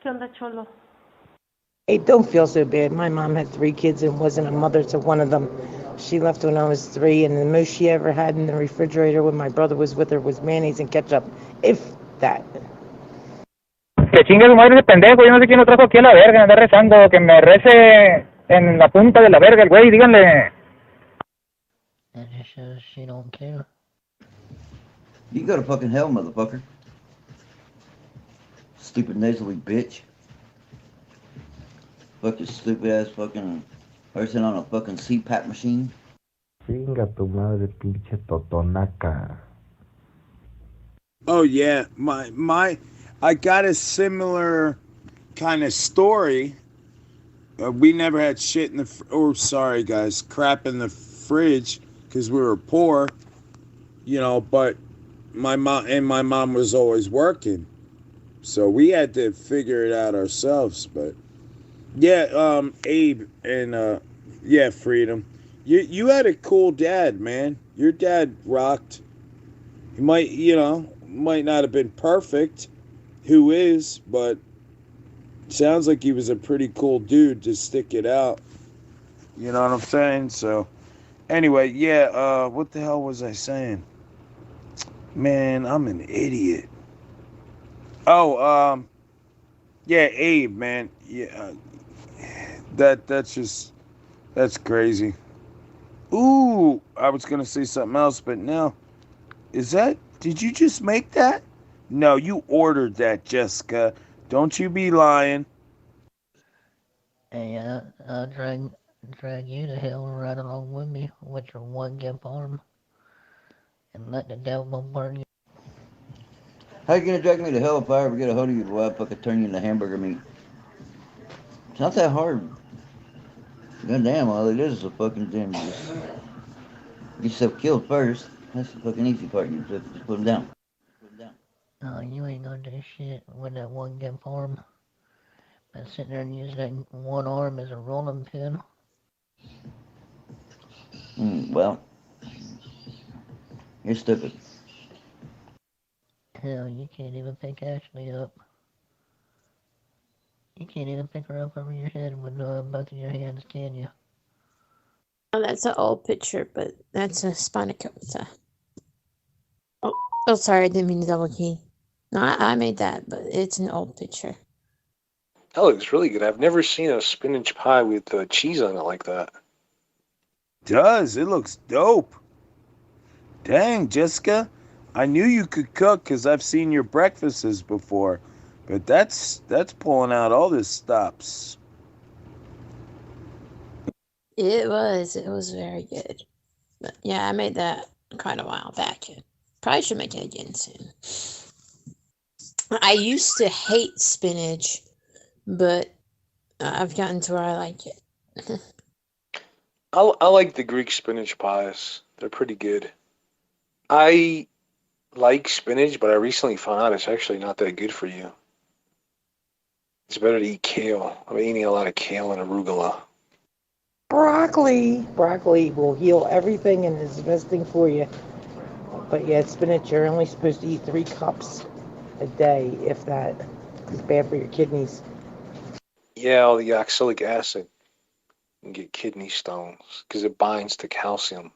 ¿Qué onda, Cholo? Hey, don't feel so bad. My mom had 3 kids and wasn't a mother to one of them. She left when I was 3, and the most she ever had in the refrigerator when my brother was with her was mayonnaise and ketchup, if that. Que chingue su madre ese pendejo, yo no sé quién lo trajo aquí a la verga, anda rezando, que me rece en la punta de la verga el güey, díganle. And she says she don't care. You go to fucking hell, motherfucker. Stupid nasally bitch. Fucking stupid ass fucking person on a fucking CPAP machine. Chinga tu madre, pinche totonaca. Oh yeah, I got a similar kind of story. We never had shit in the sorry guys, crap in the fridge because we were poor, But my mom was always working, so we had to figure it out ourselves. But yeah, Abe and yeah, Freedom. You had a cool dad, man. Your dad rocked. He might not have been perfect. Who is? But sounds like he was a pretty cool dude to stick it out. You know what I'm saying? So anyway, yeah. What the hell was I saying? Man, I'm an idiot. Oh, yeah, Abe, man. Yeah, that's crazy. Ooh, I was gonna say something else, but no. Did you just make that? No, you ordered that, Jessica. Don't you be lying. Hey, I'll drag you to hell right along with me with your one gimp arm, and let the devil burn you. How you gonna drag me to hell if I ever get a hold of you before I fucking turn you into hamburger meat? It's not that hard. God damn, all it is a fucking thing. Just get yourself killed first. That's the fucking easy part. You just put them down. Oh, you ain't gonna do shit with that one gimp arm. But sitting there and using that one arm as a rolling pin. Well, you're stupid. Hell, you can't even pick Ashley up. You can't even pick her up over your head with both of your hands, can you? Oh, that's an old picture, but that's a Spinacosa. Oh, sorry, I didn't mean to double key. No, I made that, but it's an old picture. That looks really good. I've never seen a spinach pie with cheese on it like that. Does it looks dope? Dang, Jessica, I knew you could cook because I've seen your breakfasts before, but that's pulling out all the stops. It was very good. But yeah, I made that quite a while back. Probably should make it again soon. I used to hate spinach, but I've gotten to where I like it. I like the Greek spinach pies. They're pretty good. I like spinach, but I recently found out it's actually not that good for you. It's better to eat kale. I've been eating a lot of kale and arugula. Broccoli. Broccoli will heal everything and is the best thing for you. But yeah, spinach, you're only supposed to eat 3 cups a day, if that. It's bad for your kidneys. Yeah, all the oxalic acid can get kidney stones because it binds to calcium.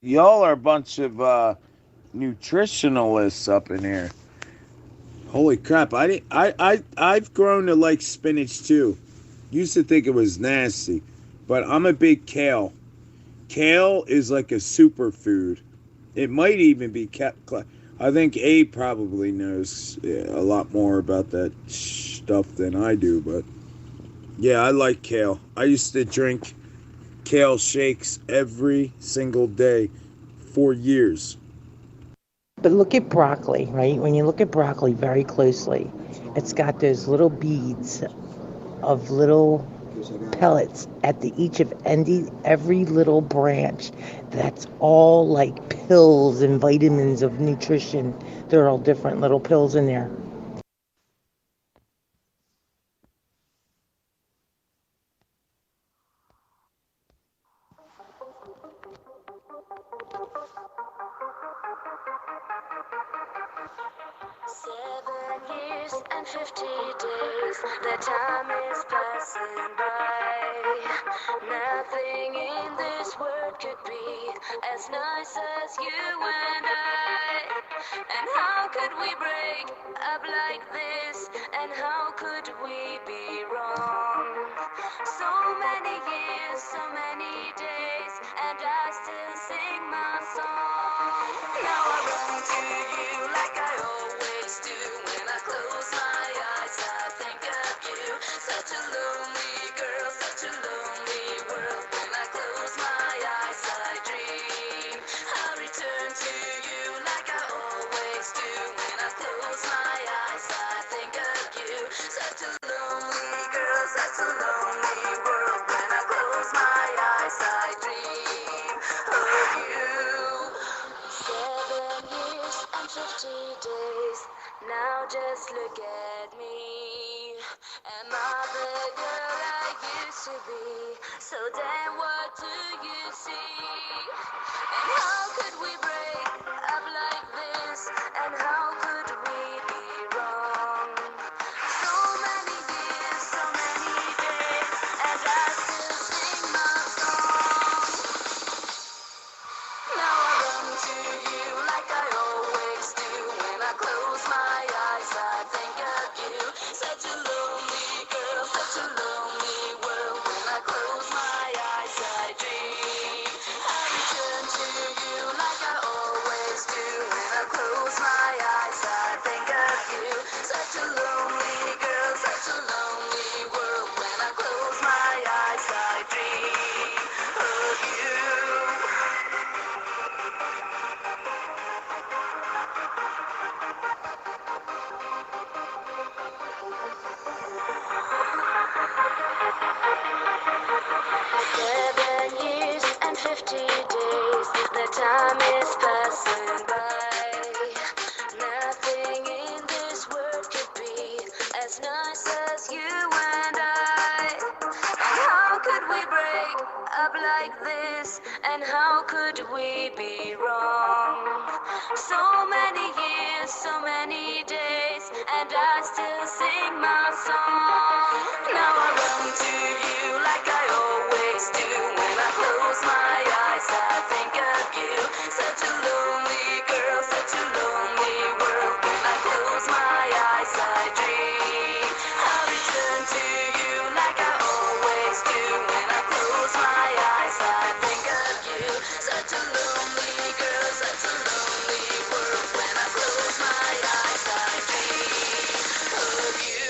Y'all are a bunch of nutritionalists up in here. Holy crap! I've grown to like spinach too. Used to think it was nasty, but I'm a big kale. Kale is like a superfood. It might even be kept. I think Abe probably knows a lot more about that stuff than I do, but yeah, I like kale. I used to drink kale shakes every single day for years. But look at broccoli, right? When you look at broccoli very closely, it's got those little beads of little pellets at the each of every little branch. That's all like pills and vitamins of nutrition. They're all different little pills in there. years and 50 days, the time is passing by. Nothing in this world could be as nice as you and I. And how could we break up like this? And how could we be wrong? So many years, so many days, and I still sing my song. Now I run to you like I always do. When I close my eyes, I think of you. Such a lonely girl, such a lonely world. When I close my eyes, I dream. I'll return to you like I always do. When I close my eyes, I think of you. Such a lonely girl, such a lonely world. When I close my eyes, I dream of you. 7 years and 50 days. Now just look at me. Am I the girl I used to be? So then what do you see? And how could we break up like this? And how could we be wrong? So many years, so many days, and I still sing my song. Now I run to you like I always do. When I close my eyes, I think of you. Such a lonely girl, such a lonely world. When I close my eyes, I dream. I return to you like I always do. When I close my eyes, I think of you. Such a lonely girl, such a lonely world. When I close my eyes, I dream of you. Seven years and 50 days, the time is passing by. Nothing in this world could be as nice as you and I. And how could we break up like this? And how could we be wrong? So many years, so many days, and I still sing my song. Now I run to you like I always do. When I close my eyes, I think of you. Such a lonely girl, such a lonely world. When I close my eyes, I dream. I'll return to you like I always do. When I close my eyes, I think of you. Such a lonely girl, such a lonely world. When I close my eyes, I dream of you.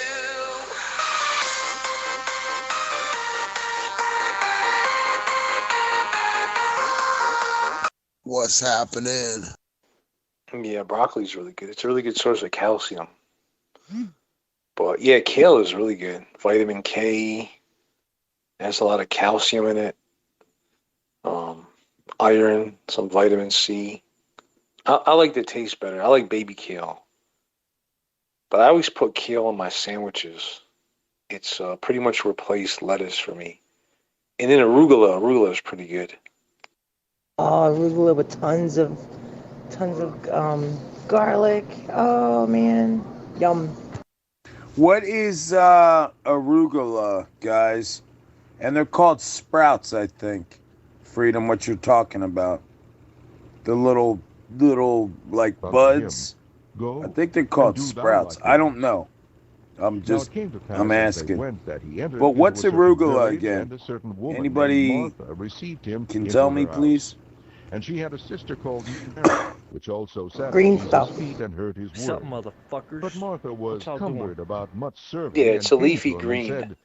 What's happening? Yeah, broccoli's really good. It's a really good source of calcium. But yeah, kale is really good. Vitamin K has a lot of calcium in it. Iron, some vitamin C. I like the taste better. I like baby kale. But I always put kale in my sandwiches. It's pretty much replaced lettuce for me. And then arugula. Arugula is pretty good. Oh, arugula with tons of garlic. Oh man, yum. What is arugula, guys? And they're called sprouts, I think. Freedom, what you're talking about. The little like buds. I think they're called sprouts. I don't know. I'm asking. But what's arugula again? Anybody can tell me, please? And she had a sister called Mary, which also sat Green at Jesus' stuff. feet and heard his Sup, word. motherfuckers? But Martha was What y'all cumbered doing? about much serving. Yeah, it's a and came leafy to him and green. said,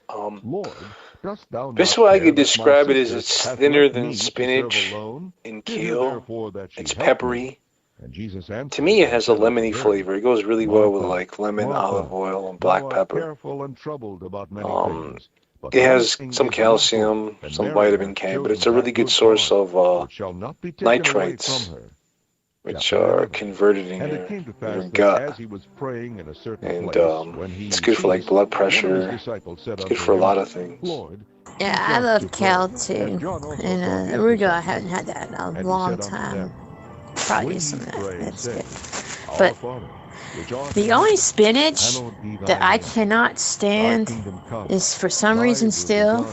Lord, dost thou Best not way I care could that my describe it is sister it's hath thinner left than me to serve spinach alone? and Bid her kale. therefore that she It's help me. peppery. And Jesus To answered me, it and has a said unto lemony her, flavor. It goes really well with Martha, like lemon, Martha, olive oil, and thou black art pepper. careful and troubled about many things. But It one has thing some is needful, calcium, and some Mary vitamin hath K, but chosen it's a really that good good source part, of which shall not be taken away from nitrites, her. which Chapter are 11. converted in And it your, came to in pass your that gut. as he was praying in a certain And place, when he it's good for like ceased, blood one of his pressure. disciples said It's good unto for a him, lot of things. Lord, Yeah, teach I us love to kale pray. too. And John also And taught his arugula, I disciples. haven't had that in a And he long said unto time. them, Probably When some ye of that. pray, That's say, good. Our But Father, The only spinach that I cannot stand is, for some reason still,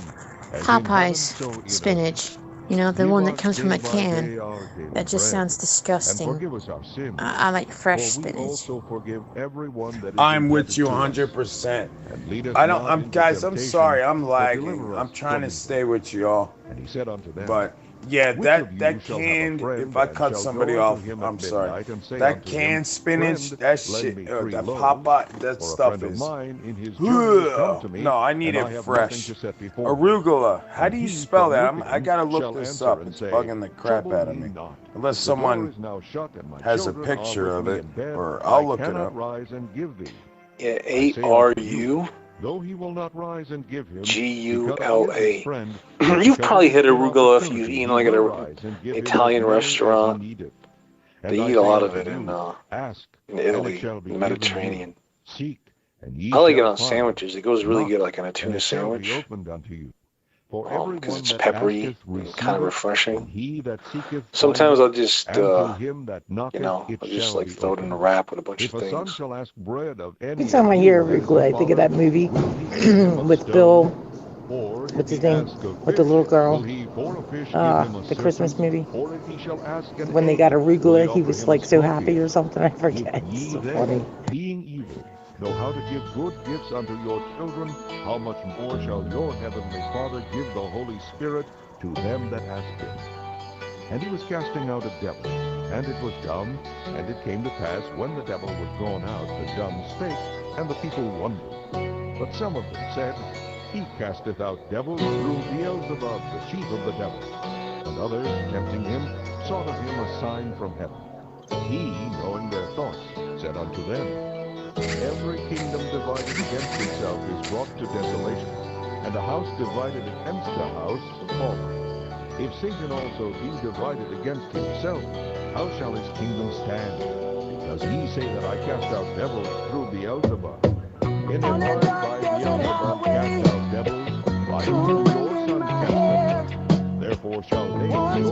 Popeye's spinach. You know, the one that comes from a can. That just sounds disgusting. I like fresh spinach. I'm with you 100%. Guys, I'm sorry, I'm lagging. I'm trying to stay with y'all. But yeah, that canned, if I cut somebody off, I'm sorry. That canned spinach, that shit, that Popeye, that stuff is. No, I need it fresh. Arugula, how do you spell that? I gotta look this up. It's bugging the crap out of me. Unless someone has a picture of it, or I'll look it up. Yeah, A-R-U. Though he will not rise and give him G-U-L-A. You've probably hit arugula if you've eaten like at an Italian restaurant. They eat a lot of it in Italy, the Mediterranean. I like it on sandwiches. It goes really good like on a tuna sandwich. Because it's peppery and kind of refreshing. Sometimes I'll just, I'll just like throw it in a wrap with a bunch of things. Every time I hear arugula, I think of that movie with Bill, what's his name, with the little girl, the Christmas movie. When they got arugula, he was like so happy or something, I forget. It's so funny. Being evil, know how to give good gifts unto your children, how much more shall your heavenly Father give the Holy Spirit to them that ask him? And he was casting out a devil, and it was dumb, and it came to pass, when the devil was gone out, the dumb spake, and the people wondered. But some of them said, He casteth out devils through Beelzebub, the chief of the devils. And others, tempting him, sought of him a sign from heaven. He, knowing their thoughts, said unto them, Every kingdom divided against itself is brought to desolation, and a house divided against a house falleth. If Satan also be divided against himself, how shall his kingdom stand? Does he say that I cast out devils through Beelzebub? In part by Beelzebub cast out devils, by whom your son cast them out. Therefore shall they be your judges.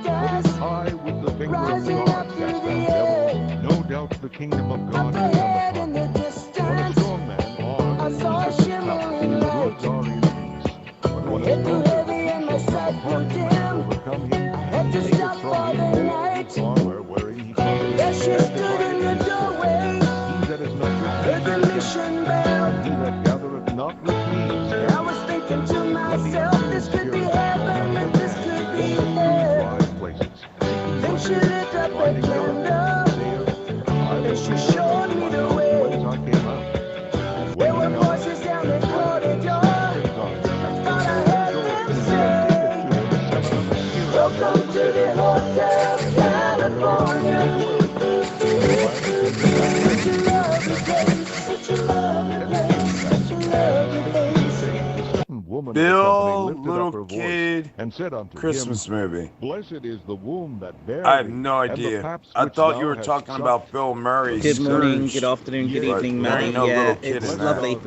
But I with the finger of God cast out devils, no doubt the kingdom of God is come upon him. When a strong man armed, he has power, his goods are in peace. But when a stronger than he shall come upon him and overcome him, he taketh from him all his armor wherein he cometh, and divideth his sword. He that is not with me is against me, and he that gathereth not with me is. I was thinking to myself, this could be heaven, and this could be hell. Then she lit up a candle, and she showed me the way. There were voices down the corridor. I thought I heard them say, Welcome to the Hotel California. Such a lovely place, such a lovely place, such a lovely place. Bill, little kid, and said unto Christmas him, movie. Blessed is the womb that bare I have no idea. I thought you were talking about Bill Murray. Good morning, good afternoon, good evening, Murray. Yeah, it's lovely. Yeah,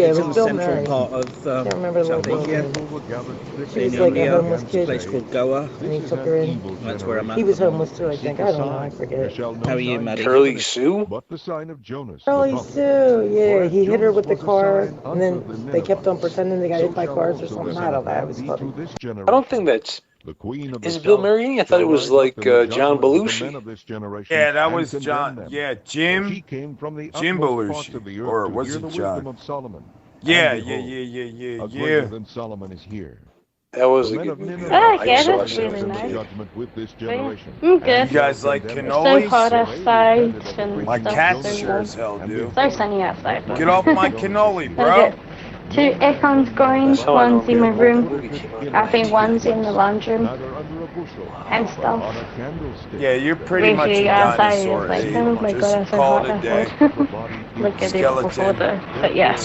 it's it in was the Bill central Murray. part of I can't remember the South little India. He was like a homeless It's a kid. place called Goa. And he took her in. That's where I'm at. He was homeless too, I think. I don't know, I forget. How are you, Maddie? Curly Sue? But the sign of Jonas. Curly Sue, yeah, he hit her with the car, and then they kept on pretending they got hit by cars or something. I don't know, it was funny. I don't think that's... Is Bill Murray? I thought it was like John Belushi. Yeah, that was John. Yeah, Jim Belushi. Or was it John? Yeah. Solomon is here. That was a good movie. Oh, yeah, that's really nice. Yeah, I'm good. You guys like It's cannolis? so hot outside and My stuff. cat's so sure as hell, dude. So sunny outside. Get off my cannoli, I bro. get 2 aircons going, one's in my room, I think one's in the lounge room, and stuff. Yeah, you're pretty much a Usually outside is dinosaur. like, Abe. oh my god, I'm Just so call hot it a day. outside. Look at it before Skeleton. but yeah.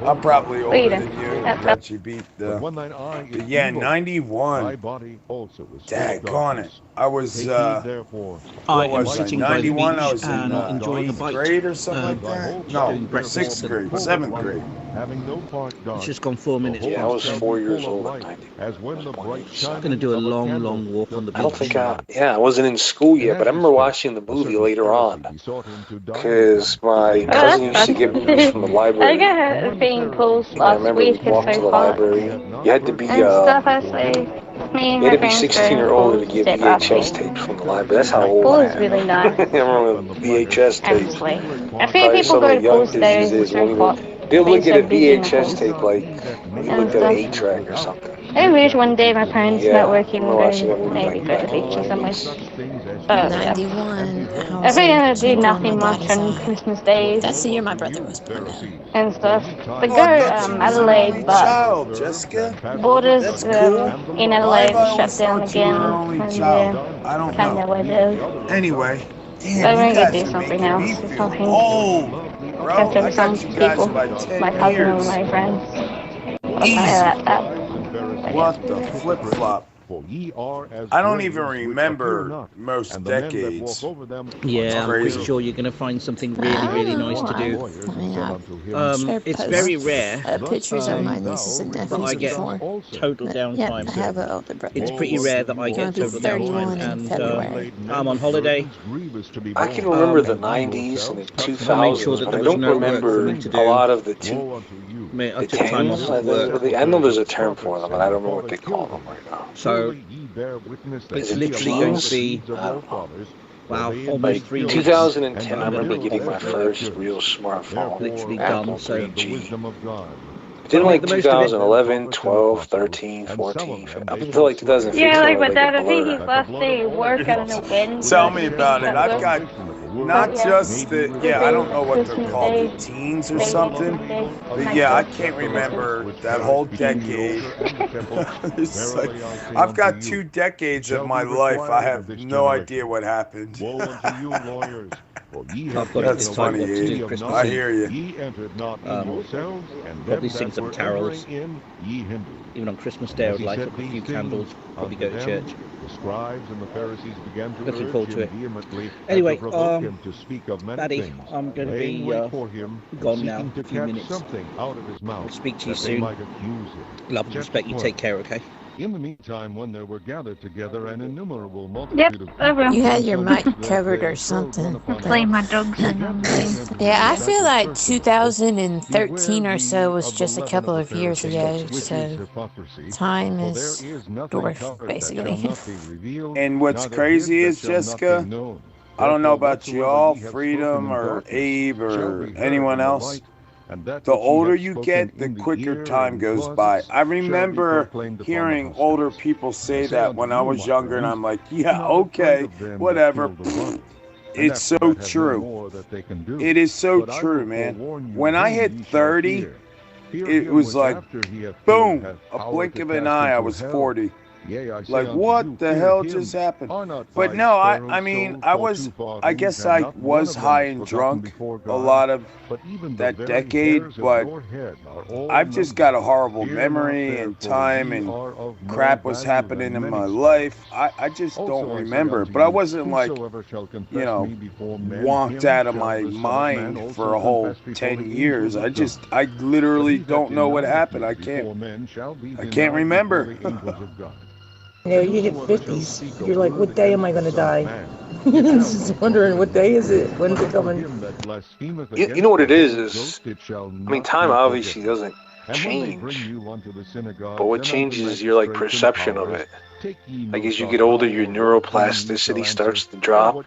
I'm probably older Sweden. than you, That's but you beat the. But when thine eye is Yeah, evil, 91. thy body also is full of Daggone it. darkness. I was, Take heed, therefore, I what am was I, sitting by the 91? I beach was in and enjoying a 8th bite. grade or something like that? doing No, breakfast 6th grade, full of 7th light, grade. having no part dark. It's just gone 4 minutes. Yeah, I was shall be 4 years full of old at light, 90. as when the bright I'm going to do a shining of long, candle long walk on the I don't beach. think I wasn't in school yet, but I remember watching the movie later on. Because my cousin used to get movies from the I library. got being calls I last remember week. we'd walk It's to so the hot library. You had to be and stuff. Actually, me and you had my to be friends 16 were or in older to Paul's get step last VHS week. tapes from the library. That's how old Paul I is am. really nice. I remember VHS tapes. Actually, a few Probably people some go of to the young Paul's kids today. these days It's so won't hot. even. They'll They're look at so a busy in the VHS Pauls tape like you looked at an 8-track or something. I wish one day my parents Yeah, not I working remember watching that and movie maybe like go to back the in beach the or somewhere. 90s. Yeah. 91, I I was think a I'm gonna do twinkle in nothing my much daddy's on eye. Christmas Day That's the year my brother was born in. and stuff. But Oh, go I thought she was an Adelaide, only but child, Jessica. borders That's cool. in Why Adelaide have I shut always down thought you were again, an only and child? I don't kind know. of weather. Anyway, But damn, I'm you gonna go guys do are something making me else. Or feel something. old, bro. Catch up I with some got you guys people, by my 10 cousin or years. my friends. Or something Easy. like that. What the flip-flop? I don't even remember most decades. Yeah, It's I'm pretty crazy. sure you're going to find something really, really nice to do. It's very rare pictures of my nieces and that nephews I get before. total downtime. I have an older brother. It's pretty rare that I get Gonna be total 31 downtime, in and February. I'm on holiday. I can remember the 90s and the I'll make sure 2000s, that but there I was don't no work for remember me to a do. lot of the Mate, I the took time off 10s. of work. I know there's a term for them, but I don't know what they call them right now. So it's literally going to be, wow, almost Like 3 weeks. 2010, I remember getting my first real smartphone. Literally Apple done, so 3G. Then like 2011, 12, 13, 14, up until like 2015, Yeah, like I my was dad, like I a think blur. his last day of work, I don't know when. Tell me about it. I've got not Yeah. just the, yeah, I don't know what they're Christmas called, Day. the teens or Day, something. Christmas Day. But yeah, I can't remember that whole decade. It's like, I've got 2 decades of my life. I have no idea what happened. That's funny, Abe. I hear you. Probably sing some carols. Even on Christmas Day, I would light up a few candles, probably go to church. Looking forward to it. Anyway, Daddy, I'm going to be gone now in a few minutes. I'll speak to you soon. Love and respect. You take care, okay? In the meantime, when there were gathered together an innumerable Yep, multitude I will. You had your mic covered or something. Play my dogs and Yeah, I feel like 2013 or so was just a couple of years ago, so time is dwarf, basically. And what's crazy is, Jessica, I don't know about y'all, Freedom or Abe or anyone else, the older you get, the quicker time goes by. I remember hearing older people say that when I was younger, and I'm like, yeah, okay, whatever. It's so true. It is so true, man. When I hit 30, it was like, boom, a blink of an eye, I was 40. Like, what the hell just happened? But no, I mean, I guess I was high and drunk a lot of that decade, but I've just got a horrible memory and time and crap was happening in my life. I just don't remember. But I wasn't like, you know, wonked out of my mind for a whole 10 years. I literally don't know what happened. I can't remember. You know, you hit 50s, you're like, what day am I going to die? Just wondering, what day is it? When's it coming? You know what it is, I mean, time obviously doesn't change, but what changes is your, like, perception of it. Like, as you get older, your neuroplasticity starts to drop,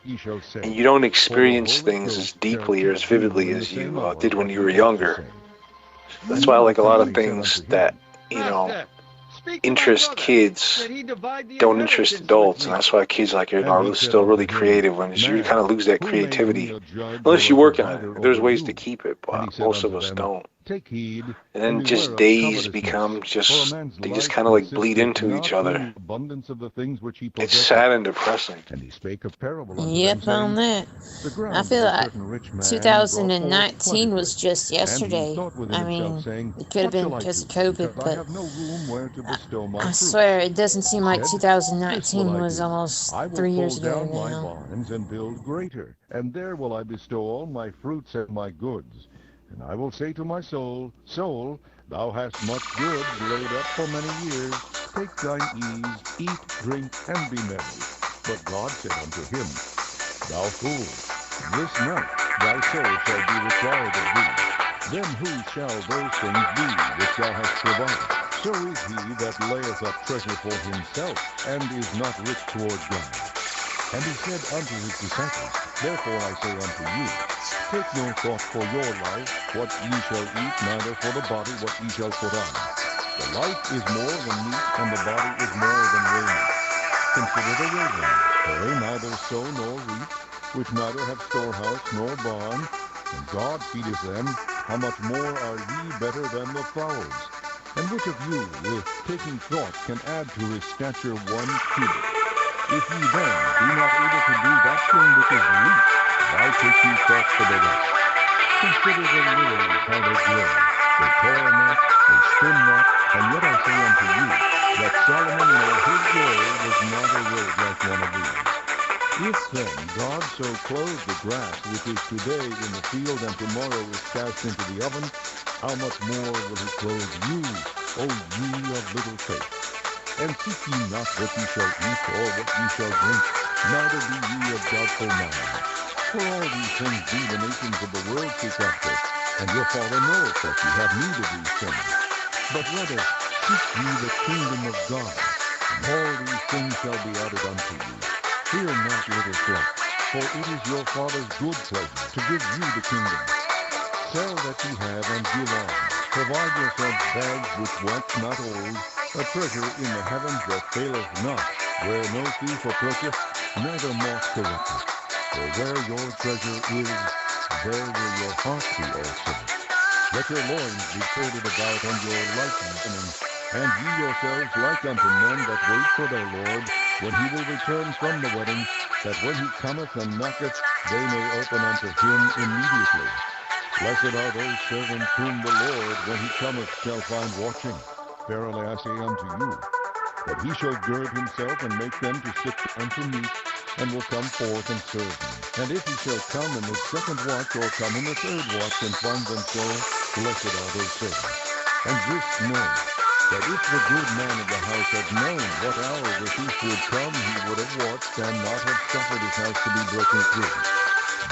and you don't experience things as deeply or as vividly as you did when you were younger. That's why, like, a lot of things that, you know, interest kids don't interest adults, and that's why kids like are still really creative. When you kind of lose that creativity, unless you work on it. There's ways to keep it, but most of us don't. Take heed, and then just days become just, they just kind of like bleed into each other. Abundance of the things which he it's sad and depressing. And he spake a parable unto Yep, them, on that. I feel like 2019 was just yesterday. I mean, it could have been because of COVID, but I swear it doesn't seem like 2019 was almost 3 years ago now. My now. barns and build greater, and there will I bestow all my fruits and my goods. And I will say to my soul, Soul, thou hast much goods laid up for many years. Take thine ease, eat, drink, and be merry. But God said unto him, Thou fool, this night thy soul shall be required of thee. Then whose shall those things be which thou hast provided? So is he that layeth up treasure for himself, and is not rich toward God. And he said unto his disciples, Therefore I say unto you, take no thought for your life, what ye shall eat, neither for the body what ye shall put on. The life is more than meat, and the body is more than raiment. Consider the ravens, for they neither sow nor reap, which neither have storehouse nor barn, and God feedeth them. How much more are ye better than the flowers? And which of you, with taking thought, can add to his stature 1 cubit? If ye then be not able to do that thing which is least, why take ye thought for the rest? Consider the lilies, how they grow. They toil not, they spin not, and yet I say unto you, that Solomon in all his glory was not arrayed like one of these. If then God so clothe the grass, which is today in the field and tomorrow is cast into the oven, how much more will he clothe you, O ye of little faith? And seek ye not what ye shall eat, or what ye shall drink, neither be ye of doubtful mind. For all these things do the nations of the world seek after, and your Father knoweth that ye have need of these things. But rather seek ye the kingdom of God, and all these things shall be added unto you. Fear not, little flock, for it is your Father's good pleasure to give you the kingdom. Sell that ye have, and give alms. Provide yourselves bags which wax not old, a treasure in the heavens that faileth not, where no thief approacheth, neither moth corrupteth. For where your treasure is, there will your heart be also. Let your loins be girded about, and your light burning, and ye yourselves like unto men that wait for their Lord, when he will return from the wedding, that when he cometh and knocketh, they may open unto him immediately. Blessed are those servants whom the Lord, when he cometh, shall find watching. Verily I say unto you, that he shall gird himself and make them to sit down to meat, and will come forth and serve them. And if he shall come in the second watch, or come in the third watch, and find them so, blessed are those servants. And this know, that if the good man of the house had known what hour the thief would come, he would have watched, and not have suffered his house to be broken through.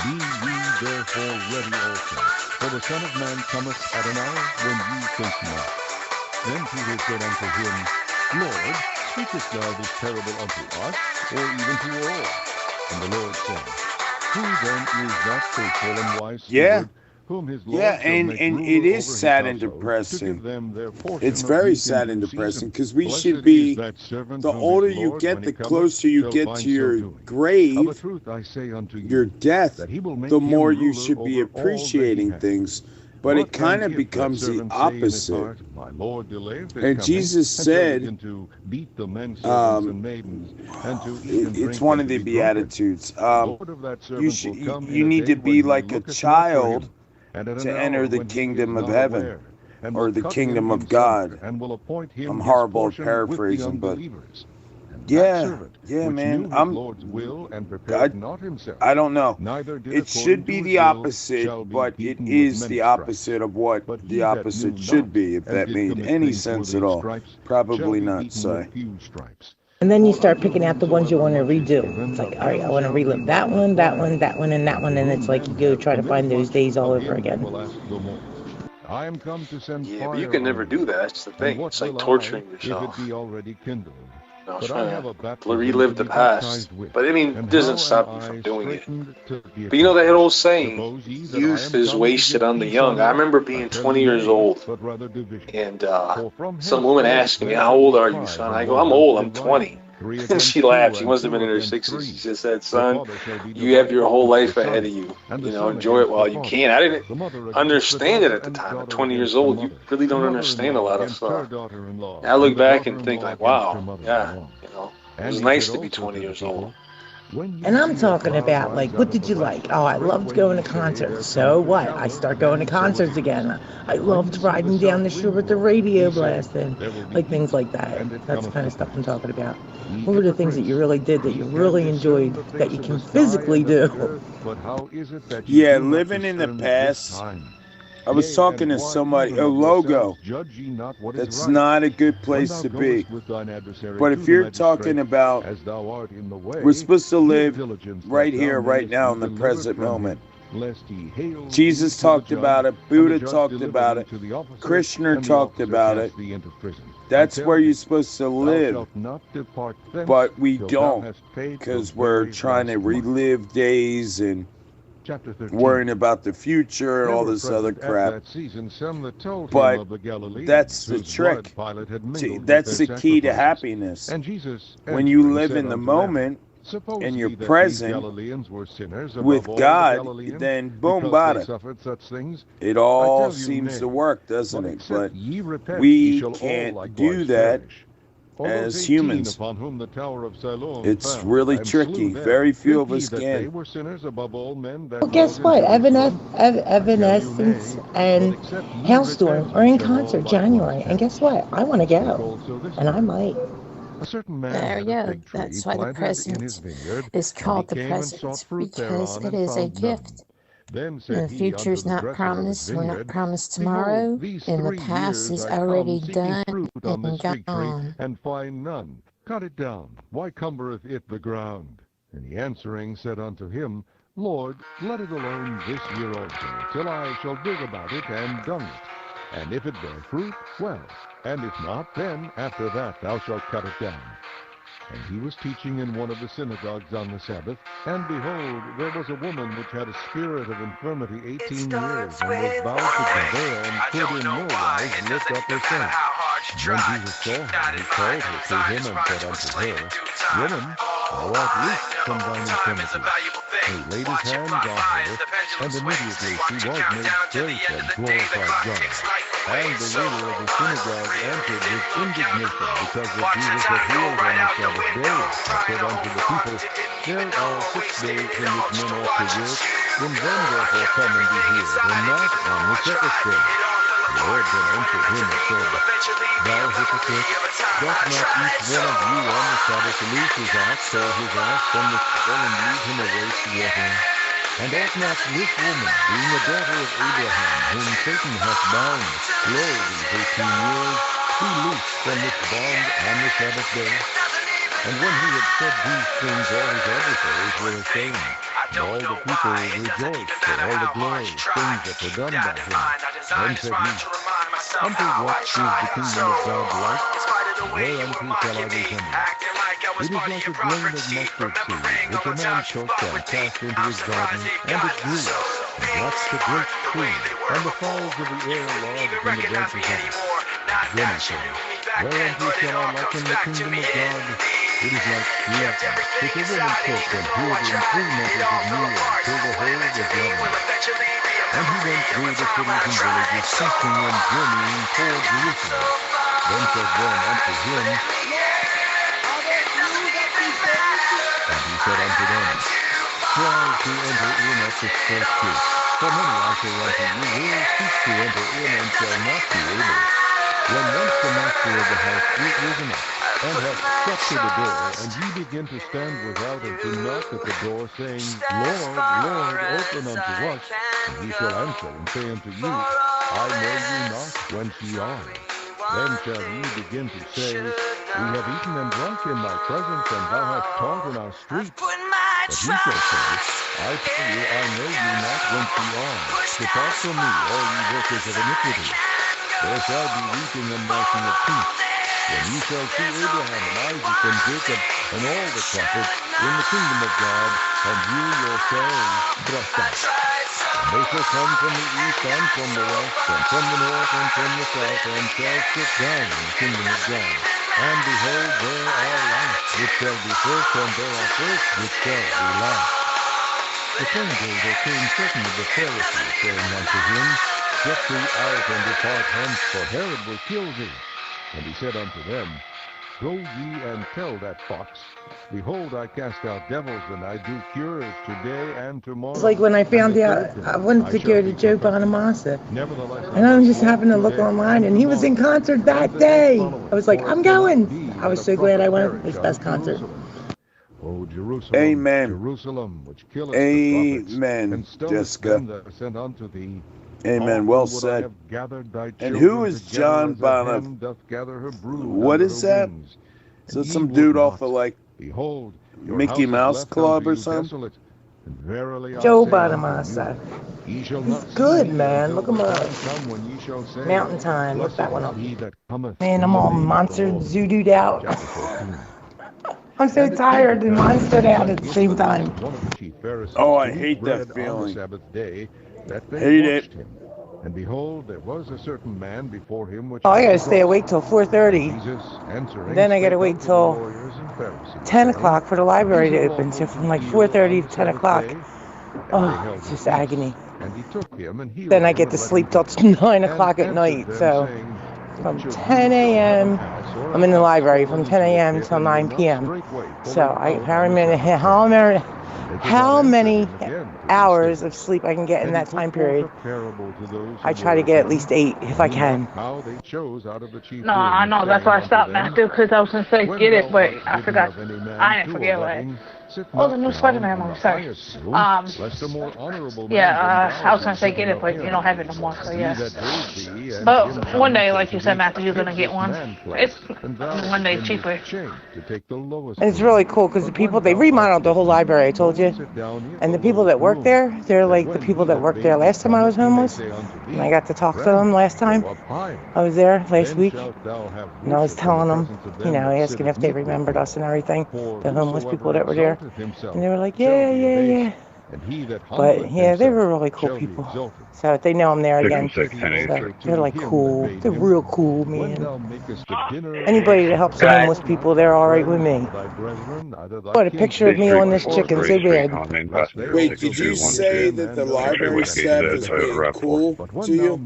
Be ye therefore ready also, for the Son of Man cometh at an hour when ye think not. Then Peter said unto him, Lord, speakest thou this parable unto us, or even to all? And the Lord said, Who then is that faithful and wise steward, whom his Lord shall make and ruler it is over his sad and household, depressing. to give them their portion It's of very meat sad in and due depressing, season? because we Blessed should be, is that servant the whom older his you Lord, get, when the he cometh, closer you shall get find to so your doing. Of a grave, truth I say unto you, your death, that he will make the him more you ruler should be over all that he appreciating hath. things. But it kind of if that becomes the servant say in his opposite. heart, My Lord delayeth his And coming, Jesus and shall said, begin to beat the men servants and maidens, and to eat and it's drink, one and of to the be drunken. Beatitudes. The Lord of that servant will come in You a need day to when be he like a looketh not for child him, and at an to hour enter the when he is kingdom of not heaven, aware, and or will the cut kingdom him in of God. sunder, and will appoint him I'm his horrible at portion with the paraphrasing, but unbelievers. That servant, which man, knew his Lord's will, and prepared not himself, I don't know. neither did It according should be to his the will, opposite, shall be but it beaten with is many the stripes. opposite of what But he the that opposite knew should not, be, if and that did made commit any things sense worthy at of all. stripes, shall Probably be not, beaten so. with few stripes. And then you For start unto picking out the ones you want to whomsoever much is redo. given, It's like, of all right, him I want to shall be relive that one, that one, that one, and that one, and it's like you go try to find those days all over They again. will ask the more. I am come to send Yeah, but fire you can never on do you. that. That's the And thing. what It's like will torturing I, if yourself. it be already kindled? I was But I have trying a to baptism relive to the be past. baptized with. But I mean, And it doesn't how stop am you from I doing it. straitened to be But you know that accomplished? old saying, Suppose ye that I youth am is come to wasted give on the peace young. on I earth? remember I being tell 20 you years nay, old, but rather division. and For from some woman henceforth asking me, there how shall old be are you, scribes son? and I go, I'm lawyers old. I'm and writers, 20. And she laughed. She must have been in her 60s. She just said, son, you have your whole life ahead of you. You know, enjoy it while you can. I didn't understand it at the time. At 20 years old, you really don't understand a lot of stuff. I look back and think like, wow, yeah, you know, it was nice to be 20 years old. And I'm talking about, like, what did you like? Oh, I loved going to concerts. So what? I start going to concerts again. I loved riding down the shore with the radio blasting. Like, things like that. That's the kind of stuff I'm talking about. What were the things that you really did, that you really enjoyed, that you can physically do? Yeah, living in the past. I was talking to somebody, a logo. That's not a good place to be. But if you're talking about, we're supposed to live right here, right now, in the present moment. Jesus talked about it. Buddha talked about it. Krishna talked about it. That's where you're supposed to live. But we don't, because we're trying to relive days and worrying about the future and all this other crap. But that's the trick. That's the key to happiness. When you live in the moment and you're present with God, then boom, bada. It all seems to work, doesn't it? But we can't do that as humans. It's really tricky. Very few of us can. Well, guess what? Evanescence and Hailstorm are in concert January. And guess what? I want to go. And I might. There you go. That's why the present is called the present, because it is a gift. The future's not promised. We're not promised tomorrow. And the past is already done and gone. And find none. Cut it down. Why cumbereth it the ground? And he answering said unto him, Lord, let it alone this year also, till I shall dig about it and dung it. And if it bear fruit, well. And if not, then after that thou shalt cut it down. And he was teaching in one of the synagogues on the Sabbath, and behold, there was a woman which had a spirit of infirmity 18 years, and was bowed together, and could in no wise lift up herself. And when Jesus saw her, he called her to him, and said unto her, Woman, thou art loosed from thine infirmity. And he laid his hands on her, and immediately she was made straight, and glorified God. And the ruler of the synagogue answered with indignation, because that Jesus had healed on the Sabbath day, and said unto the people, There are 6 days in which men ought to work, when then therefore come and be healed, and not on the Sabbath day. The Lord then answered him and said, Thou hypocrite, doth not each one of you on the Sabbath loose his ox or his ass from the stall and lead him away to water? And ought not this woman, being a daughter of Abraham, whom Satan hath bound, lo, these 18 years, be loosed from this bond on the Sabbath day? And when he had said these things, all his adversaries were ashamed. And all the people rejoiced at all the glorious things that were done by him. Then said he, Unto what is the kingdom of God like? Whereunto shall I resemble? It is like a grain of mustard seed, which a man took and cast into his garden, and it grew, and waxed a great tree, and the fowls of the air lodged in the branches of it. Then he said, Whereunto shall I liken the kingdom of God? It is like leaven, which a woman took and hid in 3 measures of meal, till the whole was leavened. And he went through the cities and villages, teaching and journeying toward Jerusalem. Then said one unto him, And he said unto them, Strive to enter in at the first gate. For many, I say unto you, will seek to enter in and shall not be able. When once the master of the house is risen up, and hath shut to the door, and ye begin to stand without and to knock at the door, saying, Lord, Lord, open unto us. And he shall answer and say unto you, I know you not whence ye are. Then shall ye begin to say, We have eaten and drunk in thy presence, and thou hast taught in our streets. But he shall say, I tell you, I know you not whence ye are. Depart from me, all ye workers of iniquity. There shall be weeping and gnashing of teeth, when ye shall see Abraham and Isaac and Jacob and all the prophets in the kingdom of God, and you yourselves thrust out. And they shall come from the east and from the west, and from the north and from the south, and shall sit down in the kingdom of God. And behold, there are last, which shall be first, and there are first, which shall be last. The same day there came certain of the Pharisees, saying unto him, Get thee out and depart hence, for Herod will kill thee. And he said unto them, Go ye and tell that fox, Behold, I cast out devils, and I do cures today and tomorrow. It's like when I found out I wanted to go to Joe Bonamassa. And I just happened to look online, and he was in concert that day. I was like, I'm going. I was so glad I went. It was the best concert. O Jerusalem, Amen. Jerusalem, which killeth the prophets, Amen, and stonest Jessica. them that are sent unto thee. Amen. Well said. And who is John Bonham? What is that? Is that some dude off of like Behold, Mickey Mouse Club or something? Joe Bonamassa. He's good, man. Look him up. Mountain Time. Look that one up. Man, I'm all monster zoodooed out. I'm so tired and monstered out at the same time. Oh, I hate that feeling. Hate it. And behold, there was a certain man before him which... Oh, I gotta stay awake till 4:30. Then I gotta wait till 10 o'clock for the library to open. So from like 4:30 to 10 o'clock. Oh, it's just agony. Then I get to sleep till 9 o'clock at night. So from 10 a.m. I'm in the library from 10 a.m. till 9 p.m. So how many hours of sleep I can get in that time period. I try to get at least 8 if I can. No, I know. That's why I stopped, Matthew, because I was going to say get it, but I forgot. I didn't forget what. Oh, the new Spider-Man movie, sorry. Yeah, I was going to say get it, but you don't have it no more, so yeah. But one day, like you said, Matthew, you're going to get one. It's one day cheaper. It's really cool because the people, they remodeled the whole library, I told you. And the people that work there, they're like the people that worked there last time I was homeless. And I got to talk to them last time I was there last week. And I was telling them, you know, asking if they remembered us and everything, the homeless people that were there. And they were like, yeah. But yeah, they were really cool people. So they know I'm there again. So they're like cool. They're real cool, man. Anybody that helps the homeless people, they're all right with me. Put a picture of me on this chicken so bad. Wait, did you say that the library staff is being cool to you?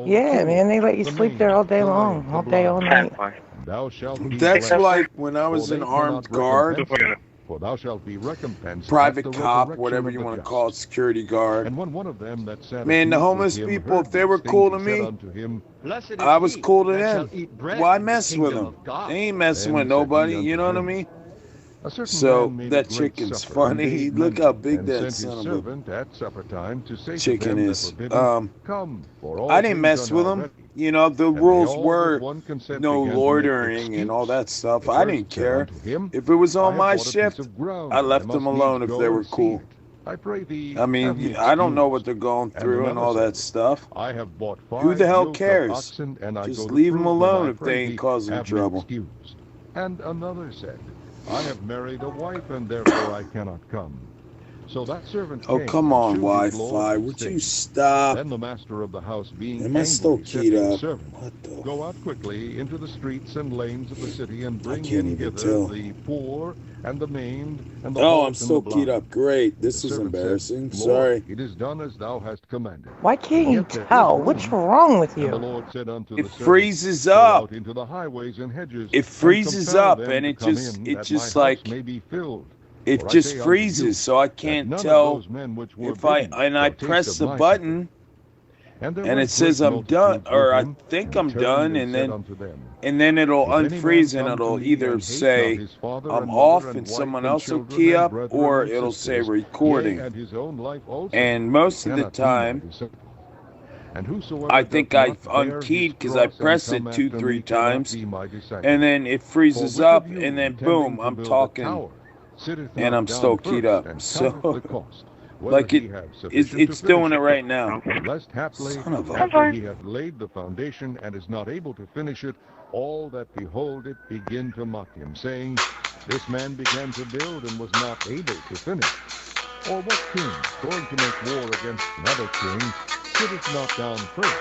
Yeah, man, they let you sleep there all day long, all day, all night. That's like when I was in armed guard. For thou shalt be recompensed. Private cop, whatever you want to call it, security guard. And when one of them that sat man, the homeless people, if they were cool to me, I was cool to them. Why mess with them? They ain't messing with nobody, you know what I mean? So that chicken's funny. Look how big that son of a chicken is. I didn't mess with them. You know, the rules were no loitering and all that stuff. I didn't care. If it was on my shift, I left them alone if they were cool. I mean, I don't know what they're going through and all that stuff. Who the hell cares? Just leave them alone if they ain't causing trouble. And another said, I have married a wife, and therefore I cannot come. So that servant came. Oh, come on, Wi-Fi. Would you stop? Then the master of the house, being Am I still keyed up? What the? Go out quickly into the streets and lanes of the city, and bring in hither the poor and the maimed and the I'm still keyed up. Great. This is embarrassing. Sorry. It is done as thou hast commanded. Why can't you tell? What's wrong with you? The Lord said unto it freezes up. Into the highways and hedges, it freezes up, and it just like may be filled. It just freezes, so I can't tell if I press the button, and it says I'm done, or I think I'm done, and then it'll unfreeze, and it'll either say I'm off, and someone else will key up, or it'll say recording. And most of the time, I think I've unkeyed because I press it 2-3 times, and then it freezes up, and then boom, I'm talking. And I'm still keyed up, so like it's doing it right now. Lest haply, after he hath laid the foundation and is not able to finish it, all that behold it begin to mock him, saying, This man began to build and was not able to finish. Or what king, going to make war against another king, sitteth not down first,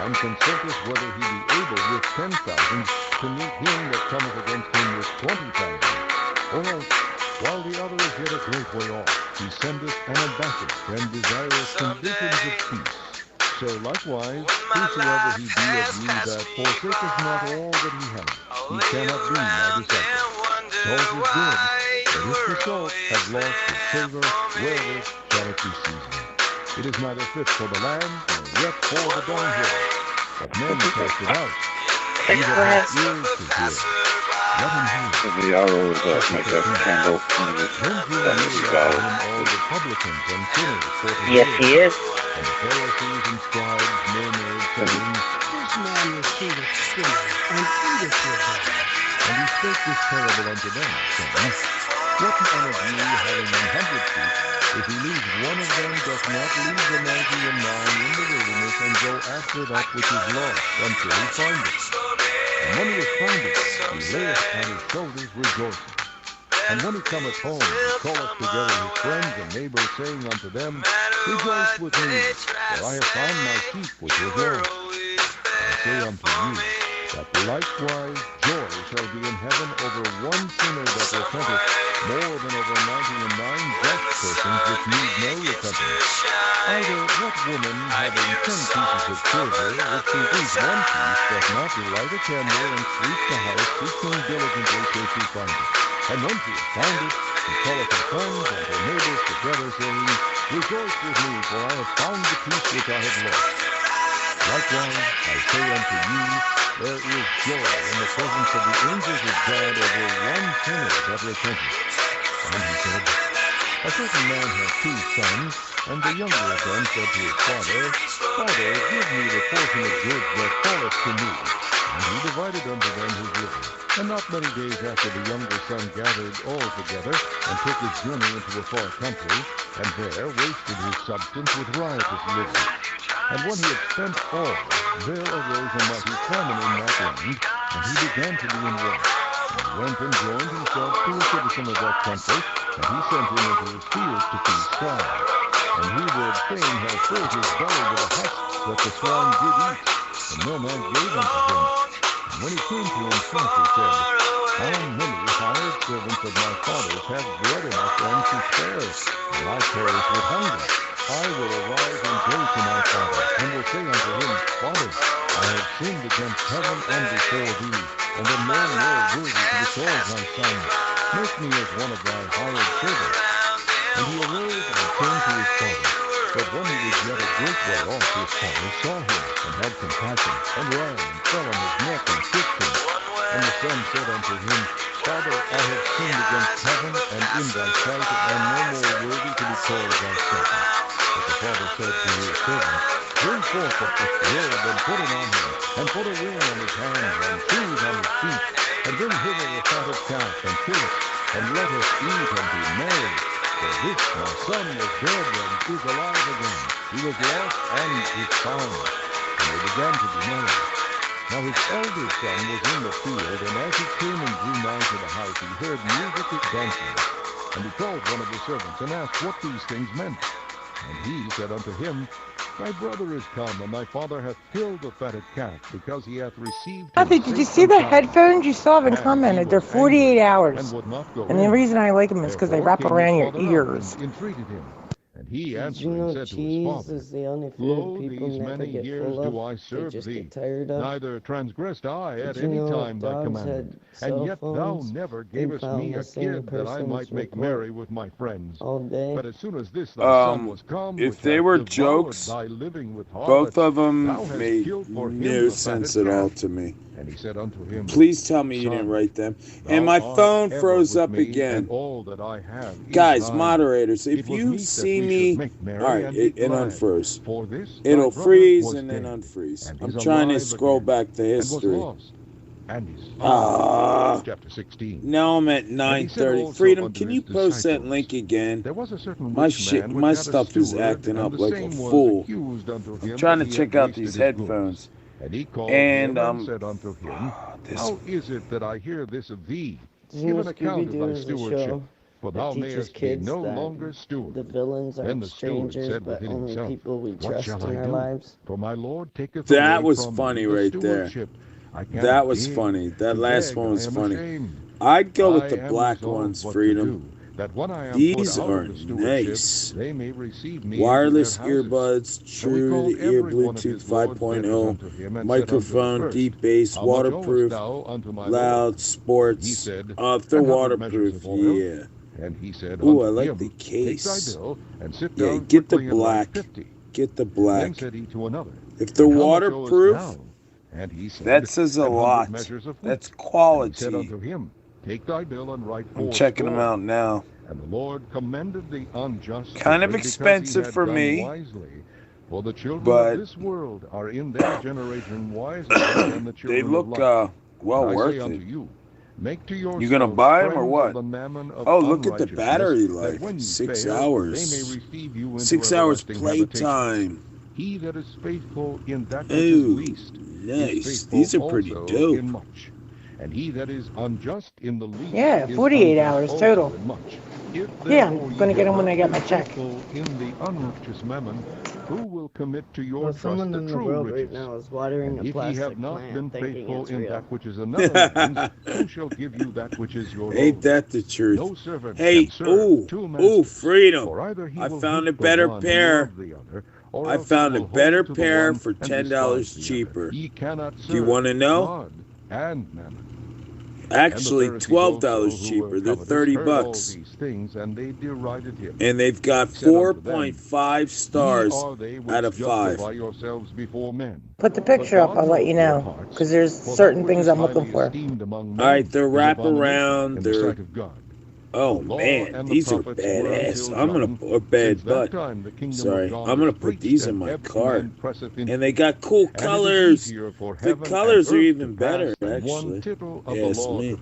and consulteth whether he be able with 10,000 to meet him that cometh against him with 20,000. Or else, while the other is yet a great way off, he sendeth an ambassador, and desireth conditions of peace. So likewise, whosoever he be of you that forsaketh not all that he hath, he cannot be my disciple. Salt is good, but if the salt have lost its savor, wherewith shall it be seasoned? It is neither fit for the land, nor yet for the dunghill. But men cast it out. He that hath ears to hear, let him hear. The arrow that make a candle from the cigar. All the publicans and sinners for to Yes, hear. he is. And the Pharisees and scribes murmured, saying, This man receiveth sinners, and eateth with them. And he spake this parable unto them, saying, What man of you, having 100 sheep, if he lose one of them, doth not leave the 99 in the wilderness, and go after that which is lost, until he find it? And when he has found it, he layeth on his shoulders rejoicing. And when he cometh home, he calleth together his friends and neighbors, saying unto them, Rejoice with me, for I have found my sheep which was lost. I say unto you, that likewise joy shall be in heaven over one sinner that repenteth, more than over 99 just persons which need no repentance. Either what woman, having 10 pieces of silver, if she lose one piece, doth not light a candle and sweep the house, seeking diligently till she find it? And when she has found it, she calleth her friends and her neighbors together, saying, Rejoice with me, for I have found the piece which I had lost. Likewise, I say unto you, there is joy in the presence of the angels of God over one sinner that repenteth. And he said, A certain man had 2 sons, and the younger of them said to his father, Father, give me the portion of goods that falleth to me. And he divided unto them his living. And not many days after, the younger son gathered all together, and took his journey into a far country, and there wasted his substance with riotous living. And when he had spent all, there arose a mighty famine in that land, and he began to be in want. And he went and joined himself to a citizen of that country, and he sent him into his fields to feed swine. And he would fain have filled his belly with the husks that the swine did eat, and no man gave unto him. And when he came to himself, he said, How many hired servants of my father's have bread enough and to spare, and I perish with hunger? I will arise and go to my father, and will say unto him, Father, I have sinned against heaven and before thee, and am no more worthy to restore thy son. Make me as one of thy hired servants. And he arose and came to his father. But when he was yet a great way off, his father saw him, and had compassion, and ran, and fell on his neck, and kissed him. And the son said unto him, Father, I have sinned against heaven, and in thy sight, and am no more worthy to be called thy son. But the father said to his servant, Bring forth the robe, and put it on him, and put a ring on his hand, and shoes on his feet, and bring hither the fatted calf, and kill it, and let us eat and be merry. For this my son was dead, and is alive again. He was lost, and is found. And they began to be merry. Now his elder son was in the field, and as he came and drew nigh to the house, he heard music and dancing. And he called one of the servants, and asked what these things meant. And he said unto him, Thy brother is come, and thy father hath killed the fatted calf, because he hath received him. Kathy, did you see the headphones? You still haven't commented. They're 48 hours. And the reason I like them is because they wrap around your ears. Entreated him. And he answering said to his father, Lo, these many years do I serve thee, neither transgressed I at any time thy commandment. And yet thou never gavest me a kid that I might make merry with my friends. But as soon as this thy son was come, if they were jokes, both of them made no sense at all to me. And he said unto him, Please tell me you didn't write them. And my phone froze up again. Guys, moderators, if you see me, alright, it unfroze. It'll freeze and then unfreeze. I'm trying to scroll back to history. Chapter 16. Now I'm at 9:30. Freedom, can you post that link again? My stuff is acting up like a fool. I'm trying to check out these headphones. And he called and him and said unto him, How is it that I hear this of thee? Give an account of thy stewardship, for thou mayest be no longer steward. The villains are strangers, but only people we trust in our lives. For my Lord taketh that away was from funny the right there. That was funny. That last one was funny. I'd go with the black ones, Freedom. These are nice. Wireless earbuds, true to ear Bluetooth 5.0, microphone, deep bass, waterproof, loud, sports. If they're waterproof, yeah. Ooh, I like the case. Yeah, get the black. Get the black. If they're waterproof, that says a lot. That's quality. I'm checking them out now. And the Lord commended the unjust. Kind of expensive for me, for the children but of this world are in their generation wiser than the children they look of light. well worth it. You gonna buy them or what? Oh, look at the battery life. 6 hours. 6 hours playtime. He that is faithful in that which Ooh, is least, nice. These are pretty dope. In much. And he that is unjust in the least, yeah, 48 hours total. Yeah, I'm going to get them when I get my check. In the unrighteous mammon, who will commit to your trust someone the in the true world riches? right now is watering And a if ye plastic have not been plant thinking faithful it's in real. that which is another man's, who shall give you that which is your own? Ain't that the truth? No servant Hey, can serve two masters, Freedom. for either he I will found hate a the better one and pair. love the other, or I else he found a will hold better to the pair one for and $10 despise the cheaper. other. Ye cannot Do you serve want to know? God and mammon. Actually, And the Pharisees $12 also, who cheaper. were They're covetous, 30 heard all bucks. these things, and they derided him. And they've got Said unto them, 4.5 stars Ye are they which out of 5. justify yourselves before men. Put the picture up, I'll let you know. Because there's certain things I'm looking for. Alright, they're wraparound. They're... sight of God. Oh man, these are badass. I'm gonna or bad butt. Sorry, I'm gonna put these in my cart. And they got cool colors. The colors are even better, actually. Yes, me.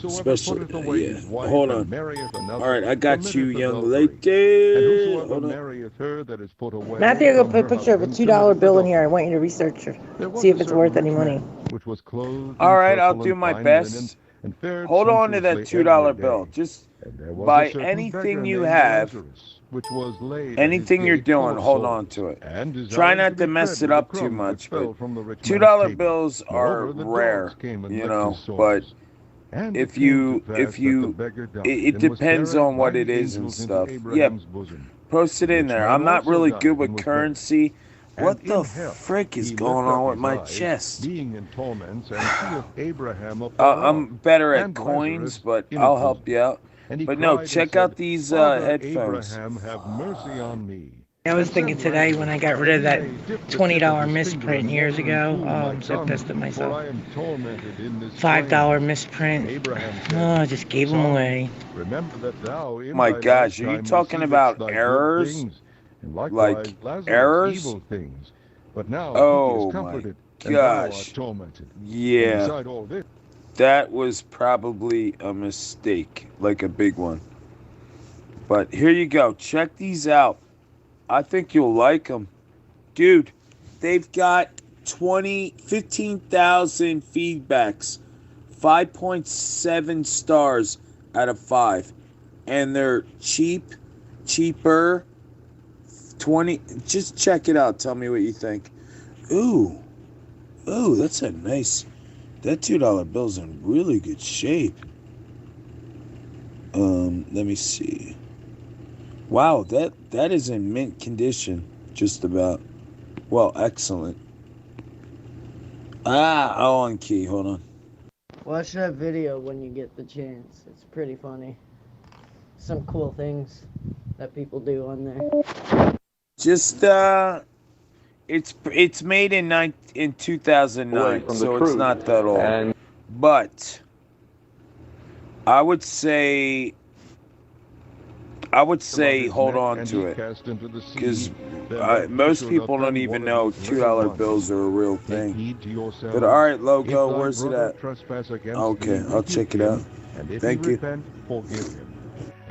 Especially, yeah. Hold on. All right, I got you, young lady. Hold on. Matthew, go put a picture of a $2 bill in here. I want you to research it. See if it's worth any money. All right, I'll do my best. Hold on to that $2 bill. Just buy anything you have, anything you're doing, hold on to it. Try not to mess it up too much, but $2 bills are rare, you know, but if you, it depends on what it is and stuff. Yeah, post it in there. I'm not really good with currency. What the frick is going on with my chest? I'm better at coins, but I'll help you out. But no, check out these headphones. I was thinking today when I got rid of that $20 misprint years ago. Oh, I'm so pissed at myself. $5 misprint. Oh, I just gave them away. My gosh, are you talking about errors? Like errors? Oh my gosh. Yeah. That was probably a mistake, like a big one. But here you go. Check these out. I think you'll like them. Dude, they've got 15,000 feedbacks. 5.7 stars out of 5. And they're cheaper. 20, just check it out. Tell me what you think. Ooh, that's a nice, that $2 bill's in really good shape. Let me see. Wow, that is in mint condition, just about. Well, excellent. On key, hold on. Watch that video when you get the chance. It's pretty funny. Some cool things that people do on there. Just it's made in 2009, so it's not that old. But I would say hold on to it, because most people don't even know $2 bills are a real thing. But all right, logo, where's it at? Okay, I'll check it out. Thank you.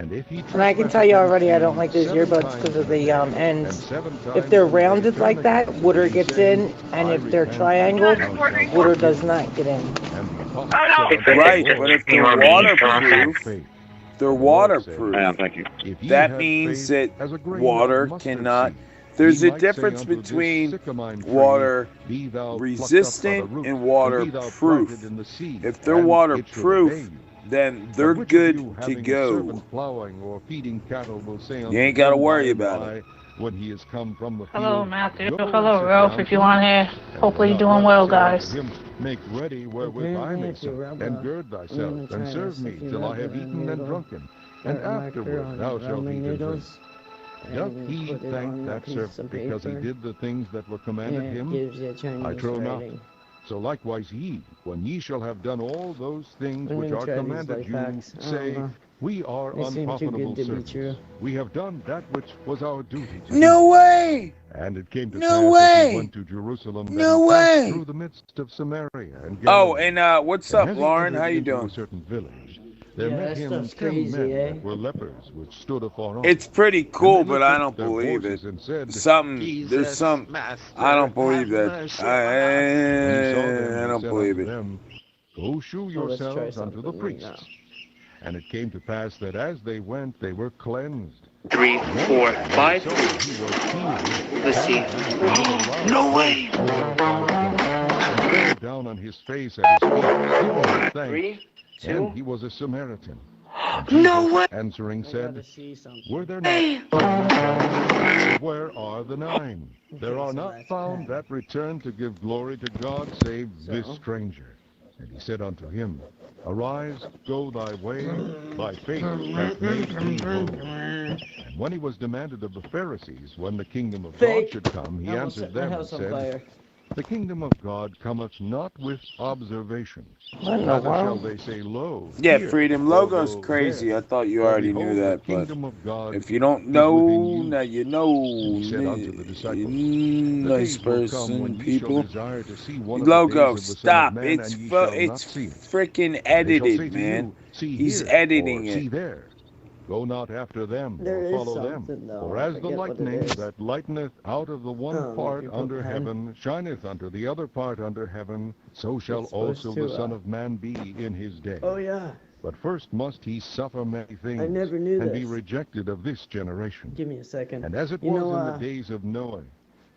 And I can tell you already, I don't like those earbuds because of the ends. If they're rounded like that, water gets in, and if they're triangled, water does not get in. Right, but if they're waterproof, that means that water cannot There's a difference between water resistant and waterproof. If they're waterproof, then they're good to go. You ain't got to worry about it. When he has come from the Hello, field, Matthew. go Hello, and sit Ralph, down if you to want eat. here. And Hopefully do you're not doing well, say unto guys. him, make ready wherewith I may sup, and gird thyself, and serve me till I have eaten and drunken, and afterward thou shalt eat and drink. Doth he thank that servant because he did the things that were commanded him? I trow not. So likewise ye, when ye shall have done all those things which are commanded you, say, we are unprofitable servants. We have done that which was our duty to do. No way! And it came to No pass as way! he went to Jerusalem No that he passed way! through the midst of Samaria and Galilee. Oh, and what's And up, as he Lauren? entered How you into doing? a certain village, there Yeah, met that him stuff's 10 crazy, men eh? that were lepers, which stood afar off. It's pretty And cool, they but I lifted don't up their believe it. voices and said, There's some, I don't believe that. When he saw them, I he don't said believe unto it. them, go shew let's try yourselves unto the something priests. now. And it came to pass that as they went, they were cleansed. 3, 4, 5. Let's see. No way! Fell down on his face at his feet, giving him thanks. 3, 2. And he was a Samaritan. And No Jesus way! answering said, were there Hey! not? Where are the 9? There are not found that return to give glory to God save this stranger. And he said unto him, arise, go thy way, thy faith hath made thee whole. And when he was demanded of the Pharisees when the kingdom of God should come, he answered them and said, the kingdom of God cometh not with observation. Neither shall they say, lo, Yeah, here, Freedom or Logo's lo, crazy. there. I thought you For already behold, knew the that, but kingdom of God if you don't is know, within you. now you know. And he said unto the disciples, Nice the days will come when person, ye shall people. desire to see one of Logo, the days of the Son stop. of Man, It's and ye shall not it's see it. freaking And they shall say edited, to man. you, see He's here, editing or see it. there. Go not after them, There or is follow them. something, though. For I as the forget what it lightning is. that lighteneth out of the one Oh, part you put under pen. heaven shineth unto the other part under heaven, so shall It's supposed also to, the Son of Man be in his day. Oh, yeah. But first must he suffer many things, I never knew and be this. rejected of this generation. Give me a second. And as it You was know, in the days of Noah,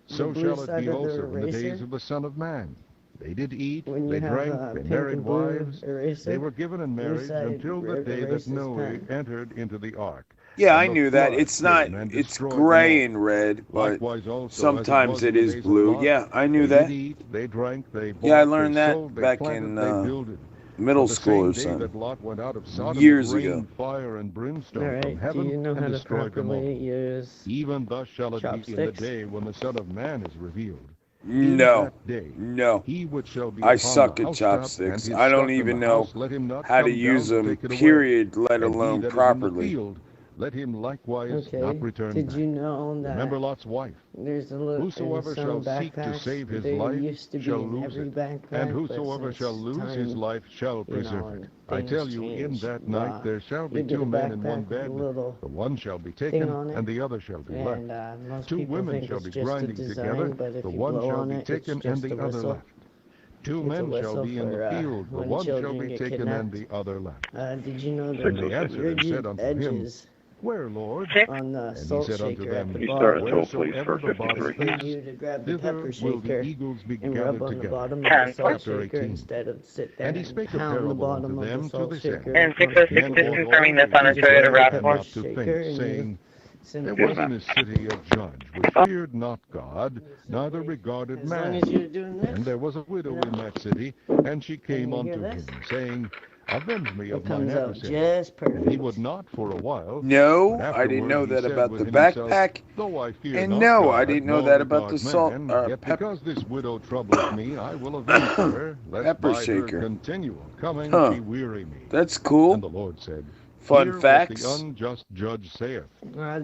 so blue shall it side be of the also in the days eraser? of the Son of Man. They did eat, When you they have, drank, they pink married and blue wives, eraser, they were given in blue marriage side until the day that erases Noah pen. entered into the ark. Yeah, And I the knew that. flood It's not. came and It's destroyed gray them and red, but Likewise also, as sometimes it it was in is the days of blue. Lot, Yeah, I knew they that. did eat, they drank, they bought, Yeah, I learned they that sold, they back planted, in they builded. middle On the school or same day something. that Lot went out of Sodom, Years it rained ago. fire and brimstone All from right, heaven do you know and how to destroyed them all. properly use Even thus shall it be in the chopsticks? day when the Son of Man is revealed. No, In that day, no. he which shall be I upon suck the at housetop, and chopsticks. his I don't stuff in even the know house, let him not how to come use down to them, take it away. period, let And he alone that is in the properly. field, let him likewise Okay. not return Did back. you know that Remember Lot's wife. there's a little Whosoever in some shall seek to backpacks, save his they life used to be shall in lose every it, backpack, and but whosoever since shall lose his time, life shall preserve and it. I tell things you, in changed, that night there shall be you get two a men in one backpack with a bed. little The one shall be thing taken, on it, and the other shall be left. and most Two people women think shall it's be just a grinding design, together. but if The you one blow shall on be it, taken, it's and just the a other whistle. left. Two It's a men shall whistle be in the for, field. The when one shall children be get taken, and kidnapped. the other left. Did you know And that they the answered and said rigid unto him, edges Where, Lord? on the And he salt said unto shaker at them, the You start bottom at toll, please, Wheresoever for the body 53. for is, you to grab the thither pepper will the shaker eagles be and gathered rub on the together. bottom of the salt Chapter shaker 18. instead of sit there And he and spake a pound the parable bottom unto of the them to salt this shaker. end. And Like most 606 Men people is ought confirming always this on to a you just Toyota grab the pray pepper and RAV4. not to shaker faint, and you saying, There simply, was in a city a judge which feared not God, neither regarded as long man. as you're doing And this, there was a widow in that city, and she came you hear unto this, him, saying, Avenge me it of mine comes out adversary. just And he perfect. would not for a while, but No, I didn't know afterward he that said about the within himself, backpack. Though I fear And not no, I God, didn't know nor that about the regard salt man, yet pepper because this widow troubleth me, I will avenge her, lest by her shaker. continual coming Huh. she weary me. That's And cool. the Lord said, Fun Hear what facts. the unjust judge saith.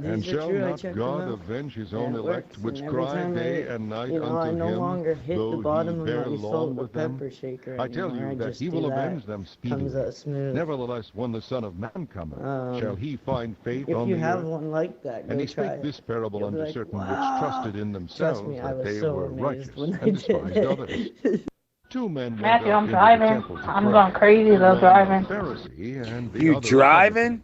And These are shall true. I not checked God them out. avenge his And own it elect, works. which And every cry time day and night I unto no him, longer hit the though bottom he of bear my long salt with with them? pepper shaker I tell anymore. you I that just he do will that. avenge them Comes speedily. out smooth. Nevertheless, when the Son of Man cometh, shall he find faith If on you the have earth? one like that, And go he try spake it. this parable You'll be unto like, certain wow. which trusted in themselves Trust me, I that was they so were amazed righteous, when I and did despised it. others. Two men went Matthew, up I'm into the driving. temple to I'm pray, going crazy the though one driving. a Pharisee, and the You other a publican. driving?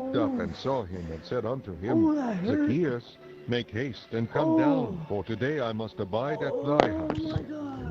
looked up and saw him, and said unto him, Zacchaeus, make haste and come down, for today I must abide at thy house.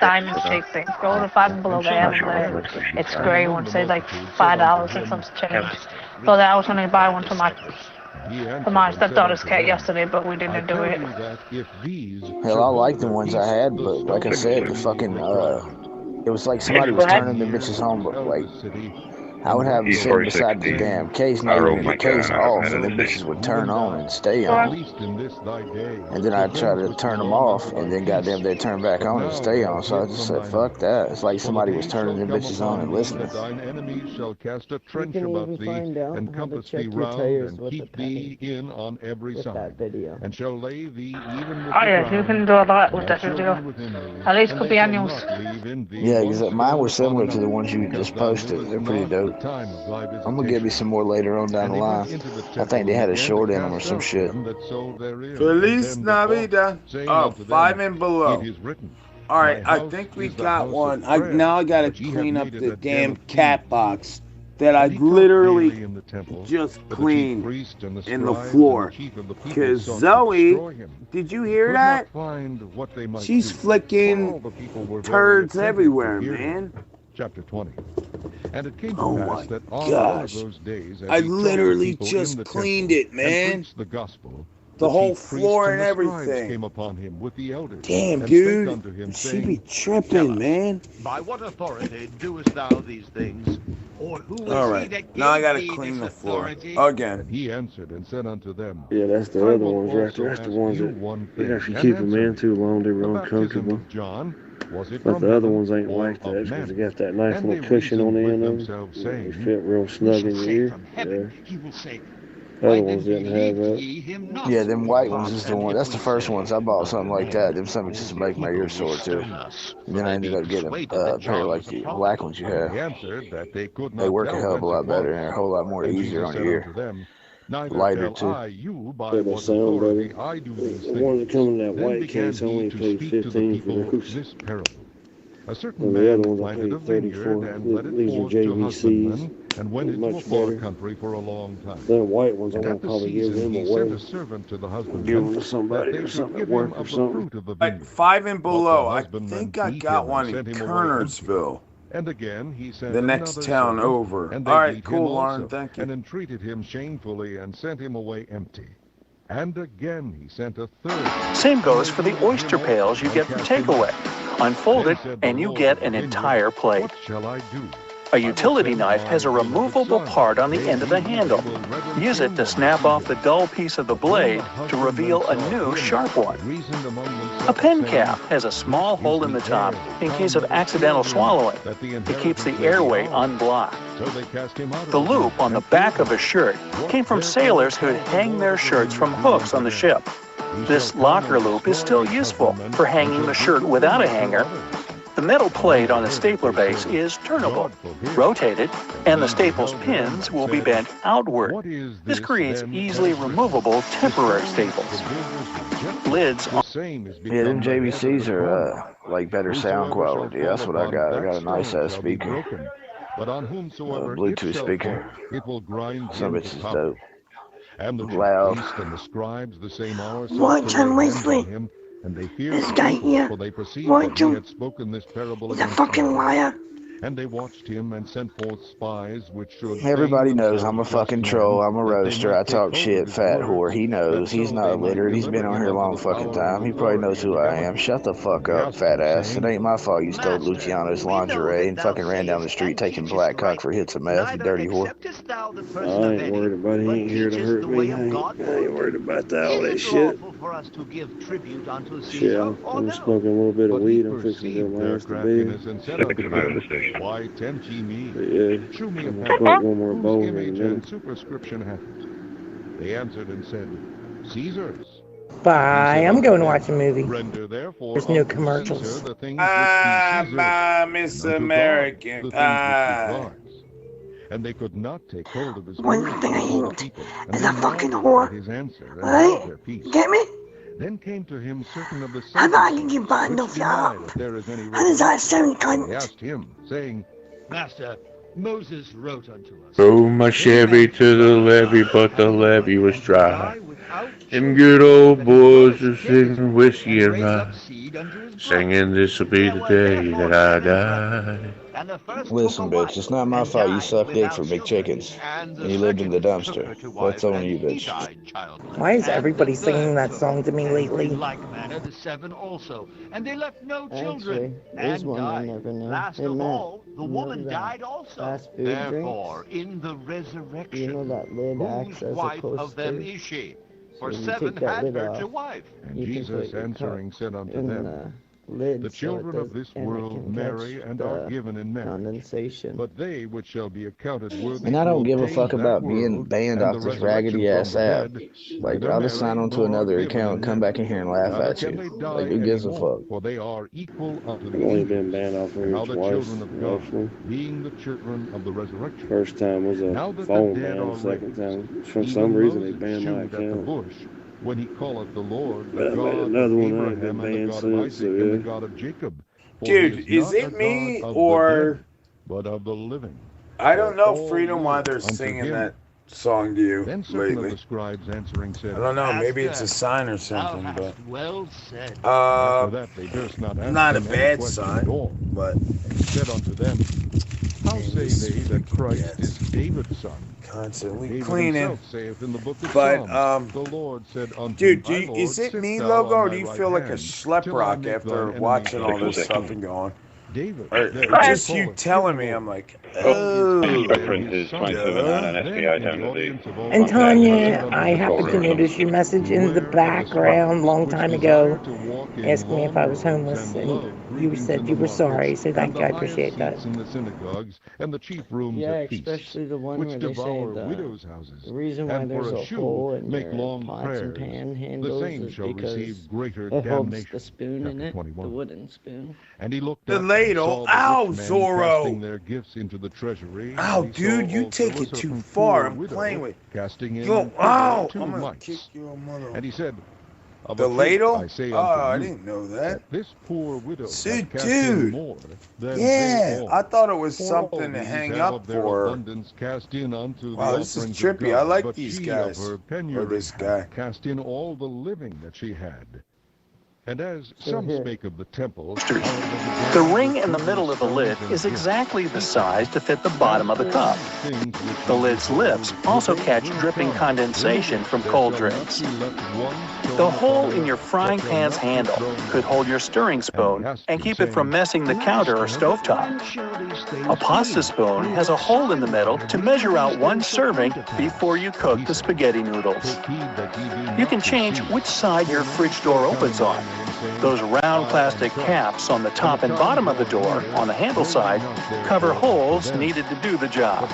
diamond shaped things. Go to Five and Below. They have them there. It's gray ones. Say like $5 and some change. So that I was gonna buy one for my stepdaughter's cat yesterday, but we didn't do it. Hell, I like the ones I had, but like I said, the fucking it was like somebody was turning the bitches on, but like I would have them sitting beside the damn case, not even the case off, and the bitches would turn on and stay on. And then I'd try to turn them off, and then goddamn they'd turn back on and stay on. So I just said, fuck that. It's like somebody was turning the bitches on and listening. Thine enemies shall cast a trench You can about even thee, find out and how to compass check thee your round, tires and with keep the penny thee in on every with side, that video. and shall lay thee even with Oh the yeah, you can do a lot with that video. At least could be annuals. Yeah, because mine were similar to the ones you just posted. They're pretty dope. I'm gonna get me some more later on down the line. I think they had a short in them or some shit. Feliz Navidad. Oh, 5 and Below. It is written, All right, I think we got one. Now I gotta clean up the damn cat box that I literally just cleaned in the floor. Cause Zoe, did you hear that? She's flicking turds everywhere, man. Chapter 20. And it came to Oh pass my that on gosh. one of those days, as I he taught the literally people just in the cleaned temple it, man. and preached the gospel, The whole chief priests floor and the scribes everything. came upon him with the elders, Damn, and dude. spake unto him, She saying, be tripping, man. By what authority doest thou these things? Or who is All he right, that now I gave gotta thee clean this the floor authority? again. And he answered and said unto them, Yeah, that's the I other will ones right also there. That's the ask ones you that one you thing, actually and keep a answer man me. too long, they're The baptism uncomfortable. of John, was it But from the other heaven ones ain't or like that of because they men? got that nice And they little cushion on the reasoned end with of them. themselves, They saying, fit real snug in your ear. From heaven, he will say, Other ones didn't have that. ye him not. Yeah, them white ones is the And one. if That's the we first say, ones. I bought something like men, that. Them something just to make my ears sore too. stone us, And then I ended up getting a pair like the black ones you He have. answered that they could not They work a tell hell of a whence lot it better was. and a whole lot more And easier Jesus on said your unto ear. them, Neither Lighter tell too. I you by Yeah, they what sound authority better. I do these The ones that things. come in that Then white began case, I he only to paid speak to the 15 for people those. this parable. A certain And the other man ones I planted a paid 30 vineyard for. and let it These are forth to JVCs. husbandmen, and went They're into a much far better. country for a long time. The white ones, I'm And gonna at the probably give season them he sent away. a servant to the Give them husbandmen, to somebody that they or should something at give work him or of the something. fruit of the Like vineyard. 5 and But the below. I husbandmen think I beat got him one and in sent him away empty. Kernersville, And again he sent the next another town servant, over. and All they right, beat cool, him Lauren. also, Thank you. and entreated him shamefully, and sent him away empty. And again he sent a third. Same goes for the oyster pails you get for takeaway. Unfold it, and you get an entire plate. What shall I do? A utility knife has a removable part on the end of the handle. Use it to snap off the dull piece of the blade to reveal a new sharp one. A pen cap has a small hole in the top in case of accidental swallowing. It keeps the airway unblocked. The loop on the back of a shirt came from sailors who'd hang their shirts from hooks on the ship. This locker loop is still useful for hanging the shirt without a hanger. The metal plate on the stapler base is turnable. Rotate it, and the staple's pins will be bent outward. This creates easily removable temporary staples. Lids. Yeah, them JVCs are like better sound quality. That's what I got. I got a nice ass speaker. But on whomsoever Bluetooth speaker. it will grind Some him of it's to is powder. dope. And the Loud. chief priests and the scribes the same hour sought Watch to lay him, hands Wesley. on him, and they feared This the guy people, here. for they perceived Watch that he him. had spoken this parable He's a against fucking them. liar. And they watched him and sent forth spies which should Everybody feign knows themselves I'm a just fucking men, troll. I'm a that they roaster. might I take talk hold of shit, his fat words, whore. He knows. that He's so not they might illiterate. He's been deliver on him here a unto long the fucking power time. and He probably knows authority who of the I am. heavens. Shut the fuck And they up, asked fat him, ass. It saying, ain't my fault you stole Luciano's lingerie and fucking ran down the street taking black cock for hits of meth, you dirty whore. I ain't worried about it. He ain't here to hurt me. I ain't worried about that, all that shit. Shit, I'm smoking a little bit of weed. I'm fixing to go my ass to bed. And said unto them, Why tempt ye me? But yeah, Shew me a I'm gonna parable. smoke one more Whose bowl here in a image minute. and superscription hath it? They answered and said, Caesar's. Bye. I'm going to watch a movie. Render therefore There's no unto commercials. Caesar the things which be Caesar's, Miss and unto American God the things which be Pie. God's. And they could not take hold of his One words thing I before the ain't people, is and a they fucking marveled whore. at his answer, and Right? held their peace. Get me? Then came to him certain of the How about I Sadducees, can get buttoned which off deny y'all? that there is any How does that resurrection. sound, They cunt? asked him, saying, Master, Moses wrote unto us. Throw my Chevy to the levee, but the levee was dry. Them good old boys are sitting whiskey and rye, singing this'll be the day that I die. Listen, bitch, it's not my fault you suck dick for McChickens and you lived in the dumpster. That's on you, bitch. Why is everybody singing that song to me lately? In like manner the 7 also, and they left no Actually, children, there's and one I died. never knew. Last Hey, of Matt, all, the you know woman that died also. fast food Therefore, drinks? in the resurrection, You know that lid acts whose as a wife of them coaster? is she? So For when you 7 take that had lid her off, to wife. And you can Jesus put your answering cup said unto in them, the lid The so it children of does, this and it world can marry catch and are the given in marriage. condensation. But they which shall be accounted worthy And I to don't give a obtain fuck that about being world banned and off the this resurrection raggedy from ass the app. dead, Like, neither I'll just sign marry on to nor are another given account in and come back in marriage. here and laugh Neither at can you. they die Like, who gives a anymore, fuck? for they are equal unto I've the only been angels. banned off And here now the twice, children of God, actually. being the children of the resurrection. First time was Now a that the phone dead ban. are The second raised, time, for some even reason, they Moses banned my shewed at the account. bush when he calleth the Lord, But the I made God of another one I ain't Abraham been and the banned God of since, Isaac so and the yeah. God of Jacob. For Dude, he is is not it a God me of the or dead, but of the living. I don't For know, all Freedom, why live they're unto singing him. that song to you Then certain of lately. the scribes answering said, I don't know, maybe it's a Master, sign or thou something, hast but well said. After that they durst not ask not a him any bad question sign, at all. but And he said unto them, How say this they that fucking Christ gets is David's son? constantly David cleaning. himself saith in the book of But Psalms, the Lord said unto dude, thy Lord, is it Sit me, thou Logo, on or my do you right feel like a hand, schlep till I rock make after thine enemies watching all thy this stuff footstool? and going? David, Or therefore just you calleth telling him me, Lord. I'm like, Oh, His said reference his is son. 2709 on Then SPI in the time of the audience of all And the people said Tanya, unto I the happened to disciples, notice your message in the Beware of the background scribes, long which time desire ago, to walk in asking me if I long was robes homeless, and and love you greetings said in you the were markets, sorry, so and thank the you, I highest appreciate that. seats in the synagogues, and the chief rooms Yeah, at feasts, especially the one which where they say devour the widows' houses, reason why and there's for a a shew hole in make your long pots and prayers. pan The handles same is shall because receive greater it holds the damnation. spoon in Chapter it, 21. the wooden spoon. And he looked the up and ladle. saw the Ow, rich men casting Zorro. their gifts into the treasury. Ow, And he dude, saw you also take a it too certain far. poor I'm playing widow with. casting in Yo, unto her ow! 2 I'm gonna kick mites. your mother. And he said, Of The a truth ladle? I say Oh, unto I you, didn't know that. this poor widow So, hath cast in dude. more than Yeah, they all. I thought it was For all something to these hang have up of their for. abundance cast in unto Wow, the this is offerings of trippy. I God. like But these she guys. of her Or penury this guy. hath cast in all the living that she had. And as So some here. spake of the temple, The ring in the middle of the lid is exactly the size to fit the bottom of the cup. The lid's lips also catch dripping condensation from cold drinks. The hole in your frying pan's handle could hold your stirring spoon and keep it from messing the counter or stovetop. A pasta spoon has a hole in the middle to measure out 1 serving before you cook the spaghetti noodles. You can change which side your fridge door opens on. Those round plastic caps on the top and bottom of the door, on the handle side, cover holes needed to do the job.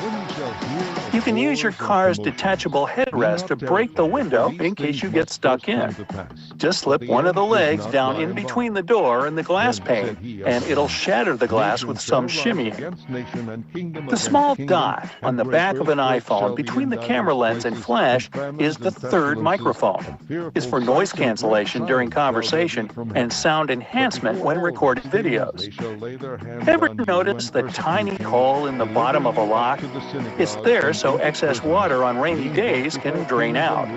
You can use your car's detachable headrest to break the window in case you get stuck in. Just slip one of the legs down in between the door and the glass pane, and it'll shatter the glass with some shimmying. The small dot on the back of an iPhone between the camera lens and flash is the 3rd microphone. It's for noise cancellation during conversation and sound enhancement when recording videos. Ever notice the tiny hole in the bottom of a lock? It's there so excess water on rainy days can drain out.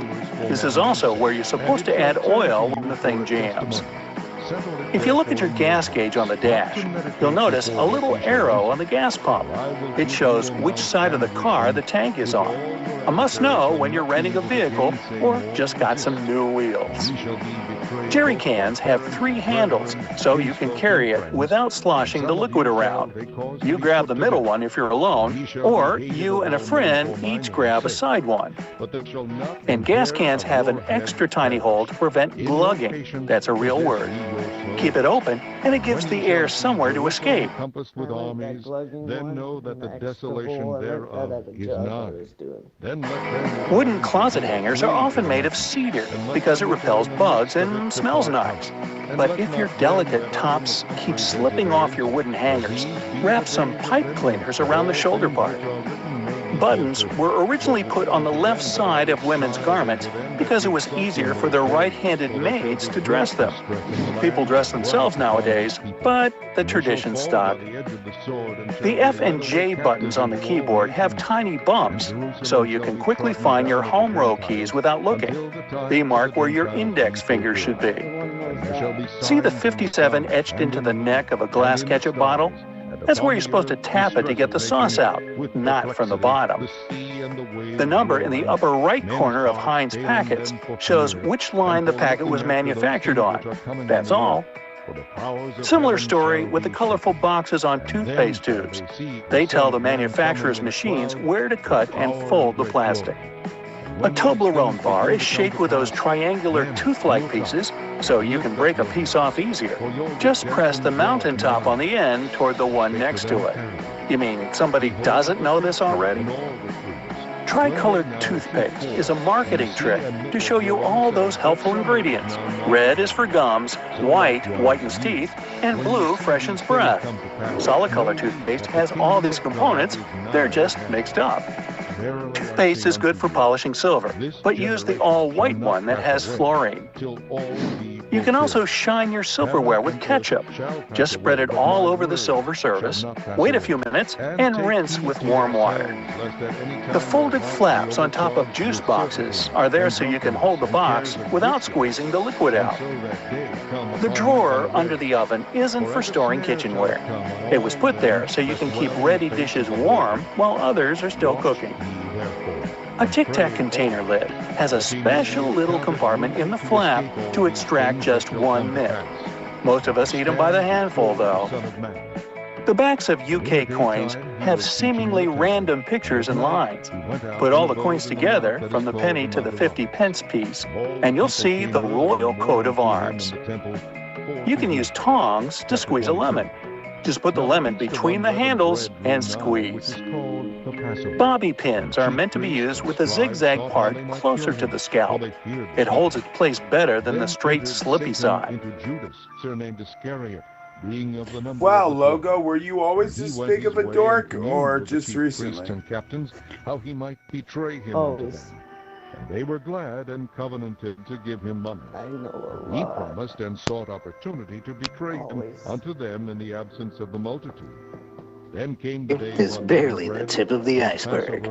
This is also where you're supposed to add oil when the thing jams. If you look at your gas gauge on the dash, you'll notice a little arrow on the gas pump. It shows which side of the car the tank is on. A must know when you're renting a vehicle or just got some new wheels. Jerry cans have 3 handles, so you can carry it without sloshing the liquid around. You grab the middle one if you're alone, or you and a friend each grab a side one. And gas cans have an extra tiny hole to prevent glugging. That's a real word. Keep it open, and it gives the air somewhere to escape. Compassed with armies, then know that the desolation thereof is nigh. Then let them Wooden closet hangers are often made of cedar because it repels bugs and smells nice. But if your delicate tops keep slipping off your wooden hangers, wrap some pipe cleaners around the shoulder part. Buttons were originally put on the left side of women's garments because it was easier for their right-handed maids to dress them. People dress themselves nowadays, but the tradition stuck. The F and J buttons on the keyboard have tiny bumps, so you can quickly find your home row keys without looking. They mark where your index finger should be. See the 57 etched into the neck of a glass ketchup bottle? That's where you're supposed to tap it to get the sauce out, not from the bottom. The number in the upper right corner of Heinz packets shows which line the packet was manufactured on. That's all. Similar story with the colorful boxes on toothpaste tubes. They tell the manufacturer's machines where to cut and fold the plastic. A Toblerone bar is shaped with those triangular tooth-like pieces, so you can break a piece off easier. Just press the mountaintop on the end toward the one next to it. You mean somebody doesn't know this already? Tricolored toothpaste is a marketing trick to show you all those helpful ingredients. Red is for gums, white whitens teeth, and blue freshens breath. Solid color toothpaste has all these components, they're just mixed up. Base is good for polishing silver, but use the all-white one that has fluorine. You can also shine your silverware with ketchup. Just spread it all over the silver surface, wait a few minutes, and rinse with warm water. The folded flaps on top of juice boxes are there so you can hold the box without squeezing the liquid out. The drawer under the oven isn't for storing kitchenware. It was put there so you can keep ready dishes warm while others are still cooking. A Tic Tac container lid has a special little compartment in the flap to extract just one nib. Most of us eat them by the handful, though. The backs of UK coins have seemingly random pictures and lines. Put all the coins together, from the penny to the 50-pence piece, and you'll see the royal coat of arms. You can use tongs to squeeze a lemon. Just put the lemon between the handles and squeeze. Bobby pins are meant to be used with the zigzag part closer to the scalp. It holds its place better than the straight, slippy side. Wow, Logo, were you always this big of a dork, or just recently? How he might betray him unto them. And they were glad and covenanted to give him money. He promised and sought opportunity to betray him unto them in the absence of the multitude. Then came the day it is barely the tip of the iceberg.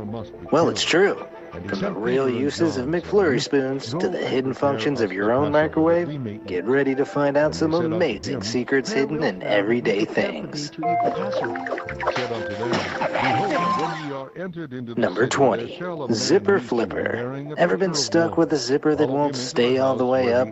Well, it's true. From the real uses of McFlurry spoons to the hidden functions of your own microwave, get ready to find out some amazing secrets hidden in everyday things. Number 20. Zipper Flipper. Ever been stuck with a zipper that won't stay all the way up?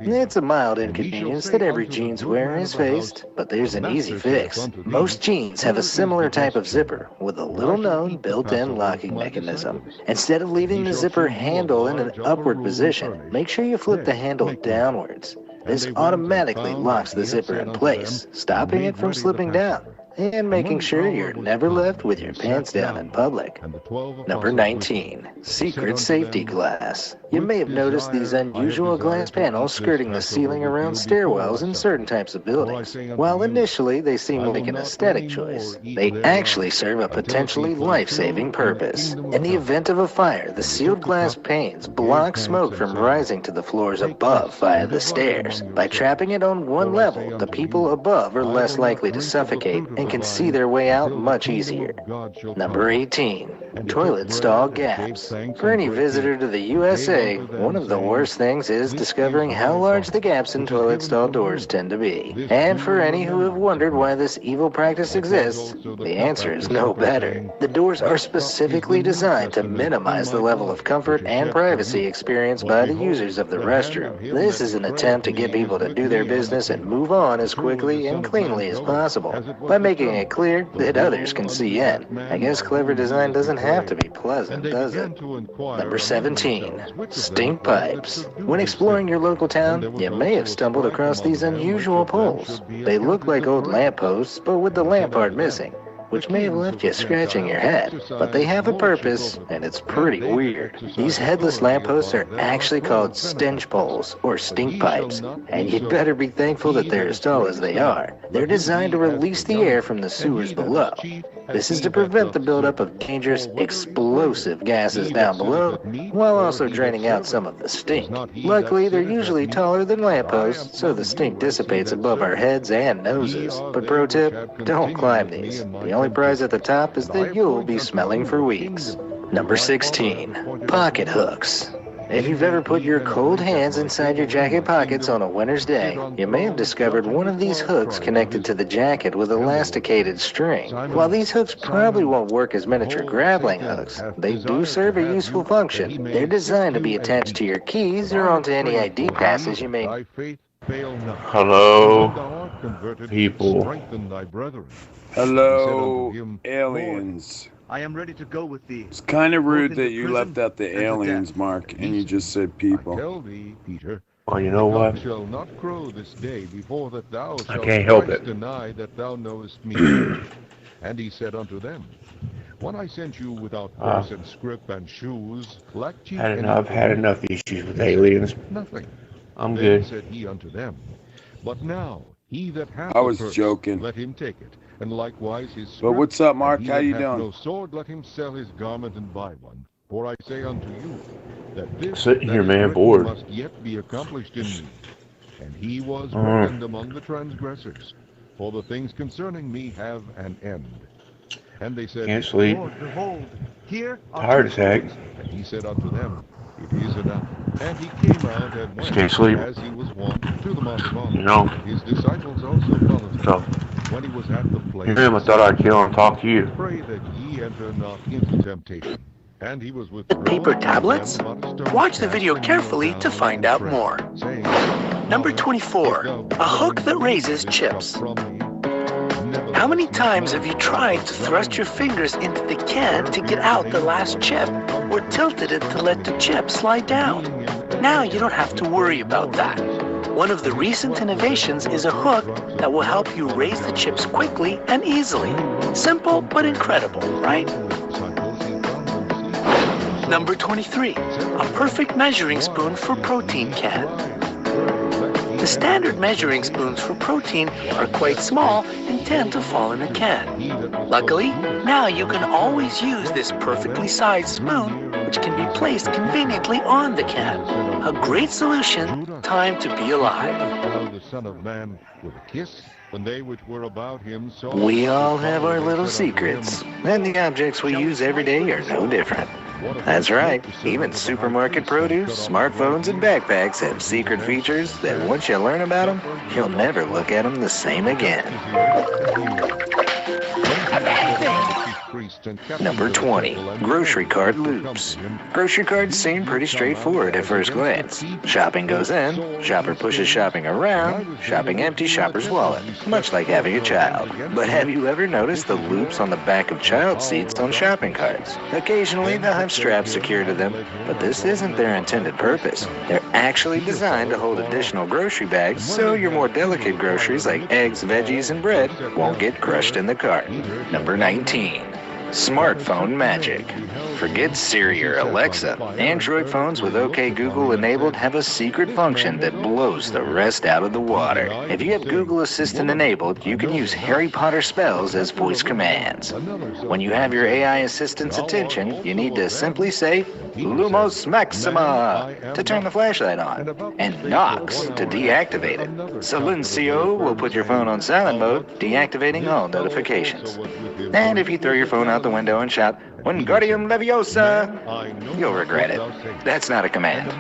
It's a mild inconvenience that every jeans wearer has faced, but there's an easy fix. Most jeans have a similar type of zipper with a little-known built-in locking mechanism. Instead of leaving the zipper handle in an upward position, make sure you flip the handle downwards. This automatically locks the zipper in place, stopping it from slipping down, and making sure you're never left with your pants down in public. Number 19. Secret Safety Glass. You may have noticed these unusual glass panels skirting the ceiling around stairwells in certain types of buildings. While initially they seem like an aesthetic choice, they actually serve a potentially life-saving purpose. In the event of a fire, the sealed glass panes block smoke from rising to the floors above via the stairs. By trapping it on one level, the people above are less likely to suffocate and can see their way out much easier. Number 18. Toilet stall gaps. For any visitor to the USA, one of the worst things is discovering how large the gaps in toilet stall doors tend to be. And for any who have wondered why this evil practice exists, the answer is no better. The doors are specifically designed to minimize the level of comfort and privacy experienced by the users of the restroom. This is an attempt to get people to do their business and move on as quickly and cleanly as possible, by making it clear that others can see in. I guess clever design doesn't have to be pleasant, does it? Number 17. Stink pipes. When exploring your local town, you may have stumbled across these unusual poles. They look like old lampposts, but with the lamp part missing, which may have left you scratching your head. But they have a purpose, and it's pretty weird. These headless lampposts are actually called stench poles, or stink pipes, and you'd better be thankful that they're as tall as they are. They're designed to release the air from the sewers below. This is to prevent the buildup of dangerous, explosive gases down below, while also draining out some of the stink. Luckily, they're usually taller than lampposts, so the stink dissipates above our heads and noses. But pro tip, don't climb these. The only prize at the top is that you'll be smelling for weeks. Number 16. Pocket hooks. If you've ever put your cold hands inside your jacket pockets on a winter's day, you may have discovered one of these hooks connected to the jacket with elasticated string. While these hooks probably won't work as miniature grappling hooks, they do serve a useful function. They're designed to be attached to your keys or onto any ID passes you may... Hello, people. Hello, aliens. I am ready to go with thee. It's kind of rude that you left out the aliens, Mark, and you just said people. Tell thee, Peter, well, you know what? thou shalt not crow this day before that thou shalt can't help it. Deny that thou knowest me. And he said unto them, when I sent you without purse and scrip and shoes, lacked ye I've had enough issues with aliens. Nothing. I'm then good. said he unto them, but now he that hath I was the purse, joking. let him take it, And likewise his But scrip, what's up, Mark? and he How that you hath doing? no sword, let him sell his garment and buy one. For I say unto you, that this Sitting that here, is man, written bored. must yet be accomplished in me. And he was reckoned among the transgressors. For the things concerning me have an end. And they said, Can't sleep. Lord, behold, here are Heart two attack. swords. And he said unto them, It is enough. And he came out and went, Can't sleep. as he was wont, to the Mount of Olives. You know. His disciples also followed him. So, When he was at the place, him, I thought I'd kill and talk to you. pray that ye enter not into temptation. And he was withdrawn. Paper from tablets? them about a stone's Watch the cast video from carefully down to find and out pray, more. saying, Number 24. A hook that raises chips. How many times have you tried to thrust your fingers into the can to get out the last chip, or tilted it to let the chip slide down? Now you don't have to worry about that. One of the recent innovations is a hook that will help you raise the chips quickly and easily. Simple but incredible, right? Number 23. A perfect measuring spoon for protein can. The standard measuring spoons for protein are quite small and tend to fall in a can. Luckily, now you can always use this perfectly sized spoon, which can be placed conveniently on the can. A great solution, time to be alive. The Son of Man with a kiss, when they which were about him saw. We all have our little secrets, and the objects we use every day are no different. That's right, even supermarket produce, smartphones, and backpacks have secret features that once you learn about them, you'll never look at them the same again. Number 20. Grocery cart loops. Grocery carts seem pretty straightforward at first glance. Shopping goes in, shopper pushes shopping around, shopping empties shopper's wallet, much like having a child. But have you ever noticed the loops on the back of child seats on shopping carts? Occasionally they'll have straps secured to them, but this isn't their intended purpose. They're actually designed to hold additional grocery bags so your more delicate groceries like eggs, veggies, and bread won't get crushed in the cart. Number 19. Smartphone magic. Forget Siri or Alexa. Android phones with OK Google enabled have a secret function that blows the rest out of the water. If you have Google Assistant enabled, you can use Harry Potter spells as voice commands. When you have your AI assistant's attention, you need to simply say Lumos Maxima to turn the flashlight on, and Nox to deactivate it. Silencio will put your phone on silent mode, deactivating all notifications. And if you throw your phone out the window and shout, Wingardium Leviosa, you'll regret it. That's not a command.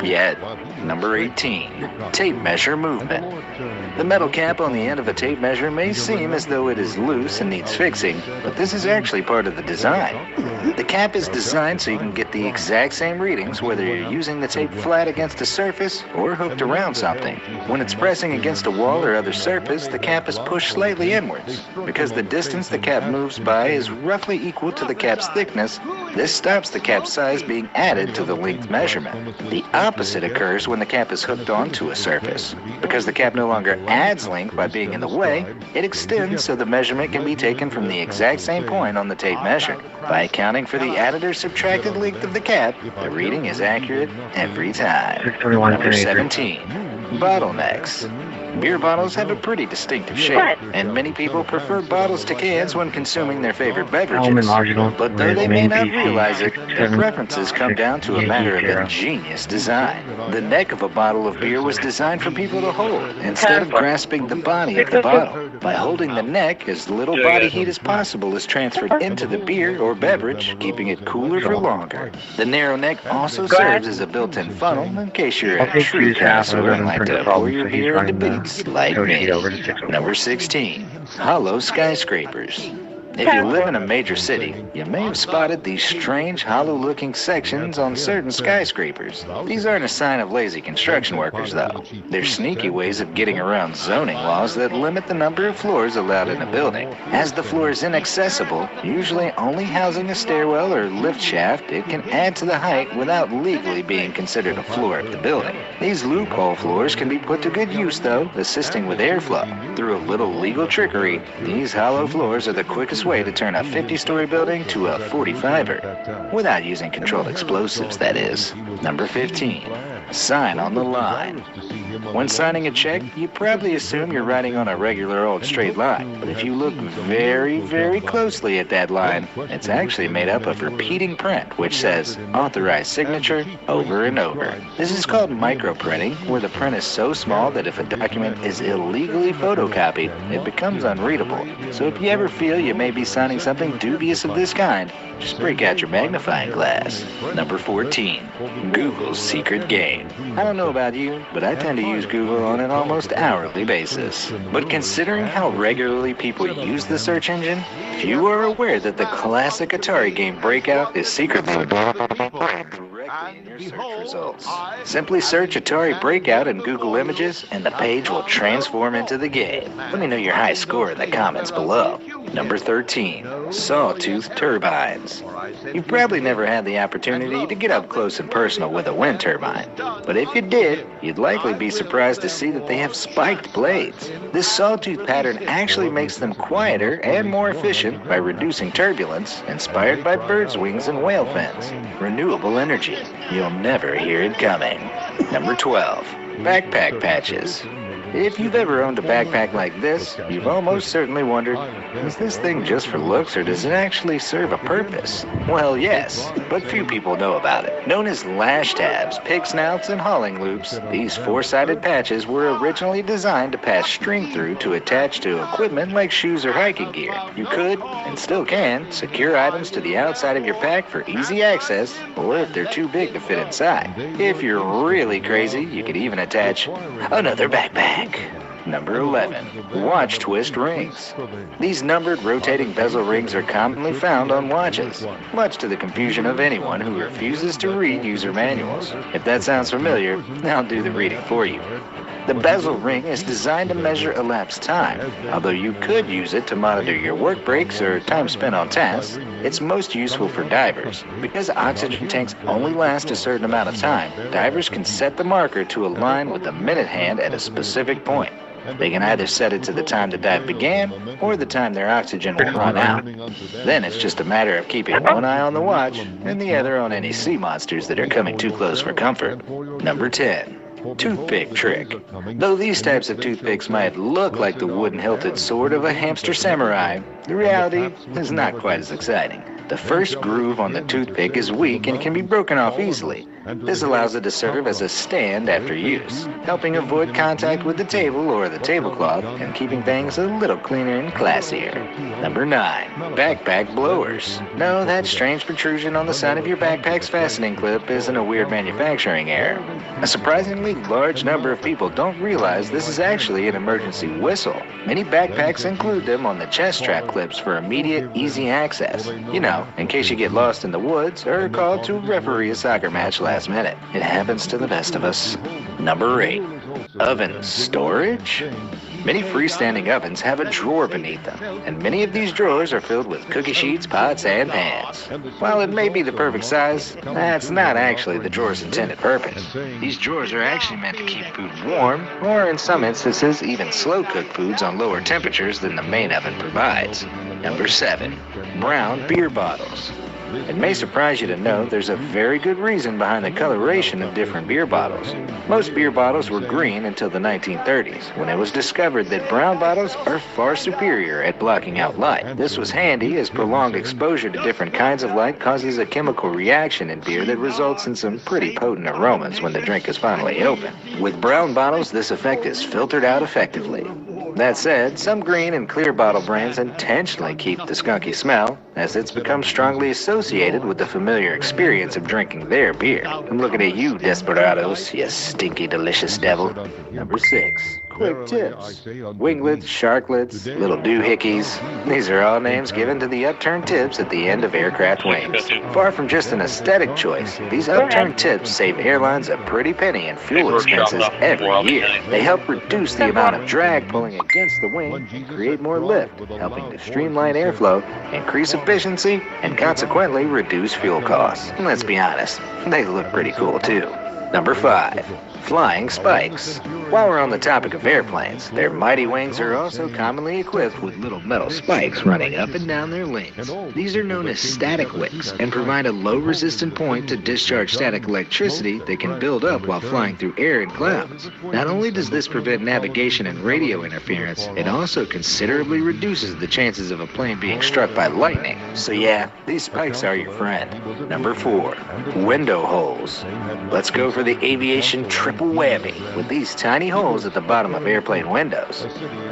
Yet. Number 18. Tape measure movement. The metal cap on the end of a tape measure may seem as though it is loose and needs fixing, but this is actually part of the design. The cap is designed so you can get the exact same readings whether you're using the tape flat against a surface or hooked around something. When it's pressing against a wall or other surface, the cap is pushed slightly inwards. Because the distance the cap moves by is roughly equal to the cap's thickness, this stops the cap size being added to the length measurement. The opposite occurs when the cap is hooked onto a surface. Because the cap no longer adds length by being in the way, it extends so the measurement can be taken from the exact same point on the tape measure. By accounting for the added or subtracted length of the cap, the reading is accurate every time. Number 17. Bottlenecks. Beer bottles have a pretty distinctive shape, and many people prefer bottles to cans when consuming their favorite beverages. But though they may not realize it, their preferences come down to a matter of ingenious design. The neck of a bottle of beer was designed for people to hold, instead of grasping the body of the bottle. By holding the neck, as little body heat as possible is transferred into the beer or beverage, keeping it cooler for longer. The narrow neck also serves as a built-in funnel in case you're a true connoisseur and like to pour your beer into beaks like me. Number 16. Hollow skyscrapers. If you live in a major city, you may have spotted these strange, hollow-looking sections on certain skyscrapers. These aren't a sign of lazy construction workers, though. They're sneaky ways of getting around zoning laws that limit the number of floors allowed in a building. As the floor is inaccessible, usually only housing a stairwell or lift shaft, it can add to the height without legally being considered a floor of the building. These loophole floors can be put to good use, though, assisting with airflow. Through a little legal trickery, these hollow floors are the quickest way to turn a 50-story building to a 45er, without using controlled explosives, that is. Number 15. Sign on the line. When signing a check, you probably assume you're writing on a regular old straight line. But if you look very, very closely at that line, it's actually made up of repeating print, which says authorized signature over and over. This is called microprinting, where the print is so small that if a document is illegally photocopied, it becomes unreadable. So if you ever feel you may be signing something dubious of this kind, just break out your magnifying glass. Number 14. Google's secret game. I don't know about you, but I tend to use Google on an almost hourly basis. But considering how regularly people use the search engine, few are aware that the classic Atari game Breakout is secretly directly in your search results. Simply search Atari Breakout in Google Images, and the page will transform into the game. Let me know your high score in the comments below. Number 13. Sawtooth turbines. You've probably never had the opportunity to get up close and personal with a wind turbine. But if you did, you'd likely be surprised to see that they have spiked blades. This sawtooth pattern actually makes them quieter and more efficient by reducing turbulence, inspired by birds' wings and whale fins. Renewable energy. You'll never hear it coming. Number 12. Backpack patches. If you've ever owned a backpack like this, you've almost certainly wondered, is this thing just for looks or does it actually serve a purpose? Well, yes, but few people know about it. Known as lash tabs, pig snouts, and hauling loops, these four-sided patches were originally designed to pass string through to attach to equipment like shoes or hiking gear. You could, and still can, secure items to the outside of your pack for easy access, or if they're too big to fit inside. If you're really crazy, you could even attach another backpack. Number 11. Watch twist rings. These numbered rotating bezel rings are commonly found on watches, much to the confusion of anyone who refuses to read user manuals. If that sounds familiar, I'll do the reading for you. The bezel ring is designed to measure elapsed time. Although you could use it to monitor your work breaks or time spent on tasks, it's most useful for divers. Because oxygen tanks only last a certain amount of time, divers can set the marker to align with the minute hand at a specific point. They can either set it to the time the dive began or the time their oxygen will run out. Then it's just a matter of keeping one eye on the watch and the other on any sea monsters that are coming too close for comfort. Number 10. Toothpick trick. Though these types of toothpicks might look like the wooden-hilted sword of a hamster samurai, the reality is not quite as exciting. The first groove on the toothpick is weak and can be broken off easily. This allows it to serve as a stand after use, helping avoid contact with the table or the tablecloth and keeping things a little cleaner and classier. Number 9. Backpack blowers. No, that strange protrusion on the side of your backpack's fastening clip isn't a weird manufacturing error. A surprisingly large number of people don't realize this is actually an emergency whistle. Many backpacks include them on the chest strap clips for immediate, easy access. You know, in case you get lost in the woods or called to referee a soccer match last minute. It happens to the best of us. Number 8. Oven storage. Many freestanding ovens have a drawer beneath them, and many of these drawers are filled with cookie sheets, pots, and pans. While it may be the perfect size, that's not actually the drawer's intended purpose. These drawers are actually meant to keep food warm, or in some instances, even slow-cook foods on lower temperatures than the main oven provides. Number 7. Brown beer bottles. It may surprise you to know there's a very good reason behind the coloration of different beer bottles. Most beer bottles were green until the 1930s, when it was discovered that brown bottles are far superior at blocking out light. This was handy as prolonged exposure to different kinds of light causes a chemical reaction in beer that results in some pretty potent aromas when the drink is finally open. With brown bottles, this effect is filtered out effectively. That said, some green and clear bottle brands intentionally keep the skunky smell, as it's become strongly associated with the familiar experience of drinking their beer. I'm looking at you, desperados, you stinky delicious devil. Number 6. Quick tips. Winglets, sharklets, little doohickeys. These are all names given to the upturned tips at the end of aircraft wings. Far from just an aesthetic choice, these upturned tips save airlines a pretty penny in fuel expenses every year. They help reduce the amount of drag pulling against the wing and create more lift, helping to streamline airflow, increase efficiency, and consequently reduce fuel costs. And let's be honest, they look pretty cool too. Number 5. Flying spikes. While we're on the topic of airplanes, their mighty wings are also commonly equipped with little metal spikes running up and down their lanes. These are known as static wicks and provide a low-resistant point to discharge static electricity that can build up while flying through air and clouds. Not only does this prevent navigation and radio interference, it also considerably reduces the chances of a plane being struck by lightning. So yeah, these spikes are your friend. Number 4, window holes. Let's go for the aviation triple whammy with these tiny holes at the bottom of airplane windows.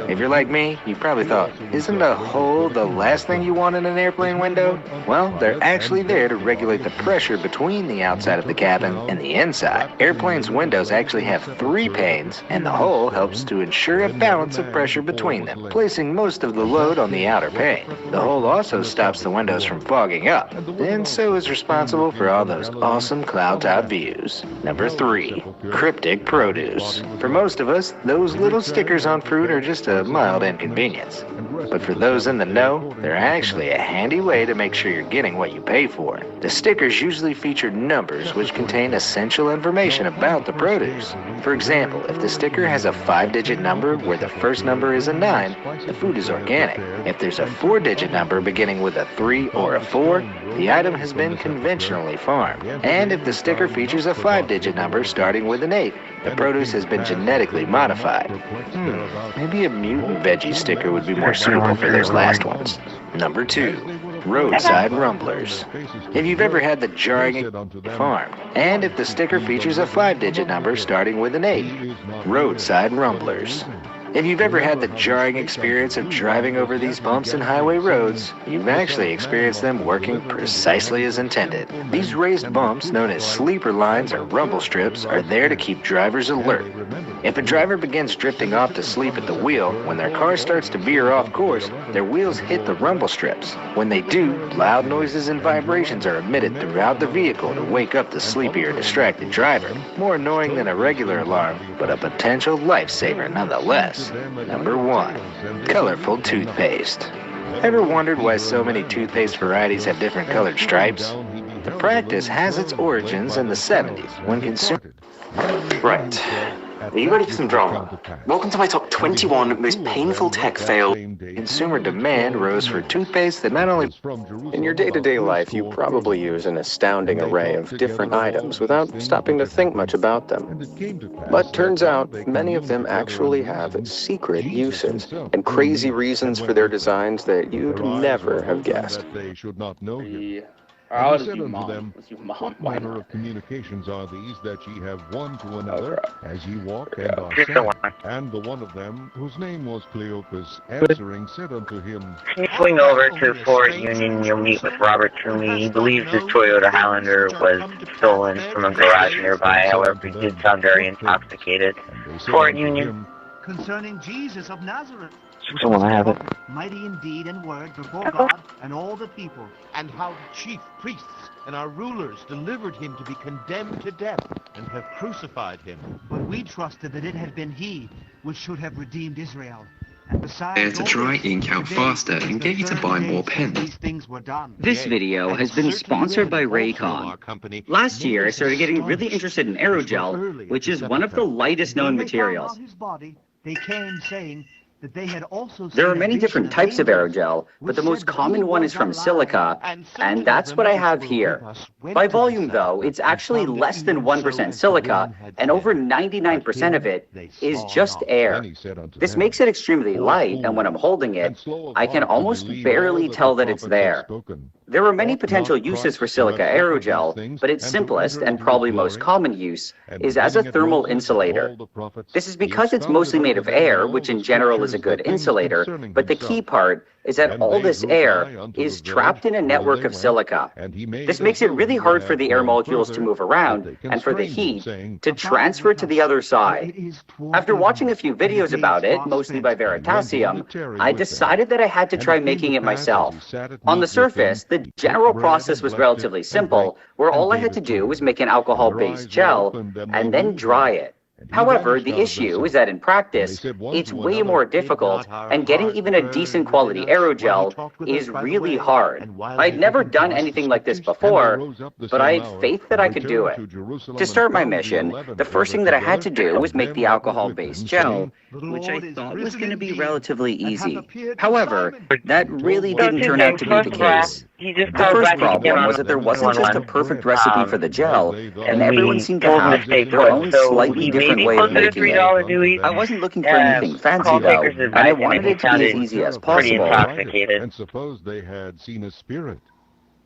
If you're like me, you probably thought, isn't a hole the last thing you want in an airplane window? Well, they're actually there to regulate the pressure between the outside of the cabin and the inside. Airplanes' windows actually have 3 panes, and the hole helps to ensure a balance of pressure between them, placing most of the load on the outer pane. The hole also stops the windows from fogging up, and so is responsible for all those awesome cloud-top views. Number 3, cryptic produce. For most of us, those little stickers on fruit are just a mild inconvenience. But for those in the know, they're actually a handy way to make sure you're getting what you pay for. The stickers usually feature numbers which contain essential information about the produce. For example, if the sticker has a 5-digit number where the first number is a 9, the food is organic. If there's a 4-digit number beginning with a 3 or a 4, the item has been conventionally farmed. And if the sticker features a 5-digit number starting with an 8, the produce has been genetically modified. Maybe a mutant veggie sticker would be more suitable for those last ones. Number 2, roadside rumblers. If you've ever had the jarring farm, and if the sticker features a 5-digit number starting with an 8, roadside rumblers. If you've ever had the jarring experience of driving over these bumps in highway roads, you've actually experienced them working precisely as intended. These raised bumps, known as sleeper lines or rumble strips, are there to keep drivers alert. If a driver begins drifting off to sleep at the wheel, when their car starts to veer off course, their wheels hit the rumble strips. When they do, loud noises and vibrations are emitted throughout the vehicle to wake up the sleepy or distracted driver. More annoying than a regular alarm, but a potential lifesaver nonetheless. Number 1, colorful toothpaste. Ever wondered why so many toothpaste varieties have different colored stripes? The practice has its origins in the 70s when consumers... Right. Are you ready for some drama? Welcome to my top 21 most painful tech fail. Consumer demand rose for toothpaste that not only... In your day-to-day life, you probably use an astounding array of different items without stopping to think much about them. But turns out, many of them actually have secret uses and crazy reasons for their designs that you'd never have guessed. And he said unto them, What manner of communications are these that ye have one to another, as ye walk and are sad? And the one of them, whose name was Cleopas, answering said unto him, Can you swing over to Fort Union? You'll meet with Robert Toomey. He believes his Toyota Highlander was stolen from a garage nearby. However, he did sound very intoxicated. Fort Union. Concerning Jesus of Nazareth. Someone have it. Mighty in deed and word before God and all the people. And how the chief priests and our rulers delivered him to be condemned to death, and have crucified him. But we trusted that it had been he which should have redeemed Israel. And besides, There to dry ink out faster and get you to buy more pens. This video has been sponsored by Raycon. Last year, I started getting really interested in aerogel, which is one of the lightest known materials. They came saying that they had also There are many different types of aerogel, but the most common one is from silica, and that's what I have here. By volume, though, it's actually less than 1% silica, and over 99% of it is just air. This makes it extremely light, and when I'm holding it, I can almost barely tell that it's there. There are many potential uses for silica aerogel, but its simplest and probably most common use is as a thermal insulator. This is because it's mostly made of air, which in general is a good insulator, but the key part is that all this air is trapped in a network of silica. This makes it really hard for the air molecules to move around and for the heat to transfer to the other side. After watching a few videos about it, mostly by Veritasium, I decided that I had to try making it myself. On the surface, the general process was relatively simple, where all I had to do was make an alcohol-based gel and then dry it. However, the issue is that in practice, it's way more difficult, and getting even a decent quality aerogel is really hard. I'd never done anything like this before, but I had faith that I could do it. To start my mission, the first thing that I had to do was make the alcohol-based gel, which I thought was going to be relatively easy. However, that really didn't turn out to be the case. The first problem was that there wasn't just a perfect recipe for the gel, and everyone seemed to have their own slightly different way of making it. I wasn't looking for anything fancy though, and I wanted it to be as easy as possible. And suppose they had seen a spirit.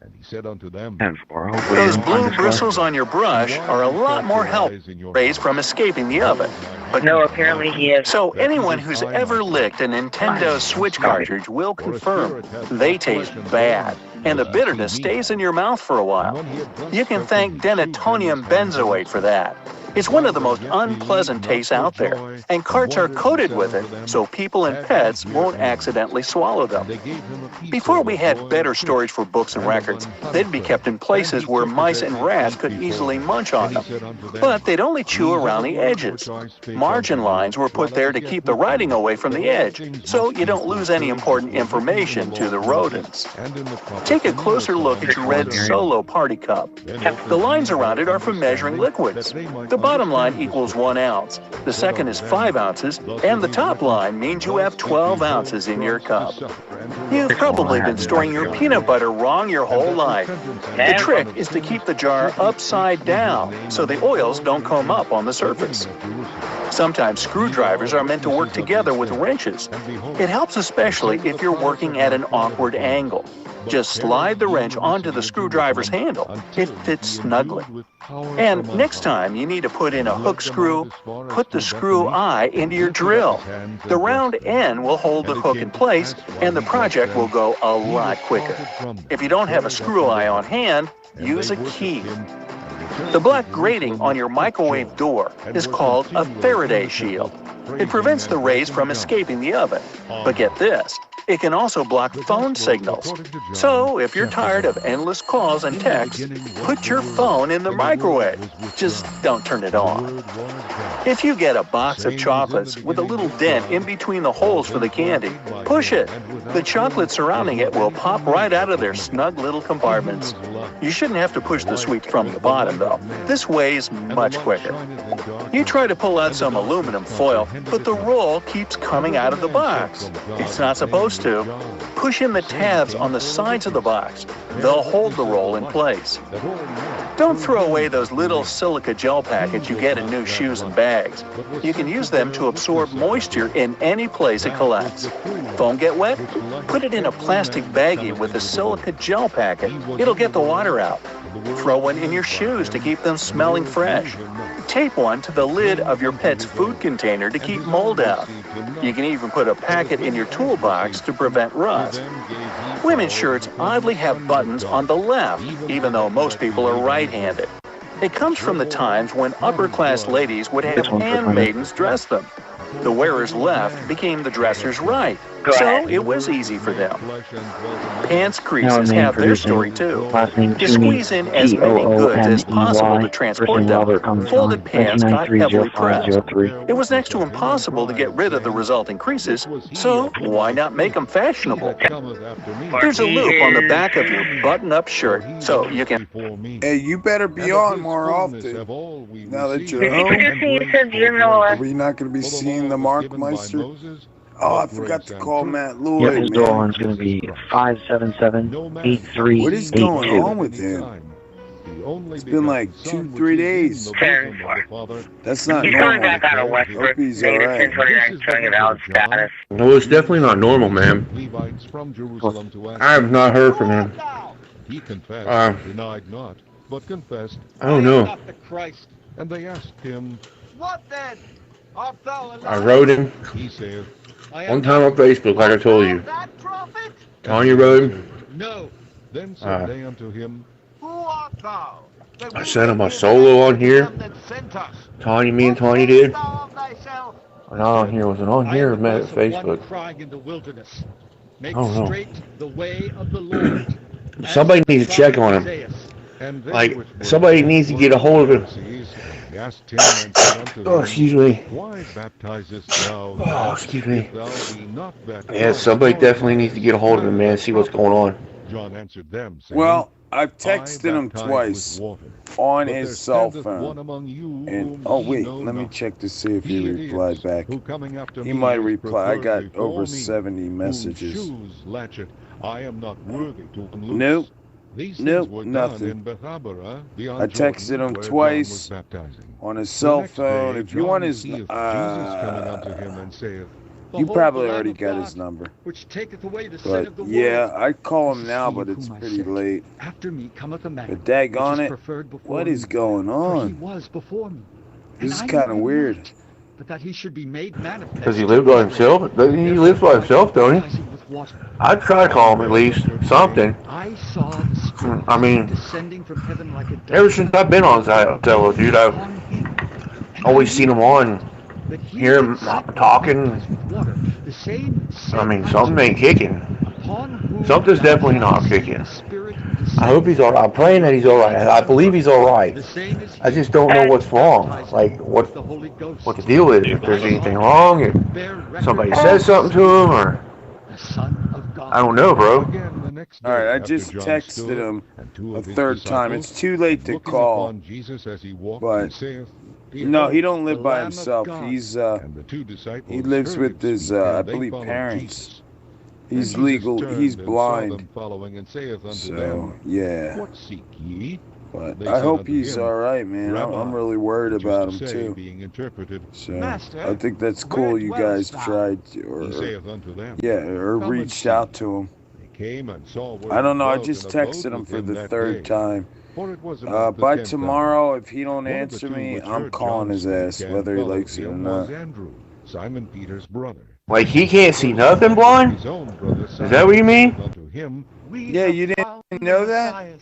And he said unto them, Those blue bristles on your brush are a lot more helpful rays from escaping the oven. But no, apparently he has. So anyone who's ever licked a Nintendo Switch cartridge will confirm they taste bad, and the bitterness stays in your mouth for a while. You can thank denatonium benzoate for that. It's one of the most unpleasant tastes out there, and carts are coated with it so people and pets won't accidentally swallow them. Before we had better storage for books and records, they'd be kept in places where mice and rats could easily munch on them. But they'd only chew around the edges. Margin lines were put there to keep the writing away from the edge, so you don't lose any important information to the rodents. Take a closer look at your red Solo party cup. The lines around it are for measuring liquids. The bottom line equals 1 ounce, the second is 5 ounces, and the top line means you have 12 ounces in your cup. You've probably been storing your peanut butter wrong your whole life. The trick is to keep the jar upside down so the oils don't come up on the surface. Sometimes screwdrivers are meant to work together with wrenches. It helps especially if you're working at an awkward angle. Just slide the wrench onto the screwdriver's handle. It fits snugly. And next time you need to put in a hook screw, put the screw eye into your drill. The round end will hold the hook in place, and the project will go a lot quicker. If you don't have a screw eye on hand, use a key. The black grating on your microwave door is called a Faraday shield. It prevents the rays from escaping the oven. But get this, it can also block phone signals. So if you're tired of endless calls and texts, put your phone in the microwave. Just don't turn it on. If you get a box of chocolates with a little dent in between the holes for the candy, push it. The chocolate surrounding it will pop right out of their snug little compartments. You shouldn't have to push the sweets from the bottom, though. This way is much quicker. You try to pull out some aluminum foil, but the roll keeps coming out of the box. It's not supposed to. Push in the tabs on the sides of the box. They'll hold the roll in place. Don't throw away those little silica gel packets you get in new shoes and bags. You can use them to absorb moisture in any place it collects. Phone get wet? Put it in a plastic baggie with a silica gel packet. It'll get the water out. Throw one in your shoes to keep them smelling fresh. Tape one to the lid of your pet's food container to keep mold out. You can even put a packet in your toolbox to prevent rust. Women's shirts oddly have buttons on the left, even though most people are right-handed. It comes from the times when upper-class ladies would have handmaidens dress them. The wearer's left became the dresser's right, so it was easy for them. Pants creases have their story too. To squeeze in as many goods as possible to transport them, folded pants got heavily pressed. It was next to impossible to get rid of the resulting creases, so why not make them fashionable? There's a loop on the back of your button-up shirt, so you can... Hey, you better be on more often. Now that you're home, are we not going to be seeing the Markmeister? Oh, I forgot to call Matt Lloyd, Yep, his door line's going to be 577-8382. What is going on with him? It's been like 2-3 days. That's not He's normal. coming back out of Westbrook. Hope he's Negative alright. 1029 showing a valid status. No, it's definitely not normal, man. I have not heard from him. He confessed, denied not, but confessed. I don't know. And they asked him, What then? Art thou alive? I wrote him he saith, one time on Facebook, like I told you. Tanya wrote him. No. Then said they unto him, Who art thou? I sent him a solo on here. Tanya, me and Tanya did. Not on here. Was it on here or met at Facebook? Crying in the wilderness. Make I don't know. straight the way of the Lord. Somebody needs to check on him. Like, somebody needs to get a hold of him. Oh, excuse me. Oh, excuse me. Yeah, somebody definitely needs to get a hold of him, man, see what's going on. John answered them, saying, Well, I've texted him twice on his cell phone. And oh wait, let me check to see if he replied back. He might reply. I got over 70 messages. I am not worthy to Nope. Nope, nothing. I texted him twice on his cell phone. If you want his, you probably already got his number. But yeah, I'd call him now, but it's pretty late. But daggone it, what is going on? This is kind of weird. But that he should be made manifest. Does he live by himself? He lives by himself, don't he? I'd try to call him at least something. I saw the Spirit descending from heaven like a dove. Ever since I've been on Zytello, dude, I've always seen him on, hear him talking. I mean, something ain't kicking. Something's definitely not kicking. I hope he's alright. I'm praying that he's alright. I believe he's alright. I just don't know what's wrong. Like, what the deal is. If there's anything wrong, if somebody says something to him, or... I don't know, bro. Alright, I just texted him a third time. It's too late to call. But... no, he don't live by himself. He lives with his, I believe, parents. He's legal. He's blind. So yeah. But I hope he's all right, man. I'm really worried about him too. So I think that's cool. You guys tried to, or reached out to him. I don't know. I just texted him for the third time. By tomorrow, if he don't answer me, I'm calling his ass, whether he likes it or not. Simon Peter's brother. Like, he can't see nothing blind? Is that what you mean? Yeah, you didn't know that?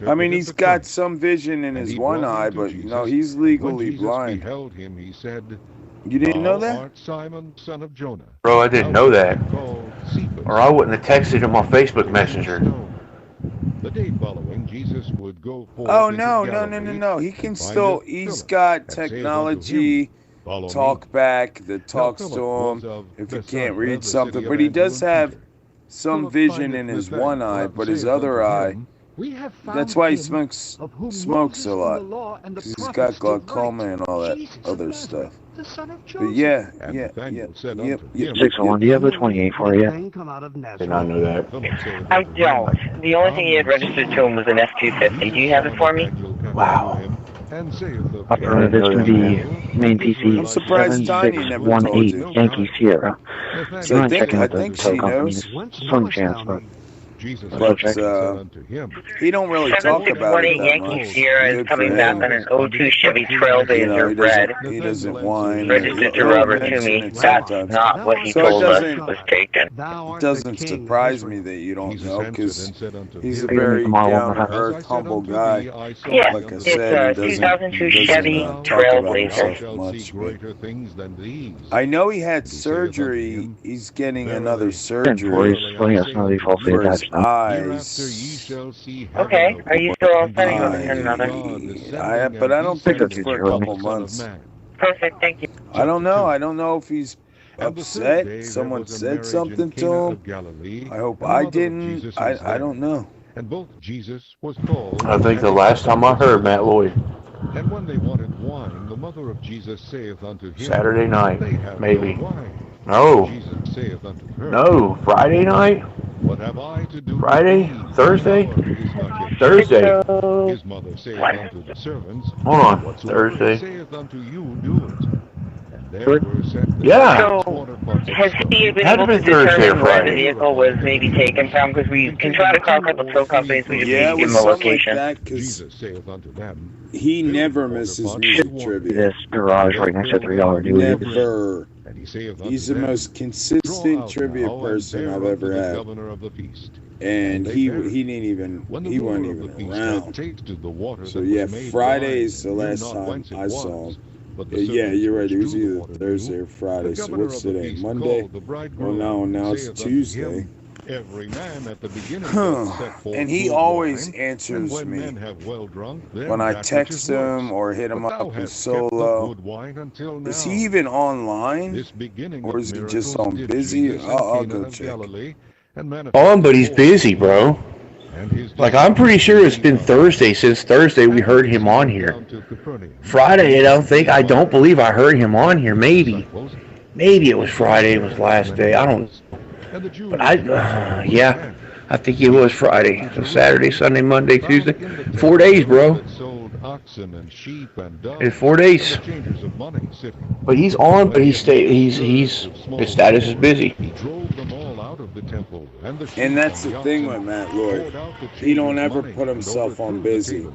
I mean, he's got some vision in his one eye, but no, he's legally blind. You didn't know that? Bro, I didn't know that. Or I wouldn't have texted him on Facebook Messenger. The day following, Jesus would go forth. Oh, no. He can still, he's got technology. Talk back that talks to him if he can't read something, but he does have some vision in his one eye, but his other eye, that's why he smokes a lot, because he's got glaucoma and all that other stuff. But yeah. 601, do you have a 28 for you? Did not know that. I don't. The only thing he had registered to him was an F-250. Do you have it for me? Wow. This would be main PC 7618 Yankee Sierra. Do you mind checking with the tow company? Some chance, but... But he don't really talk about it that Yankee much. Sierra is coming back on an 02 Chevy Trailblazer red. He doesn't whine. Registered to Robert Toomey. That's not what he told us was taken. It doesn't surprise me that you don't know, because he's a very down-to-earth, humble guy. Yeah, like I it's said, a 2002 Chevy Trailblazer. I know he had surgery. He's getting another surgery for his eyes. Okay, are you still all set? You want to turn another? But I don't think it's for a couple months. Perfect, thank you. I don't know if he's upset. Someone said something to him. I hope I didn't. I don't know. And both Jesus was called. I think the last time I heard Matt Lloyd. And when they wanted wine, the mother of Jesus saith unto him, Saturday night, maybe. No. No, Friday night? What have I to do? Friday? Thursday? Thursday. His mother saith unto the servants, hold on, Thursday. Saith unto you, do it. Yeah. So, has he been able to determine where the vehicle was maybe taken from? Because we can try to call a couple tow companies, we just need to give him a location. Like that, he never misses music trivia. This garage right next to $3 duty. Never. He's the most consistent trivia person I've ever had. And he wasn't even around. So yeah, Friday's the last time I saw him. Yeah, you're right. It was either Thursday or Friday. So what's today? Monday? Well, now it's Tuesday. Every man at the beginning set forth And he good always wine, answers and when me men have well drunk, then when I that which text is him worse. or hit him But thou up in hast kept the solo. good wine until now. Is he even online? This beginning Or of is he miracles just on did busy? Jesus in I'll Cana go of check. Galilee, and On, but he's busy, bro. Like, I'm pretty sure it's been Thursday. Since Thursday, we heard him on here. Friday, I don't believe I heard him on here. Maybe it was Friday. It was last day. I don't. But yeah, I think it was Friday. So Saturday, Sunday, Monday, Tuesday. 4 days, bro. It's 4 days. But he's on, but his status is busy. And that's the thing with Matt Lloyd. He don't ever put himself on busy.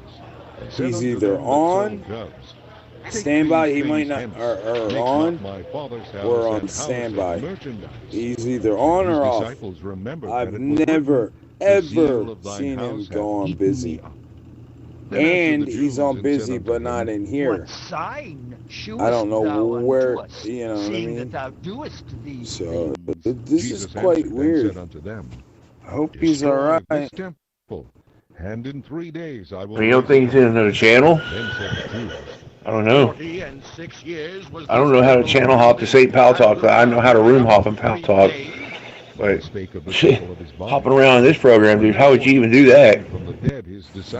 He's either on standby, he might not, or on, or on standby. He's either on or off. I've never, ever seen him go on busy. And he's on busy, but not in here. I don't know where, you know what I mean? So, this is quite weird. I hope he's alright. And in 3 days I will. You don't think he's in another channel? I don't know. I don't know how to channel hop to St. Pal Talk. I know how to room hop in Pal Talk. But shit, hopping around in this program, dude, how would you even do that?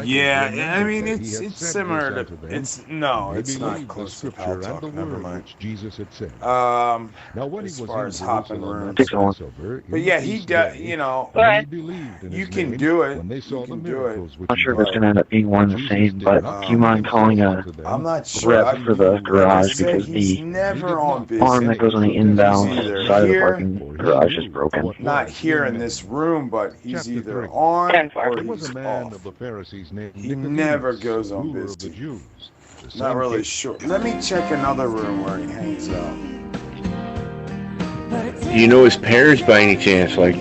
Yeah, I mean, it's similar to, it's not close to Pal Talk, never mind. As far as hopping rooms. But yeah, he does, you know, you can do it, you can do it. I'm not sure if it's going to end up being one and the same, but do you mind calling a I'm not sure. rep for the garage because the arm that goes on the inbound side of the parking garage is broken? Not here in this room, but he's either on or he's off. He never goes on busy. Not really sure. Let me check another room where he hangs out. Do you know his parents by any chance? Like,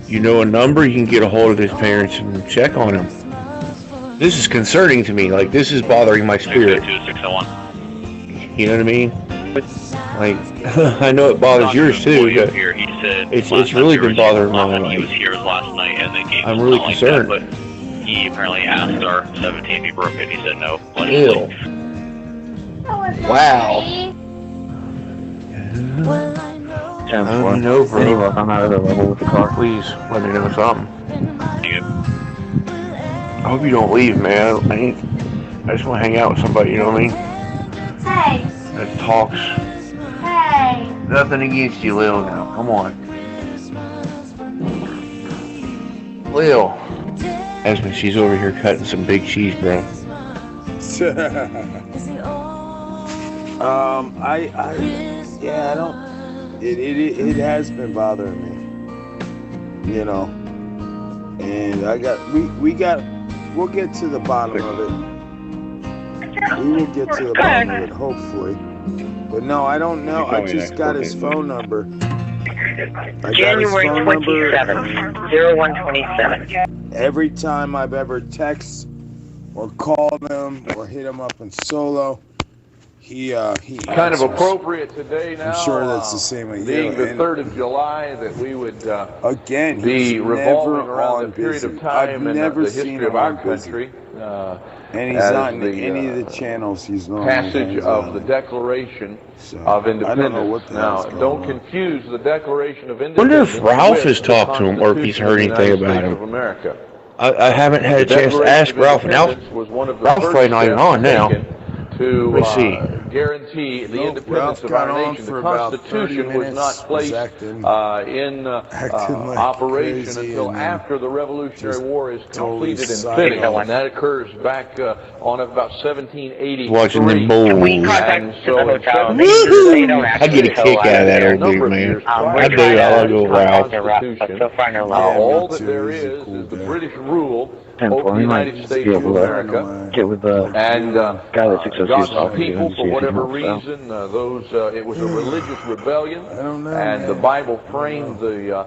you know a number, you can get a hold of his parents and check on him. This is concerning to me. Like, this is bothering my spirit. You know what I mean? Like, I know it bothers yours too, but it's really been bothering my life. He was here last night and they gave I'm really concerned. Like that, but he apparently asked our 17 if he broke it. He said no. Ew. Wow. I don't know, bro. I'm out of the level with the car. Please let me know something. I hope you don't leave, man. I just want to hang out with somebody, you know what I mean? Hey. That talks. Hey. Nothing against you, Lil, now. Come on. Lil. Esmond, she's over here cutting some big cheese, bro. Yeah, I don't. It has been bothering me, you know. And we'll get to the bottom of it. We will get to the bottom of it, hopefully. But no, I don't know. I just got his phone number. January 27th, 0127. Every time I've ever texted or called him or hit him up in solo, he kind of appropriate today now. I'm sure that's the same with you. Being the 3rd of July, that we would again be revolving around the period of time in the history of our country. And he's not in any of the channels he's normally passage of the Declaration of Independence. Now, don't confuse the Declaration of Independence. I wonder if Ralph has talked to him or if he's heard anything about him. I haven't had a chance to ask Ralph, and Ralph's probably not even on now. Let's see. Guarantee the independence of our nation. The Constitution was not placed in operation until after the Revolutionary War is completed and finished, and that occurs back on about 1783. Watching them bowls. And so I get a kick out of that old dude, man. I do. I love old Ralph. All that there is the British rule over the United States of America, get with the and guy that 606 God's people, for whatever reason, it was a religious rebellion, and the Bible framed the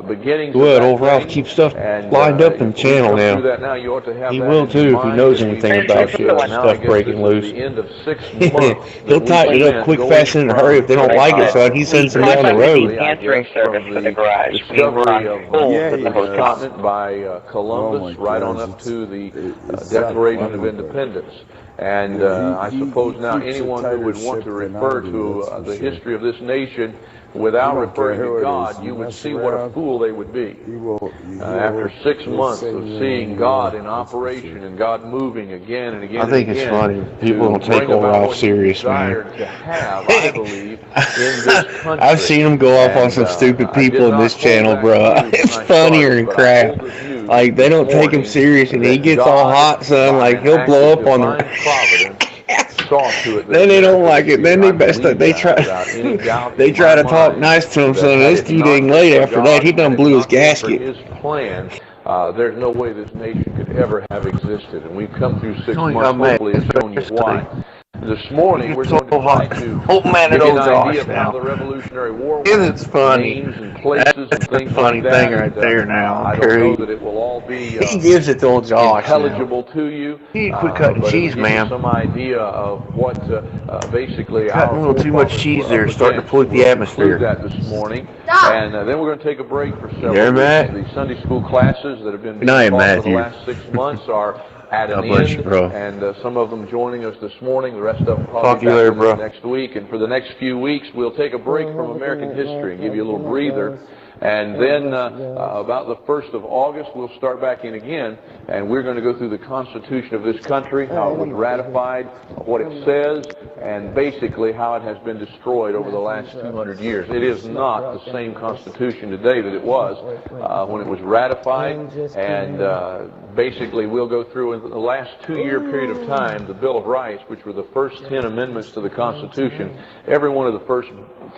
beginnings. Good, old Ralph keeps stuff lined up in the channel now. Now, you ought to have he will too if he knows anything about shit, stuff breaking loose. He'll tighten it up quick, fast, and in a hurry if they don't like it, son. He sends them down the road. Answering service for the garage. Discovery of the continent by Columbus, right on up to the Declaration of Independence. And I suppose now anyone who would want to refer to the history of this nation without referring to God, you would see what a fool they would be. After 6 months of seeing God in operation and God moving again and again, I think it's funny. People don't take old Ralph serious, man. I've seen him go off on some stupid people in this channel, bro. It's funnier than crap. Like, they don't take him serious, and he gets all hot, son. Like, he'll blow up on them. Then they don't like it. Then they try to talk nice to him, son. This dude ain't late after that. He done blew his gasket. His plan, there's no way this nation could ever have existed, and we've come through 6 months. Hopefully, it's shown you why. This morning, we're going to try to give you an idea of how the Revolutionary War was. It's funny. Names and places and things funny like that. thing right there now. I don't know that it will all be he gives it to old Josh intelligible to you. You need to quit cutting cheese, man. Some idea of what basically cutting a little too much cheese there, starting to pollute the atmosphere. That this morning, and then we're going to take a break for several weeks. The Sunday school classes that have been taught for the last 6 months are at an end, and some of them joining us this morning, the rest of them probably back next week. And for the next few weeks, we'll take a break from American history and give you a little breather. And then about the 1st of August, we'll start back in again, and we're going to go through the Constitution of this country, how it was ratified, what it says, and basically how it has been destroyed over the last 200 years. It is not the same Constitution today that it was when it was ratified, and basically we'll go through in the last 2-year period of time the Bill of Rights, which were the first 10 amendments to the Constitution. Every one of the first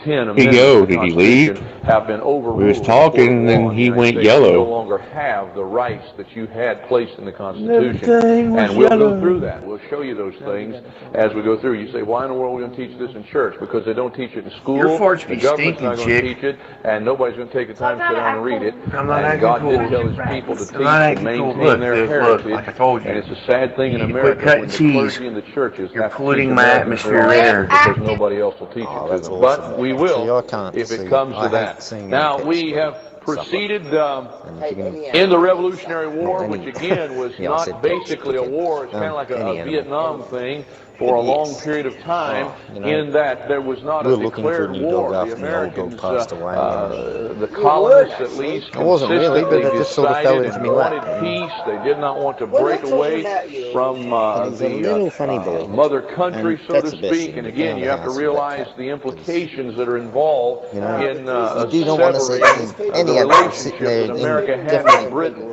10 amendments to the Constitution have been overruled. We was talking, and then he went yellow. You no longer have the rights that you had placed in the Constitution. And we'll go through that. We'll show you those things as we go through. You say, why in the world are we going to teach this in church? Because they don't teach it in school. Your farts be the government's stinking, not going to teach it, and nobody's going to take the time to sit down and read it. I'm not and God did tell His people to teach and maintain their heritage. Like I told you. And it's a sad thing in America when the clergy and the churches You're polluting my atmosphere there. Because nobody else will teach it to them. But we will if it comes to that. Now, we have proceeded in the Revolutionary War, which again was not basically a war. It's kind of like a Vietnam thing for a long period of time, in that there was not a declared war. The Americans, the colonists at least, consistently decided and wanted peace. They did not want to break away from the mother country, so to speak. And again, you have to realize the implications that are involved in severing the relationship that America had with Britain.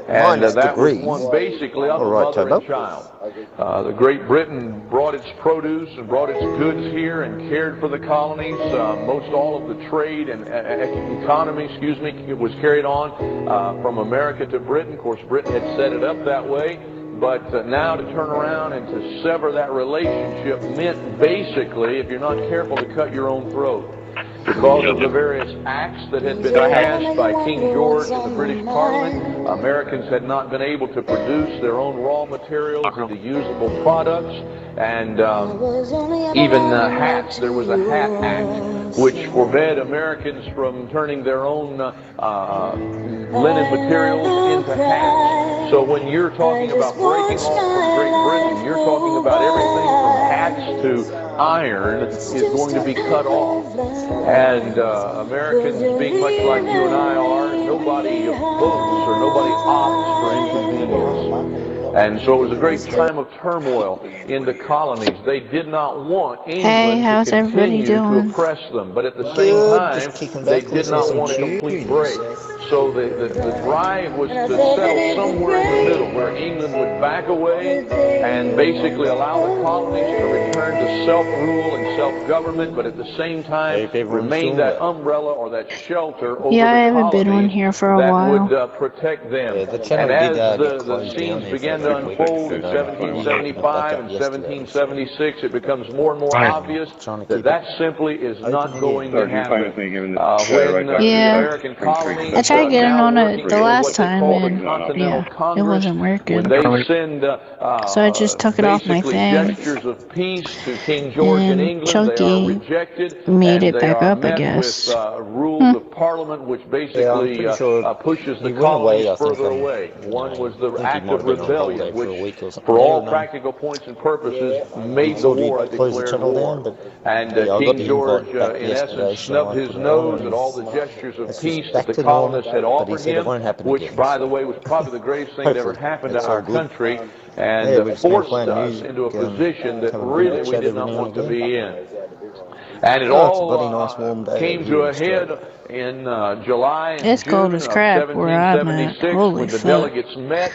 And that was one basically of mother and child. The Great Britain brought its produce and brought its goods here and cared for the colonies. Most all of the trade and economy, was carried on from America to Britain. Of course, Britain had set it up that way. But now to turn around and to sever that relationship meant basically, if you're not careful, to cut your own throat. Because of the various acts that had been passed by King George and the British Parliament, Americans had not been able to produce their own raw materials into usable products, and even hats. There was a Hat Act which forbade Americans from turning their own linen materials into hats. So when you're talking about breaking off from Great Britain, you're talking about everything from hats to iron is going to be cut off. And Americans, being much like you and I are, nobody votes or nobody opts for inconvenience. And so it was a great time of turmoil in the colonies. They did not want England to continue to oppress them, but at the same time, they did not want a complete break. so the drive was to settle somewhere in the middle, where England would back away and basically allow the colonies to return to self-rule and self-government, but at the same time remain that umbrella or that shelter over Yeah, I the haven't been on colonies here for a that while. would protect them. And as the scenes began to unfold in 1775 and 1776, it becomes more and more obvious that that simply is not going to happen. When the American colonies I tried getting on it the last time, and yeah, it wasn't working. when they send So I just took it off my thing. gestures of peace to King George in And England, they Chunky are rejected, made and it they back are up, I met guess. with rules of Parliament, which basically pushes the colonies further away. One was the Act of Rebellion, which, for all practical points and purposes, made the war a declared war. And King George, in essence, snubbed his nose at all the gestures of peace that the colonists had offered him, which, by the way, was probably the greatest thing that ever happened to our country, and forced us into a position that really we did not want to be in. And it all came to a head in July and It's June cold as of crap where I'm at. 1776 Holy when the fuck. delegates met.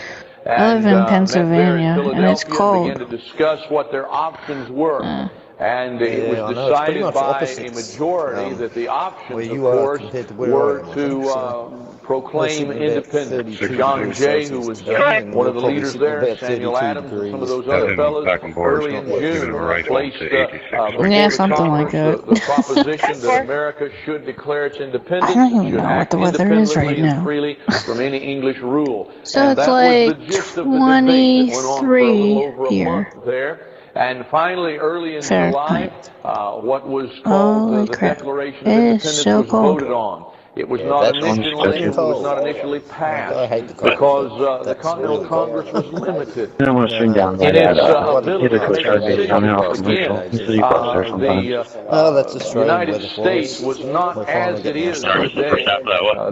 I live in Pennsylvania, and it's cold. Began to discuss what their options were. And it was decided by a majority that the options, of course, were to proclaim independence. John Jay, who was one of the leaders there, Samuel Adams, and some of those other fellows, early in June, placed before something like that. the proposition that America should declare its independence, I don't even should know act what the weather is right independently and now. freely from any English rule. So And it's that was the like gist of the debate that went on for a little 23 over a here. month there. And finally, early in Fahrenheit. July, what was called the Declaration of Independence so was cold. voted on. It was not initially passed because the Continental Congress was limited I don't want to swing down in that. its ability to make decisions. The United States was not as it is today.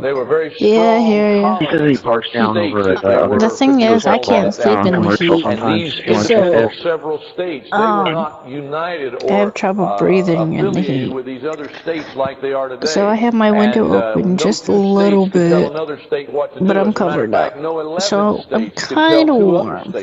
They were very strong. Yeah, I hear you. He says he parks down over at The thing is, I can't sleep in the heat. And these individual several states, they were not united I have or trouble breathing in the affiliated heat. with these other states like they are today. So I have my window open just a little bit, but I'm covered up. So I'm kind of warm.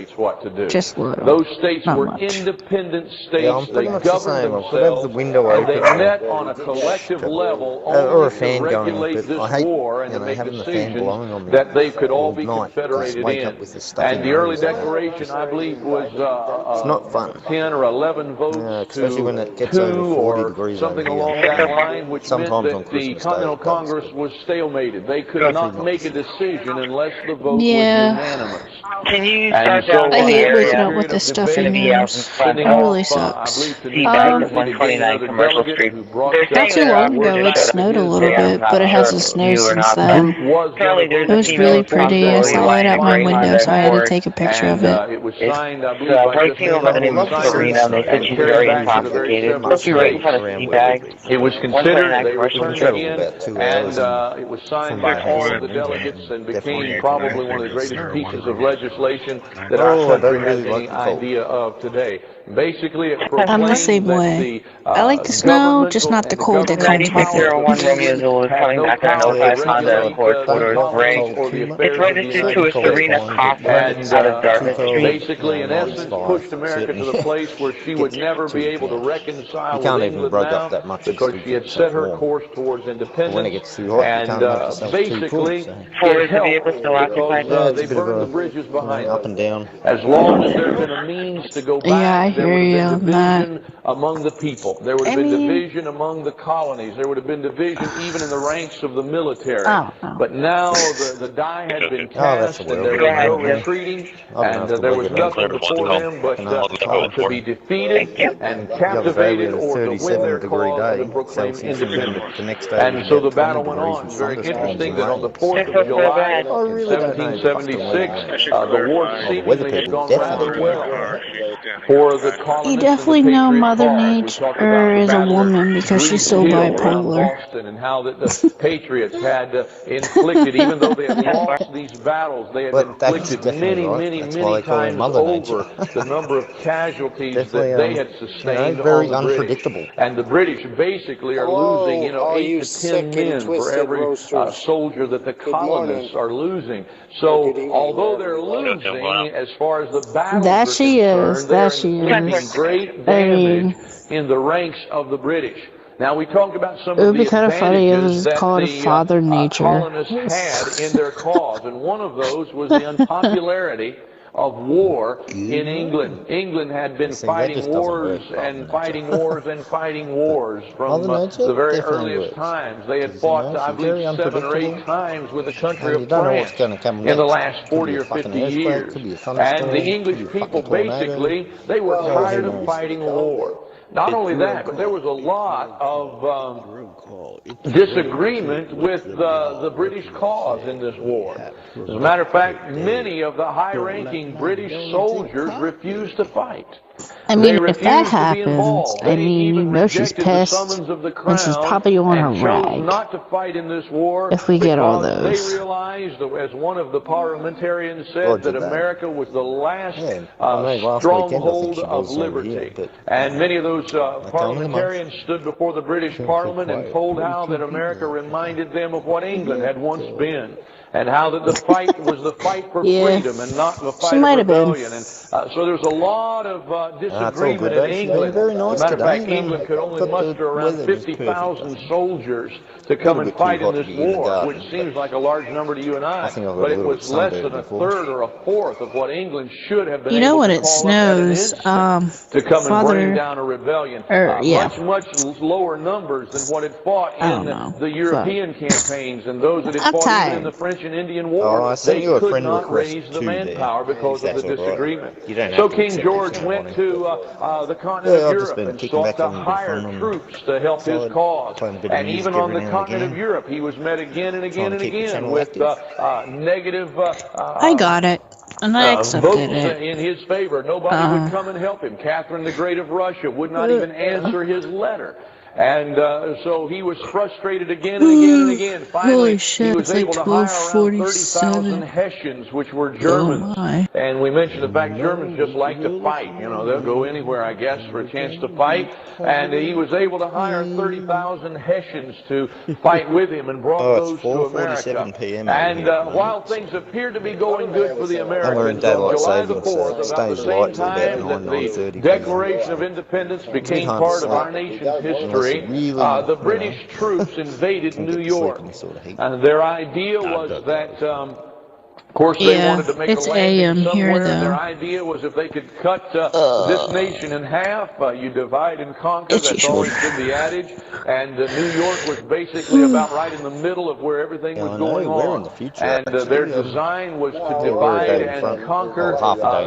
Just a little. Those states Not were much. independent states. Yeah, I'm They pretty much the governed same. I could have the themselves, window and they open. met on a collective level or a only fan to going, regulate but this I hate war and to make having the fan decisions blowing on me that they could all be all night. confederated Just wake in. up with the stuff And in the my early nose. declaration, I believe, was It's not fun. 10 or 11 votes especially when it to gets over 2 40 or degrees something over along here. that line, which Sometimes meant on that the Christmas Continental Day, Congress was stalemated. They could not make a decision unless the vote Yeah. was unanimous. Can you And start so down I the hate area? waking up with this stuff in Maybe out in names. front It of really I sucks. believe to Feedback of 129 Commercial Street. Not too long ago, it snowed a little bit, but it hasn't snowed since then. It was really pretty. I saw it out my window, so I had to take a picture of it. It was signed, I believe, by right here over in the arena, they said she's very intoxicated. Look, you're right in front of Feedback. It was considered, they 129 returned Commercial again, Street. and it was signed by all of the delegates and became probably one of the greatest pieces of legislation that our country has any idea of today. Basically, it I'm the same way. I like the snow, just not the cold that comes with it. 9601 Romeo Zulu is coming back on 05 Honda Accord, photos gray. It's registered to a Serena Coughlin out of Dartmouth Street. Basically, in essence, pushed America to the place where she would never be able to reconcile with England now because she had set her course towards independence. And basically, it helped because they burned the bridges behind up and down. As long as there had been a means to go back, Yeah, I there hear would you have on been that. division among the people. There would have been division among the colonies. There would have been division even in the ranks of the military. But now the die had been cast, and there was no retreating, and there was nothing before them but to be defeated and captivated or to win their cause and to proclaim independence. And so the battle went on. It's very interesting that on the 4th of July, in 1776, The war seemingly had gone rather well for the colonists. You definitely and the know Patriot Mother cause. We Nature talked about the is a Battle of woman because she's so Green Hill around bipolar. Boston, and how that the Patriots had inflicted, even though they had lost these battles, they had inflicted many times over the number of casualties that they had sustained on the British. And the British basically are losing, 8 to 10 men for every soldier that the colonists are losing. So although they're losing, as far as the battles are concerned, they're inflicting great damage in the ranks of the British. Now, we talked about some it would of be the kind of funny if it was advantages that called the Father Nature. colonists had in their cause, and one of those was the unpopularity of war in England. England had been fighting wars and fighting wars and fighting wars from the very earliest times. They had fought, I believe, 7 or 8 times with the country of France in the last 40 or 50 years. And the English people, basically, they were tired of fighting war. Not only that, but there was a lot of disagreement with the British cause in this war. As a matter of fact, many of the high-ranking British soldiers refused to fight. I mean, if that happens, I mean, you know she's pissed, and she's probably on her rag. Not to fight in this war if we get all those. They realized, as one of the parliamentarians said, that America was the last stronghold of liberty. And many of those parliamentarians stood before the British Parliament and told how that America reminded them of what England had once been, and how that the fight was the fight for freedom and not the fight of rebellion. And so there's a lot of disagreement in England. As a matter of fact, England could only muster around 50,000 soldiers to come and fight in this war, which seems like a large number to you and I, but it was less than a third or a fourth of what England should have been able to call up at an instant to come and bring down a rebellion. Much lower numbers than what had fought in the European campaigns and those that had fought even in the French and Indian War. They could not raise the manpower because of the disagreement. So King George went to the continent of Europe and sought to hire troops to help his cause. And even on the continent of Europe, he was met again and again and again with negative I got it, and I accepted it. In his favor. Nobody would come and help him. Catherine the Great of Russia would not even answer his letter. And so he was frustrated again and again and again. Finally, he was able to hire around 30,000 Hessians, which were Germans. And we mentioned the fact Germans just like to fight. They'll go anywhere, I guess, for a chance to fight. And he was able to hire 30,000 Hessians to fight with him and brought those to America. And while things appeared to be going good for the Americans, on July the 4th, about the same time that the Declaration of Independence became part of our nation's history, the British troops invaded New York. And their idea was that, of course, they wanted to make a landing somewhere. Their idea was if they could cut this nation in half, you divide and conquer. That's always been the adage. And New York was basically about right in the middle of where everything was going on. And their design was to divide and conquer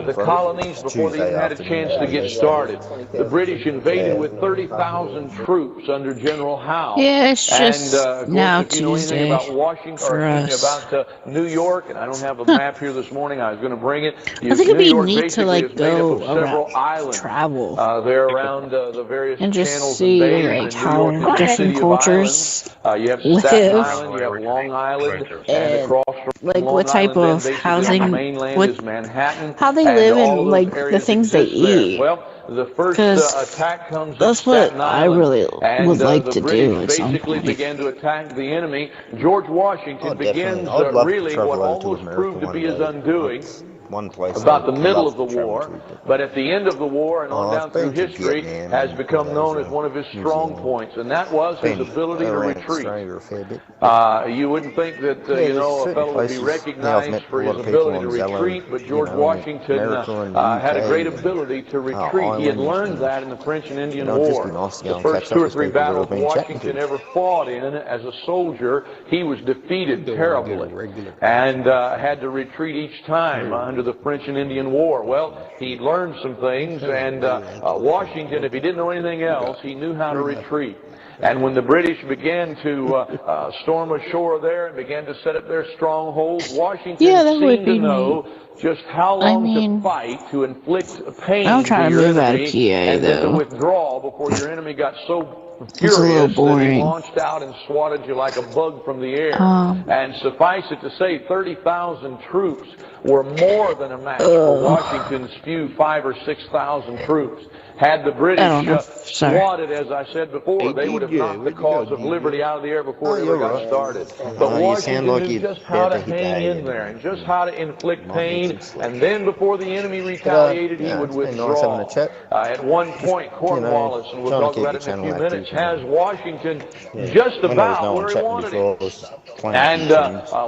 the colonies before they even had a chance to get started. The British invaded with 30,000 troops under General Howe. Yeah, it's just now Anything Tuesday about Washington for or us. about New York, and I don't have a map here this morning. I was going to bring it. I think it'd be neat to like go around, travel, they're around the various and just channels see and bays like in how New York, different cultures you have live, Staten Island, you have Long Island, and across from like Long what type Island, of basically housing, on the mainland what, is Manhattan, how they and live, all and those like the areas things they exist there. eat. Well, the first attack comes that's at what Staten I Island, really and would like the to British do at some basically point. began to attack the enemy. George Washington begins really what almost proved to be his undoing. About the middle of the war, but at the end of the war and on down through history has become known as one of his strong points, and that was his ability to retreat. You wouldn't think that a fellow would be recognized for his ability to retreat, but George Washington had a great ability to retreat. He had learned that in the French and Indian War. The first 2 or 3 battles Washington ever fought in as a soldier, he was defeated terribly and had to retreat each time under into the French and Indian War. Well, he learned some things, and Washington, if he didn't know anything else, he knew how to retreat. And when the British began to storm ashore there and began to set up their strongholds, Washington seemed to know just how long to fight to inflict pain to your enemy, and then to withdraw before your enemy got so furious that he launched out and swatted you like a bug from the air. And suffice it to say, 30,000 troops were more than a match for Washington's few 5,000 or 6,000 troops. Had the British swatted, as I said before, they would have knocked the cause of liberty out of the air before it ever got started. But Washington knew just how to hang in there and just how to inflict pain, and then before the enemy retaliated, he would withdraw. At one point, Cornwallis, and we'll talk about it in a few minutes, has Washington just about where he wanted him. And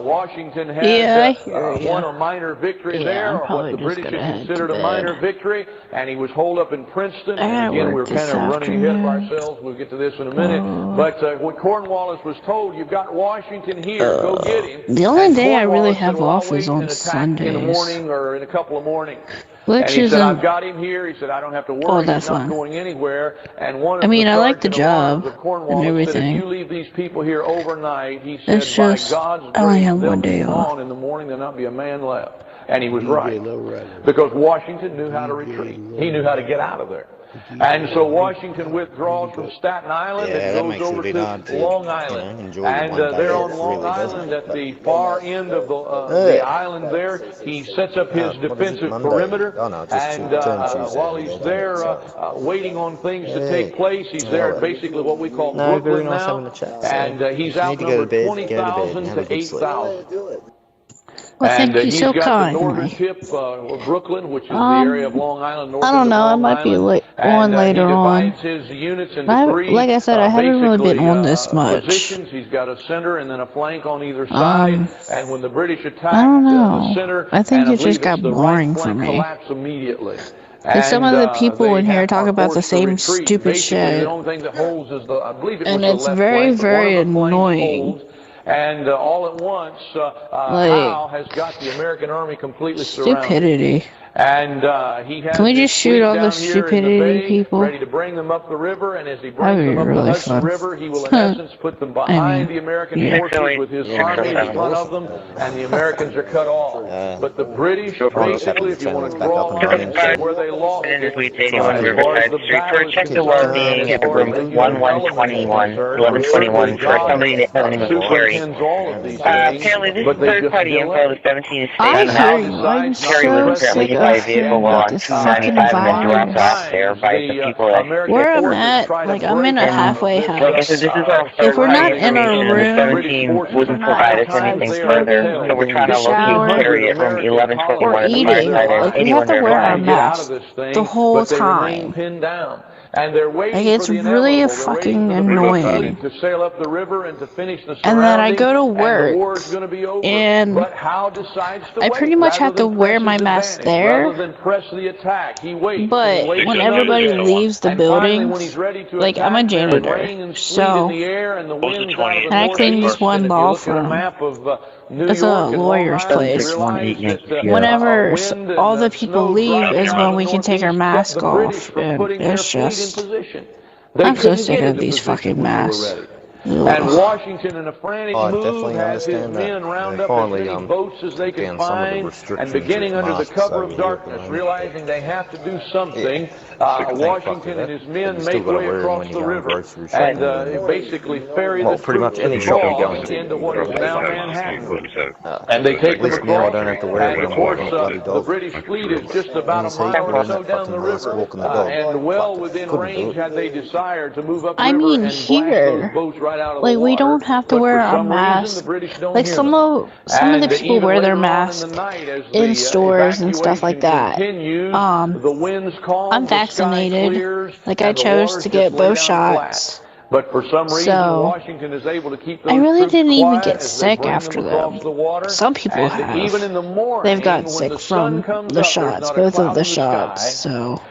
Washington has won a minor victory there, or what the British had considered a minor victory, and he was holed up in Princeton. And again, we're kind of running ahead of ourselves. We'll get to this in a minute. But when Cornwallis was told, you've got Washington here, go get him. The only day I really have off is on Sundays. In the morning or in a couple of mornings. Which and he said, I've got him here. He said, I don't have to worry. He's not going anywhere. And one of I like the job and everything. Said, if you leave these people here overnight, he said, by God's grace, they'll be gone in the morning. There'll not be a man left. And he was right, because Washington knew how to retreat. He knew how to get out of there. And so Washington withdraws from Staten Island and goes over to Long Island. And there on Long Island, at the far end of the island there, he sets up his defensive perimeter. And while he's there waiting on things to take place, he's there at basically what we call Brooklyn now. And he's outnumbered 20,000 to 8,000. Well, thank you so kind. The northern tip of Brooklyn, which is the area of Long Island. North I don't know. I might be on later on. Like I said, I haven't really been on this much. He's got a center and then a flank on either side. And when the British attack the center, I think it just got boring for me. Collapse immediately. Because some of the people in here talk about the same stupid shit. And it's very, very annoying. And all at once, Howe has got the American army completely surrounded. Stupidity. And he has Can we just shoot all the stupidity people? Ready to bring them up the river, and as he brings them up the Hudson River, he will in essence put them behind the American forces with his army in front of them, and the Americans are cut off. But the British, basically, if you want to draw lines where they lost it, check the well-being at room 1121, 1121 for somebody that doesn't even carry. Apparently, this is third-party info. The 17 state I hear you. I'm so sick of this fucking environment. Where I'm at, like, I'm in a halfway house. If we're not in our room, wouldn't provide us anything further, so we're trying to locate carry at room 1121. or eating, like, we have to wear our masks the whole time. Like, it's really fucking annoying. And then I go to work, and I pretty much have to wear my mask there, but when everybody leaves the building, like, I'm a janitor, so, and I clean this one law firm. It's a lawyer's place. Whenever all the people leave is when we can take our mask off, and it's just, I'm so sick of these fucking masks. And Washington, in a frantic move, has his men round up as many boats as they can find, and beginning under the cover of darkness, realizing they have to do something, Washington and his men make way across the river and basically ferry the troops into what is now Manhattan. And they take them across, and of course the British fleet is just about a mile or so down the river, and well within range had they desired to move up the river and blast those boats right out of the water. Like, we don't have to wear our masks. Like, some of the people wear their masks in stores and stuff like that. I'm vaccinated. Like, I chose to get both shots. But for some reason, Washington is able to keep those I really troops didn't even quiet get as they sick bring after across the water. Some people And have. even in the morning, They've gotten when sick the sun from comes the up, shots, there's not a both cloud of the in the shots, sky. so.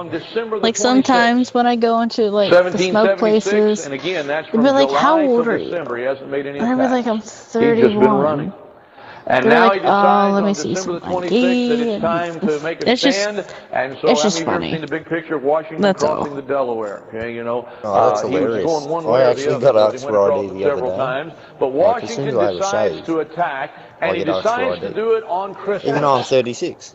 on December the Like 26th. sometimes when I go into like the smoke 1776, places, and again, that's they'd from be like, July "How till old are you?" December. He hasn't made any And I'd be like, attacks. "I'm He's just been running. 31." And They're now like, he "Oh, decides let me on see December the some 26th that ID." it's time to make a It's just, stand. And so, it's how just many of you have funny. seen the big picture of Washington That's crossing all. the Delaware? Okay, you know, Oh, that's he was hilarious. going one I way or the actually other got because asked he went for across ID it the other several day. times. But Like, as soon Washington as I have a decides shave, to attack, I and he get asked for decides to ID. do it on Christmas. Even though I'm 36.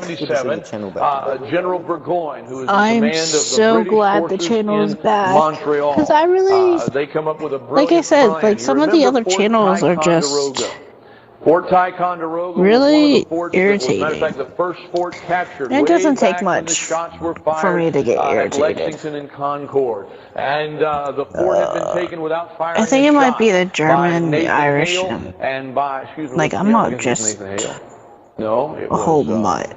77, General Burgoyne, who is in I'm command of the so British glad the forces channel is in back. Montreal. Because I really, they come up with a like I brilliant said, plan. like You some of the remember other Fort channels are Ticonderoga? just Fort Ticonderoga was one of really the forts that was, matter of irritating. fact, the first fort captured It way doesn't take back when the much shots were for fired me to get at irritated. Lexington and Concord. And the fort had been taken without firing I think a it might shot be the by German, the Nathan Irish, Hale and by, excuse me, like what's I'm the not American's just Nathan Hale? No, it a whole was, mutt.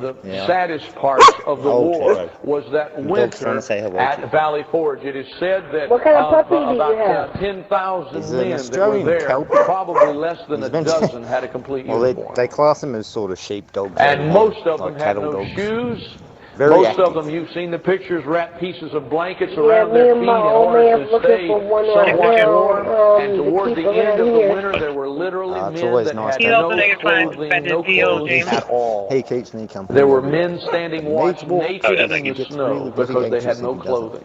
the saddest parts of the war was that winter at Valley Forge. It is said that What kind of puppy do you about have? 10,000 men that were there, probably less than a dozen had a complete uniform. They class them as sort of sheepdogs. And most of them like had cattle no dogs. shoes. Most of them, you've seen the pictures, wrap pieces of blankets around their feet in order to stay somewhat warm. And toward the end of the winter, there were literally men that had no clothing at all. He keeps me company. There were men standing watch naked in the snow because they had no clothing.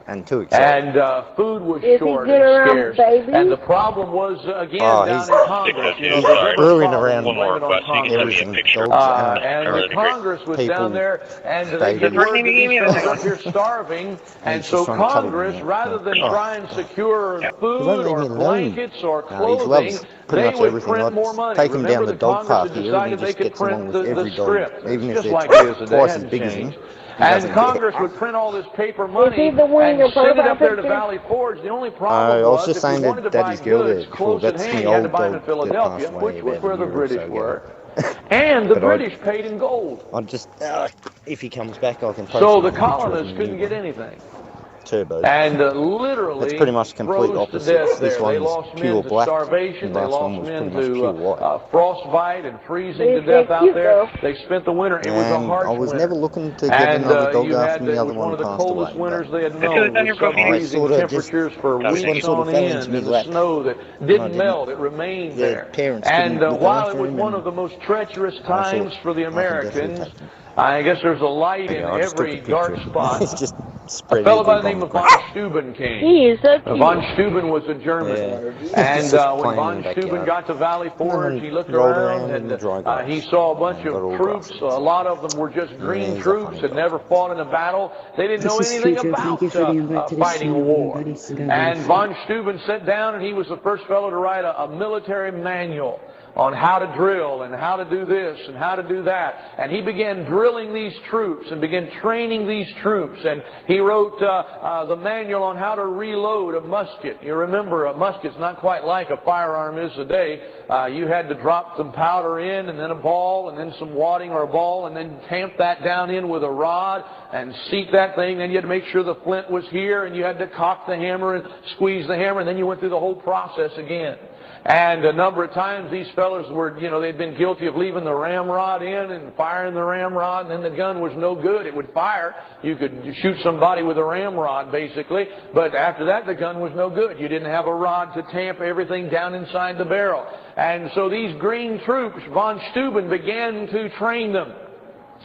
And too excited. And food was short and scarce. And the problem was, again, down in Congress. You know, he's brewing around everything. And the Congress was down there, and they said, we're up here starving. And so Congress, rather than try and secure food or blankets or clothing, they would print more money. Take him down the dog park here, and he just gets along with every dog, even if they're twice as big as him. And Congress would print all this paper money and send it up there to Valley Forge. The only problem was if you wanted to buy goods close at hand, you had to buy them in Philadelphia, which was where the British were. And the British paid in gold. I'm just, if he comes back, I can post So the colonists couldn't get anything. Turbo. And literally it's pretty much complete opposite. This one is pure black. Starvation. They lost men to frostbite and freezing to death out there. They spent the winter. It was a harsh winter. I was never looking to get another dog after the other one passed away. One of the coldest winters they had known. Freezing temperatures for weeks on end, and the snow that didn't melt. It remained there. And while it was one of the most treacherous times for the Americans, I guess there's a light in every dark spot. It's just a fellow by the name of von Steuben came. Von Steuben was a German. And when von Steuben got to Valley Forge, he looked around and he saw a bunch of troops. A lot of them were just green troops, had never fought in a battle. They didn't know anything about fighting a war. And von Steuben sat down, and he was the first fellow to write a military manual on how to drill and how to do this and how to do that. And he began drilling these troops and began training these troops. And he wrote the manual on how to reload a musket. You remember, a musket's not quite like a firearm is today. You had to drop some powder in and then a ball and then some wadding or a ball and then tamp that down in with a rod and seat that thing. Then you had to make sure the flint was here, and you had to cock the hammer and squeeze the hammer, and then you went through the whole process again. And a number of times these fellows were, you know, they'd been guilty of leaving the ramrod in and firing the ramrod, and then the gun was no good. It would fire. You could shoot somebody with a ramrod, basically, but after that the gun was no good. You didn't have a rod to tamp everything down inside the barrel. And so these green troops, von Steuben began to train them.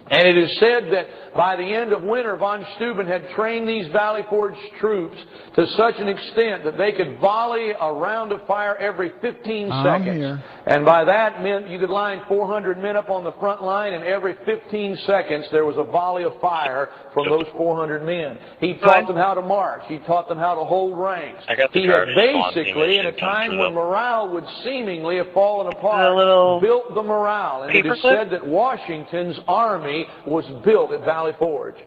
And it is said that by the end of winter, von Steuben had trained these Valley Forge troops to such an extent that they could volley a round of fire every 15 seconds. And by that meant you could line 400 men up on the front line, and every 15 seconds there was a volley of fire from those 400 men. He taught them how to march. He taught them how to hold ranks. He had basically, in a time when morale would seemingly have fallen apart, built the morale. And it is said that Washington's army was built at Valley Forge.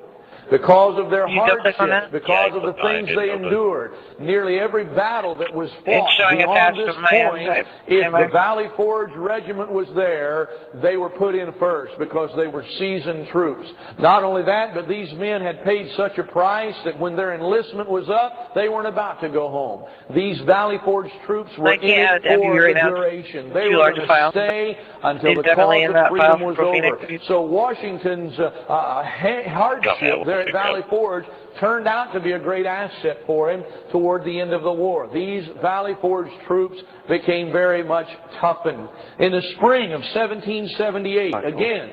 Because of their hardships, because of the things they endured. Nearly every battle that was fought beyond this point, if the Valley Forge Regiment was there, they were put in first because they were seasoned troops. Not only that, but these men had paid such a price that when their enlistment was up, they weren't about to go home. These Valley Forge troops were in it for the duration. They were going to stay until the cause of freedom was over. So Washington's hardship there at Valley Forge turned out to be a great asset for him toward the end of the war. These Valley Forge troops became very much toughened. In the spring of 1778, again,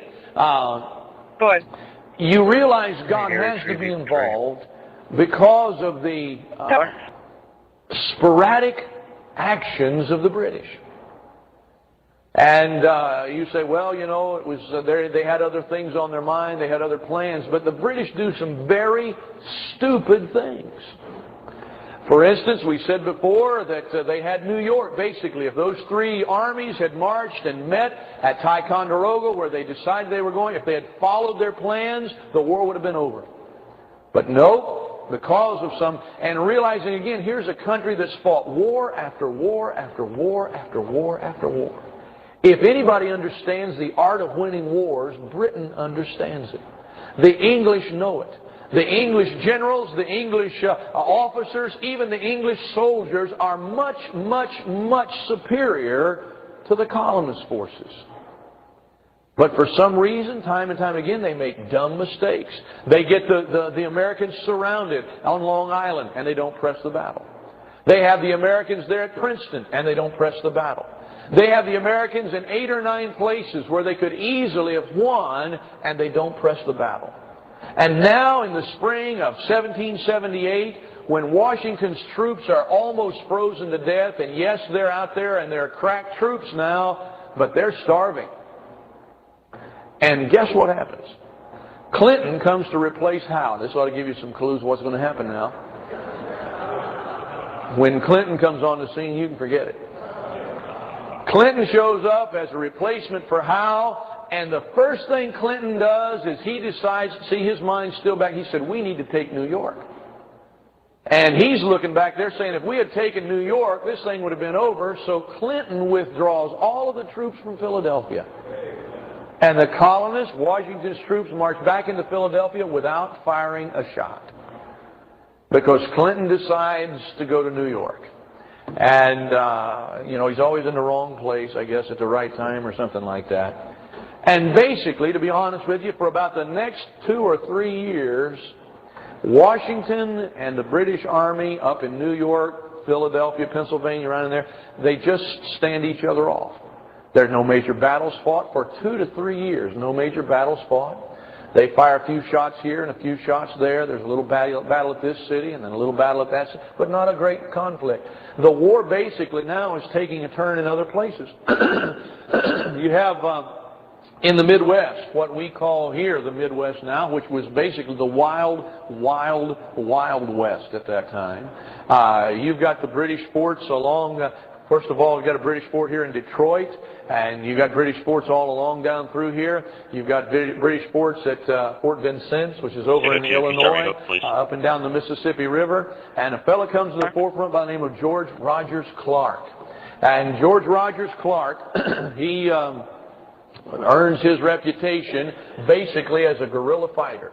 you realize God has to be involved because of the sporadic actions of the British. And you say, well, you know, it was they had other things on their mind, they had other plans, but the British do some very stupid things. For instance, we said before that they had New York, basically. If those three armies had marched and met at Ticonderoga, where they decided they were going, if they had followed their plans, the war would have been over. But no, because of some, and realizing again, here's a country that's fought war after war after war after war after war. If anybody understands the art of winning wars, Britain understands it. The English know it. The English generals, the English officers, even the English soldiers are much, much, much superior to the colonist forces. But for some reason, time and time again, they make dumb mistakes. They get the Americans surrounded on Long Island, and they don't press the battle. They have the Americans there at Princeton, and they don't press the battle. They have the Americans in 8 or 9 places where they could easily have won, and they don't press the battle. And now in the spring of 1778, when Washington's troops are almost frozen to death, and yes, they're out there and they're crack troops now, but they're starving. And guess what happens? Clinton comes to replace Howe. This ought to give you some clues what's going to happen now. When Clinton comes on the scene, you can forget it. Clinton shows up as a replacement for Howe, and the first thing Clinton does is he decides, see, his mind's still back. He said, we need to take New York. And he's looking back there saying, if we had taken New York, this thing would have been over. So Clinton withdraws all of the troops from Philadelphia. And the colonists, Washington's troops, march back into Philadelphia without firing a shot. Because Clinton decides to go to New York. And, you know, he's always in the wrong place, I guess, at the right time or something like that. And basically, to be honest with you, for about the next 2 or 3 years, Washington and the British Army up in New York, Philadelphia, Pennsylvania, around in there, they just stand each other off. There's no major battles fought for 2 to 3 years. No major battles fought. They fire a few shots here and a few shots there. There's a little battle at this city and then a little battle at that city, but not a great conflict. The war basically now is taking a turn in other places. You have in the Midwest, what we call here the Midwest now, which was basically the wild, wild, wild West at that time. You've got the British forts along, first of all, you've got a British fort here in Detroit, and you've got British forts all along down through here. You've got British forts at Fort Vincennes, which is over in Illinois, up and down the Mississippi River. And a fella comes to the forefront by the name of George Rogers Clark. And George Rogers Clark, he earns his reputation basically as a guerrilla fighter.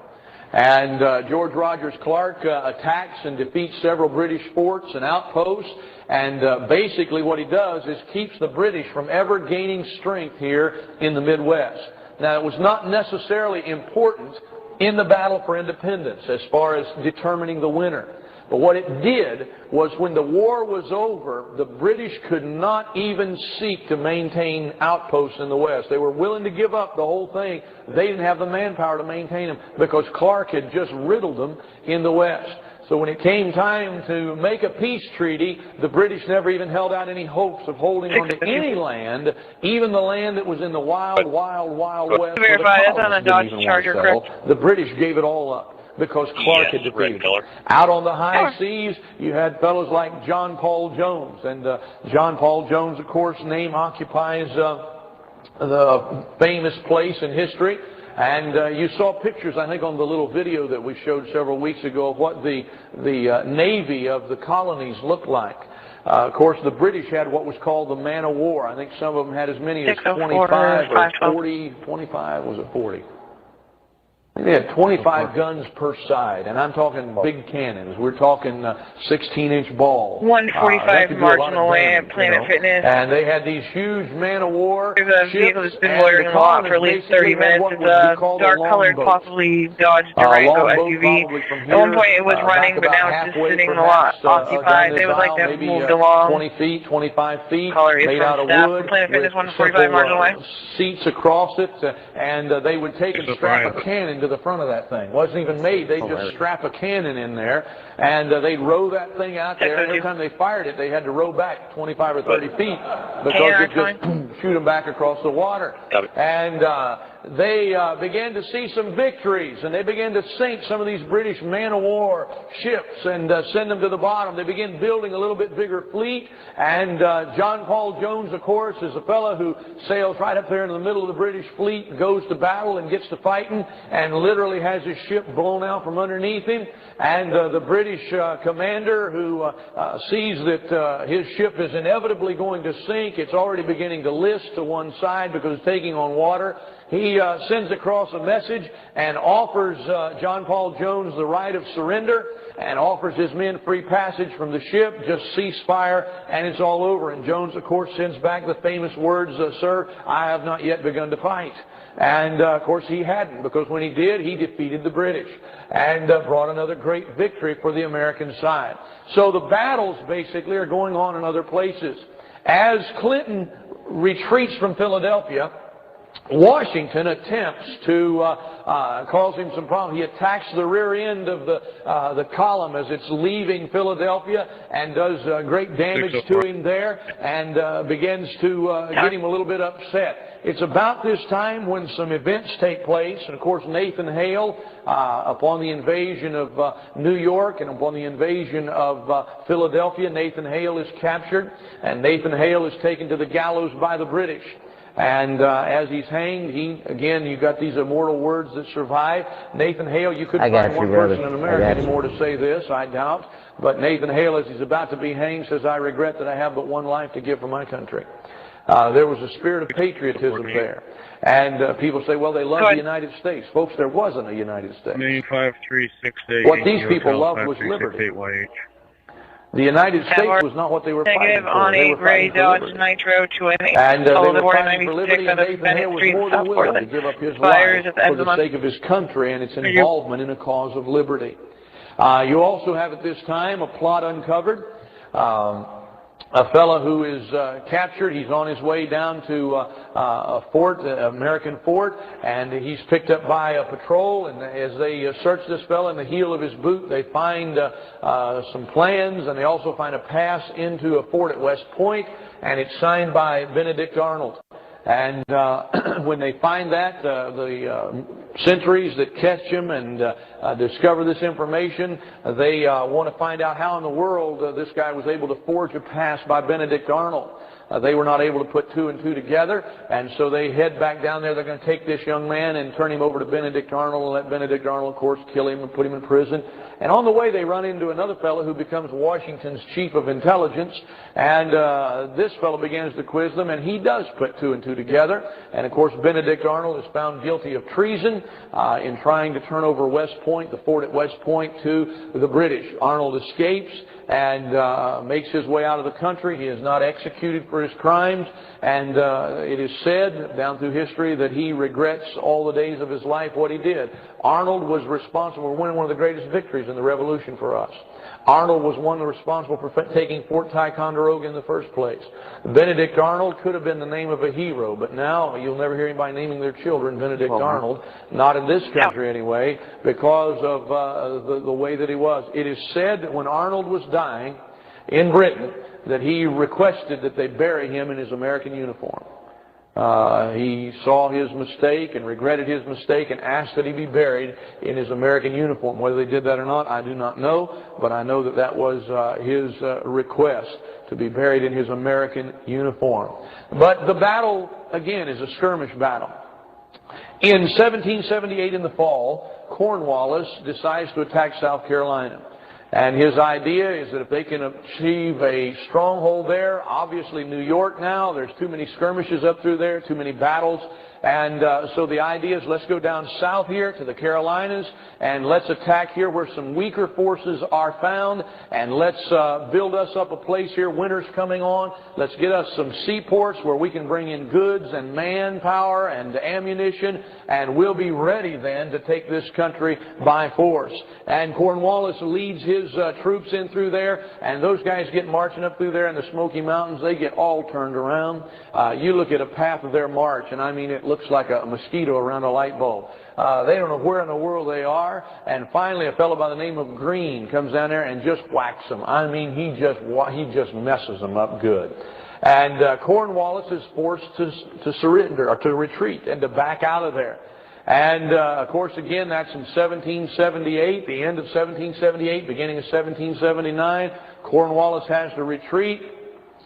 And George Rogers Clark attacks and defeats several British forts and outposts. And basically what he does is keeps the British from ever gaining strength here in the Midwest. Now, it was not necessarily important in the battle for independence as far as determining the winner. But what it did was when the war was over, the British could not even seek to maintain outposts in the West. They were willing to give up the whole thing. They didn't have the manpower to maintain them because Clark had just riddled them in the West. So when it came time to make a peace treaty, the British never even held out any hopes of holding on to any land, even the land that was in the wild, wild, wild West. The British gave it all up because Clark had defeated them. Out on the high seas, you had fellows like John Paul Jones. And John Paul Jones, of course, name occupies the famous place in history. And you saw pictures, I think, on the little video that we showed several weeks ago of what the Navy of the colonies looked like. Of course, the British had what was called the man of war. I think some of them had as many as 25 or 40, 25, was it 40? I think they had 25 guns per side, and I'm talking big cannons. We're talking 16-inch balls. 145 marginal way at Planet Fitness. And they had these huge man-of-war ships. The vehicle has been loitering a lot for at least 30 minutes. It's a dark-colored, possibly Dodge Durango SUV. At one point it was running, but now it's just sitting a lot occupied. They would like to have moved along. 20 feet, 25 feet, Color is made out of wood, Planet Fitness, 145 marginal way. Seats across it, and they would take and strap a cannon to the front of that thing. It wasn't even made. They just strap a cannon in there, and they'd row that thing out there. Every time they fired it, they had to row back 25 or 30 feet because it just shoot them back across the water. And they began to see some victories, and they began to sink some of these British man-of-war ships and send them to the bottom. They began building a little bit bigger fleet, and John Paul Jones, of course, is a fellow who sails right up there in the middle of the British fleet, goes to battle and gets to fighting, and literally has his ship blown out from underneath him. And the British commander who sees that his ship is inevitably going to sink, it's already beginning to list to one side because it's taking on water. he sends across a message and offers John Paul Jones the right of surrender and offers his men free passage from the ship, just cease fire, and it's all over. And Jones, of course, sends back the famous words, "Sir, I have not yet begun to fight." And, of course, he hadn't, because when he did, he defeated the British and brought another great victory for the American side. So the battles, basically, are going on in other places. As Clinton retreats from Philadelphia, Washington attempts to cause him some problems. He attacks the rear end of the column as it's leaving Philadelphia and does great damage to him there and begins to get him a little bit upset. It's about this time when some events take place, and of course Nathan Hale, upon the invasion of New York and upon the invasion of Philadelphia, Nathan Hale is captured, and Nathan Hale is taken to the gallows by the British. And as he's hanged, you've got these immortal words that survive. Nathan Hale, you couldn't find one person in America anymore to say this, I doubt. But Nathan Hale, as he's about to be hanged, says, "I regret that I have but one life to give for my country." There was a spirit of patriotism there. And people say, well, they love the United States. Folks, there wasn't a United States. What these people loved was liberty. The United States was not what they were fighting for. They were fighting for liberty. Nitro to an And they were fighting for liberty, and Nathan Hale was more than willing to give up his life for the sake of his country and its involvement in a cause of liberty. You also have at this time a plot uncovered. A fellow who is captured, he's on his way down to a fort, an American fort, and he's picked up by a patrol, and as they search this fellow in the heel of his boot, they find some plans, and they also find a pass into a fort at West Point, and it's signed by Benedict Arnold. And when they find that, the sentries that catch him and discover this information, they want to find out how in the world this guy was able to forge a pass by Benedict Arnold. They were not able to put two and two together, and so they head back down there. They're going to take this young man and turn him over to Benedict Arnold and let Benedict Arnold, of course, kill him and put him in prison. And on the way, they run into another fellow who becomes Washington's chief of intelligence, and this fellow begins to quiz them, and he does put two and two together. And, of course, Benedict Arnold is found guilty of treason in trying to turn over West Point, the fort at West Point, to the British. Arnold escapes and makes his way out of the country. He is not executed for his crimes, and it is said down through history that he regrets all the days of his life what he did. Arnold was responsible for winning one of the greatest victories in the Revolution for us. Arnold was one responsible for taking Fort Ticonderoga in the first place. Benedict Arnold could have been the name of a hero, but now you'll never hear anybody naming their children Benedict Arnold, not in this country anyway, because of the way that he was. It is said that when Arnold was dying in Britain, that he requested that they bury him in his American uniform. He saw his mistake and regretted his mistake and asked that he be buried in his American uniform. Whether they did that or not, I do not know, but I know that that was his request, to be buried in his American uniform. But the battle, again, is a skirmish battle. In 1778 in the fall, Cornwallis decides to attack South Carolina. And his idea is that if they can achieve a stronghold there, obviously New York now, there's too many skirmishes up through there, too many battles. And so the idea is let's go down south here to the Carolinas and let's attack here where some weaker forces are found, and let's build us up a place here. Winter's coming on. Let's get us some seaports where we can bring in goods and manpower and ammunition, and we'll be ready then to take this country by force. And Cornwallis leads his troops in through there, and those guys get marching up through there in the Smoky Mountains. They get all turned around. You look at a path of their march, and I mean it looks like a mosquito around a light bulb. They don't know where in the world they are, and finally a fellow by the name of Greene comes down there and just whacks them. I mean, he just messes them up good. And Cornwallis is forced to surrender, or to retreat, and to back out of there. And, of course, again, that's in 1778, the end of 1778, beginning of 1779. Cornwallis has to retreat,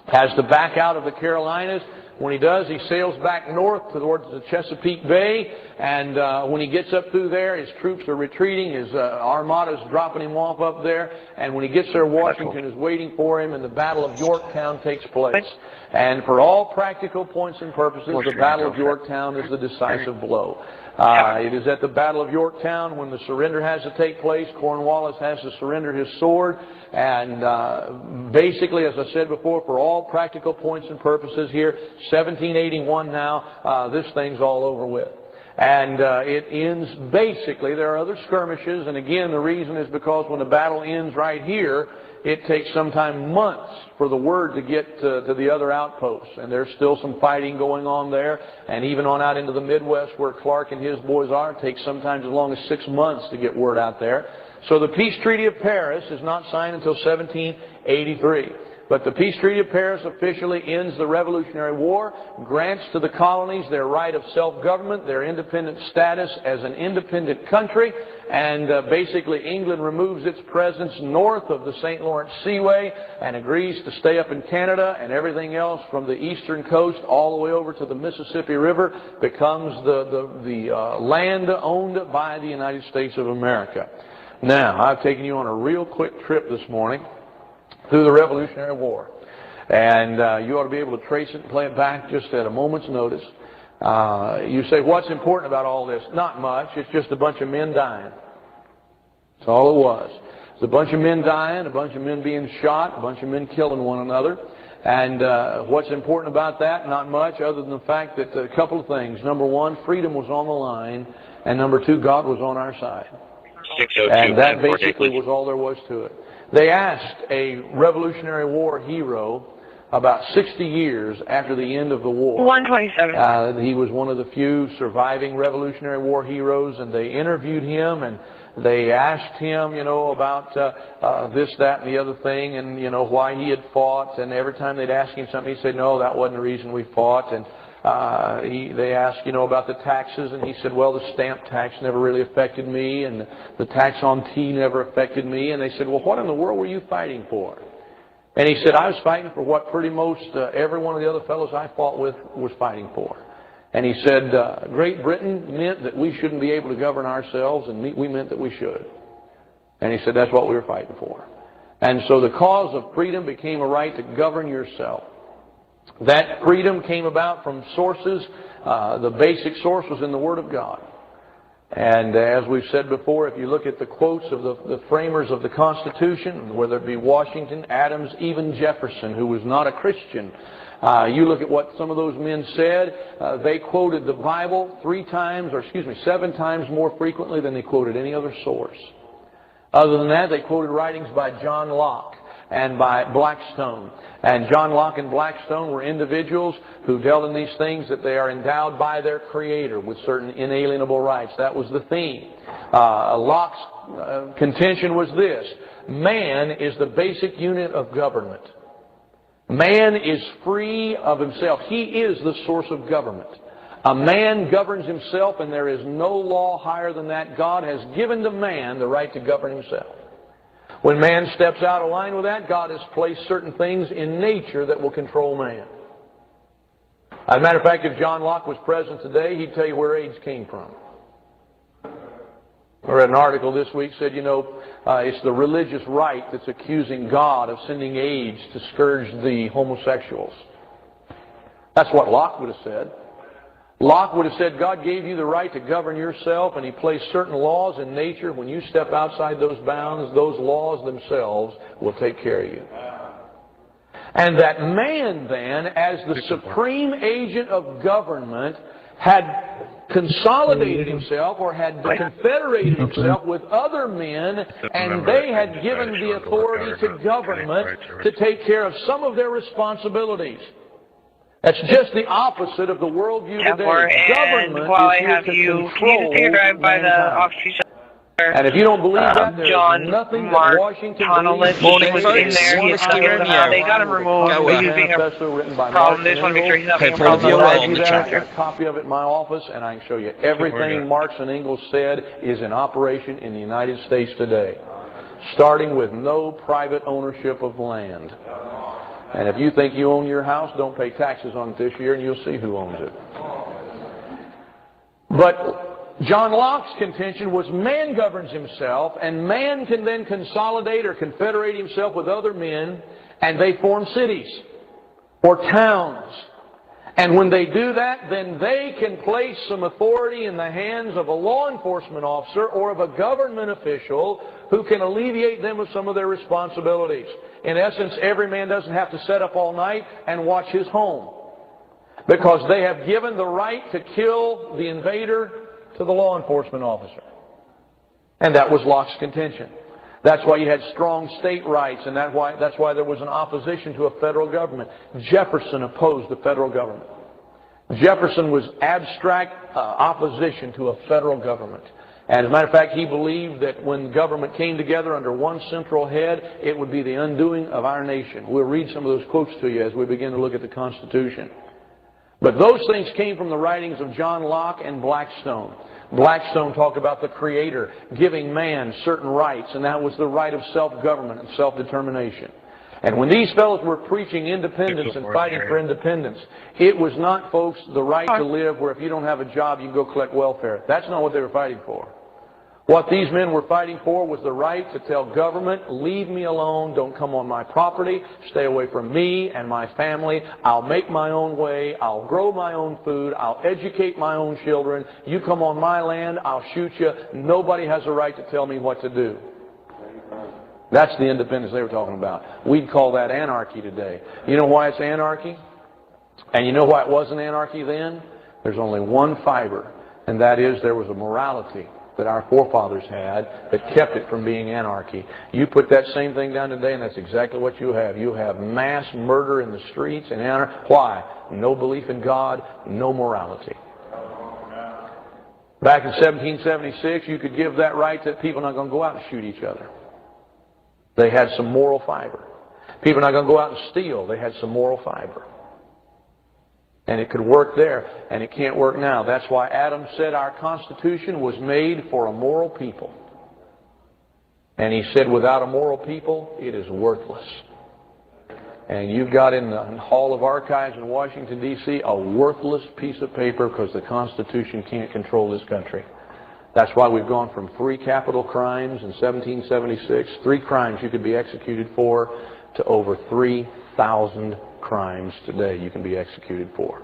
has to back out of the Carolinas. When he does, he sails back north towards the Chesapeake Bay, and when he gets up through there, his troops are retreating, his armada's dropping him off up there, and when he gets there, Washington is waiting for him, and the Battle of Yorktown takes place. And for all practical points and purposes, the Battle of Yorktown is the decisive blow. It is at the Battle of Yorktown when the surrender has to take place. Cornwallis has to surrender his sword. And basically, as I said before, for all practical points and purposes here, 1781 now, this thing's all over with. And it ends basically, there are other skirmishes, and again, the reason is because when the battle ends right here, it takes sometimes months for the word to get to the other outposts. And there's still some fighting going on there. And even on out into the Midwest where Clark and his boys are, it takes sometimes as long as 6 months to get word out there. So the Peace Treaty of Paris is not signed until 1783. But the Peace Treaty of Paris officially ends the Revolutionary War, grants to the colonies their right of self-government, their independent status as an independent country, and basically England removes its presence north of the St. Lawrence Seaway and agrees to stay up in Canada, and everything else from the eastern coast all the way over to the Mississippi River becomes the land owned by the United States of America. Now, I've taken you on a real quick trip this morning through the Revolutionary War. And you ought to be able to trace it and play it back just at a moment's notice. You say, what's important about all this? Not much. It's just a bunch of men dying. That's all it was. It's a bunch of men dying, a bunch of men being shot, a bunch of men killing one another. And what's important about that? Not much, other than the fact that a couple of things. Number one, freedom was on the line. And number two, God was on our side. And that basically was all there was to it. They asked a Revolutionary War hero about 60 years after the end of the war. 127. He was one of the few surviving Revolutionary War heroes, and they interviewed him, and they asked him, you know, about this, that, and the other thing, and, you know, why he had fought. And every time they'd ask him something, he'd say, no, that wasn't the reason we fought. And they asked, you know, about the taxes, and he said, well, the stamp tax never really affected me, and the tax on tea never affected me. And they said, well, what in the world were you fighting for? And he said, I was fighting for what pretty most every one of the other fellows I fought with was fighting for. And he said, Great Britain meant that we shouldn't be able to govern ourselves, and we meant that we should. And he said, that's what we were fighting for. And so the cause of freedom became a right to govern yourself. That freedom came about from sources. The basic source was in the Word of God. And as we've said before, if you look at the quotes of the framers of the Constitution, whether it be Washington, Adams, even Jefferson, who was not a Christian, you look at what some of those men said. They quoted the Bible 7 times more frequently than they quoted any other source. Other than that, they quoted writings by John Locke and by Blackstone. And John Locke and Blackstone were individuals who dealt in these things that they are endowed by their Creator with certain inalienable rights. That was the theme. Locke's contention was this: man is the basic unit of government. Man is free of himself. He is the source of government. A man governs himself, and there is no law higher than that. God has given to man the right to govern himself. When man steps out of line with that, God has placed certain things in nature that will control man. As a matter of fact, if John Locke was present today, he'd tell you where AIDS came from. I read an article this week said, you know, it's the religious right that's accusing God of sending AIDS to scourge the homosexuals. That's what Locke would have said. Locke would have said, God gave you the right to govern yourself, and He placed certain laws in nature. When you step outside those bounds, those laws themselves will take care of you. And that man then, as the supreme agent of government, had consolidated himself or had confederated himself with other men, and they had given the authority to government to take care of some of their responsibilities. That's just the opposite of the worldview today. Government while I is have here you, to can you just take a control drive by the mankind. off-street center? And if you don't believe that, there's John, nothing Mark, that Washington Tonnelis, believes was in there. He's stuck in the They got him removed. He's being a problem. They just want to make sure he's not being a problem. I've got a copy of it in my office, and I can show you everything Marx and Engels said is in operation in the United States today, starting with no private ownership of land. And if you think you own your house, don't pay taxes on it this year, and you'll see who owns it. But John Locke's contention was man governs himself, and man can then consolidate or confederate himself with other men, and they form cities or towns. And when they do that, then they can place some authority in the hands of a law enforcement officer or of a government official who can alleviate them of some of their responsibilities. In essence, every man doesn't have to set up all night and watch his home, because they have given the right to kill the invader to the law enforcement officer. And that was Locke's contention. That's why you had strong state rights, and that's why there was an opposition to a federal government. Jefferson opposed the federal government. Jefferson was abstract opposition to a federal government. And as a matter of fact, he believed that when government came together under one central head, it would be the undoing of our nation. We'll read some of those quotes to you as we begin to look at the Constitution. But those things came from the writings of John Locke and Blackstone. Blackstone talked about the Creator giving man certain rights, and that was the right of self-government and self-determination. And when these fellows were preaching independence and fighting for independence, it was not, folks, the right to live where if you don't have a job, you can go collect welfare. That's not what they were fighting for. What these men were fighting for was the right to tell government, leave me alone, don't come on my property, stay away from me and my family, I'll make my own way, I'll grow my own food, I'll educate my own children, you come on my land, I'll shoot you, nobody has a right to tell me what to do. That's the independence they were talking about. We'd call that anarchy today. You know why it's anarchy? And you know why it wasn't anarchy then? There's only one fiber, and that is there was a morality that our forefathers had that kept it from being anarchy. You put that same thing down today, and that's exactly what you have. You have mass murder in the streets and anarchy. Why? No belief in God, no morality. Back in 1776, you could give that right that people are not going to go out and shoot each other. They had some moral fiber. People are not going to go out and steal. They had some moral fiber. And it could work there, and it can't work now. That's why Adam said our Constitution was made for a moral people. And he said without a moral people, it is worthless. And you've got in the Hall of Archives in Washington, D.C., a worthless piece of paper because the Constitution can't control this country. That's why we've gone from 3 capital crimes in 1776, 3 crimes you could be executed for, to over 3,000 crimes today you can be executed for.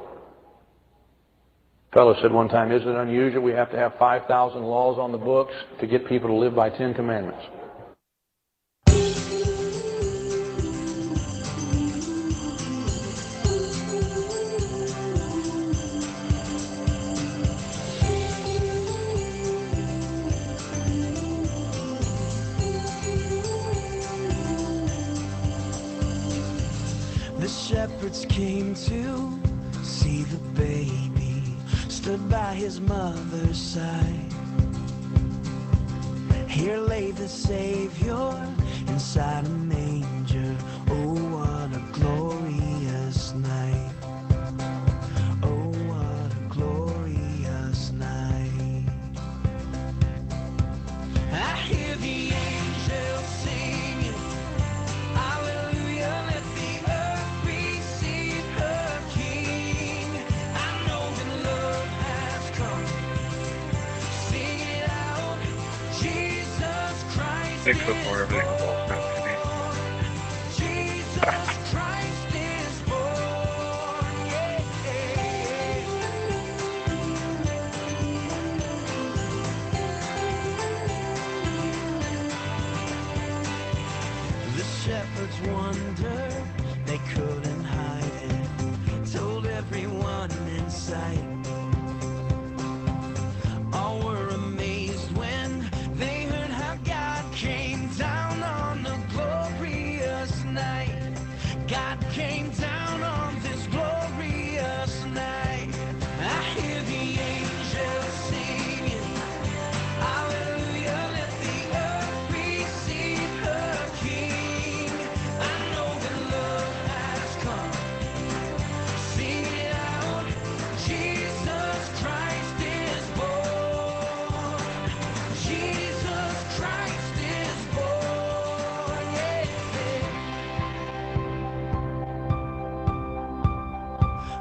A fellow said one time, isn't it unusual we have to have 5,000 laws on the books to get people to live by 10 commandments? The shepherds came to see the baby, stood by his mother's side. Here lay the Savior inside a manger. Oh, what a glorious night. Oh, what a glorious night. I hear the angels singing, hallelujah, let the earth receive her King. I know that love has come. Sing it out, Jesus Christ is born. Jesus Christ is born. Yeah. The shepherds wondered, they couldn't hide it, told everyone in sight. All were amazed when they heard how God came down on the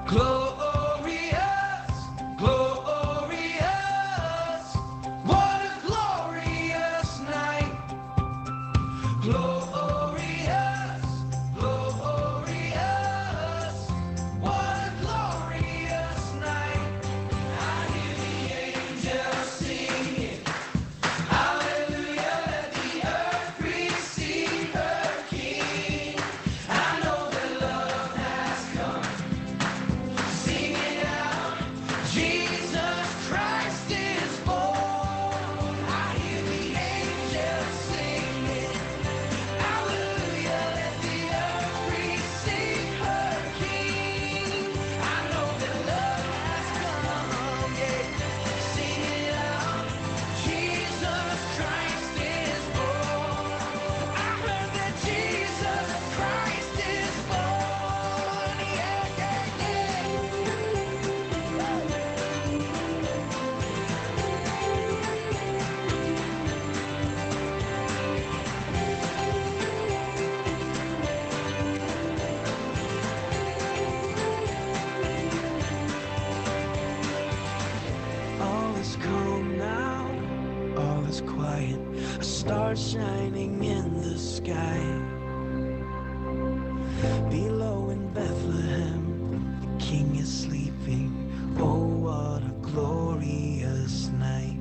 Glorious, glorious, what a glorious night. Glorious, glorious, what a glorious night. I hear the angels singing, hallelujah, let the earth receive her King. I know that love has come. Sing it out, Jesus Christ is born. I hear the angels singing, hallelujah, let the earth receive her King. I know that love has come, yeah. Sing it out, Jesus Christ is born. I heard that Jesus Christ is born, yeah, yeah, yeah. All is calm now, all is quiet, a star shining in the sky. Below in Bethlehem, the king is sleeping. Oh, what a glorious night.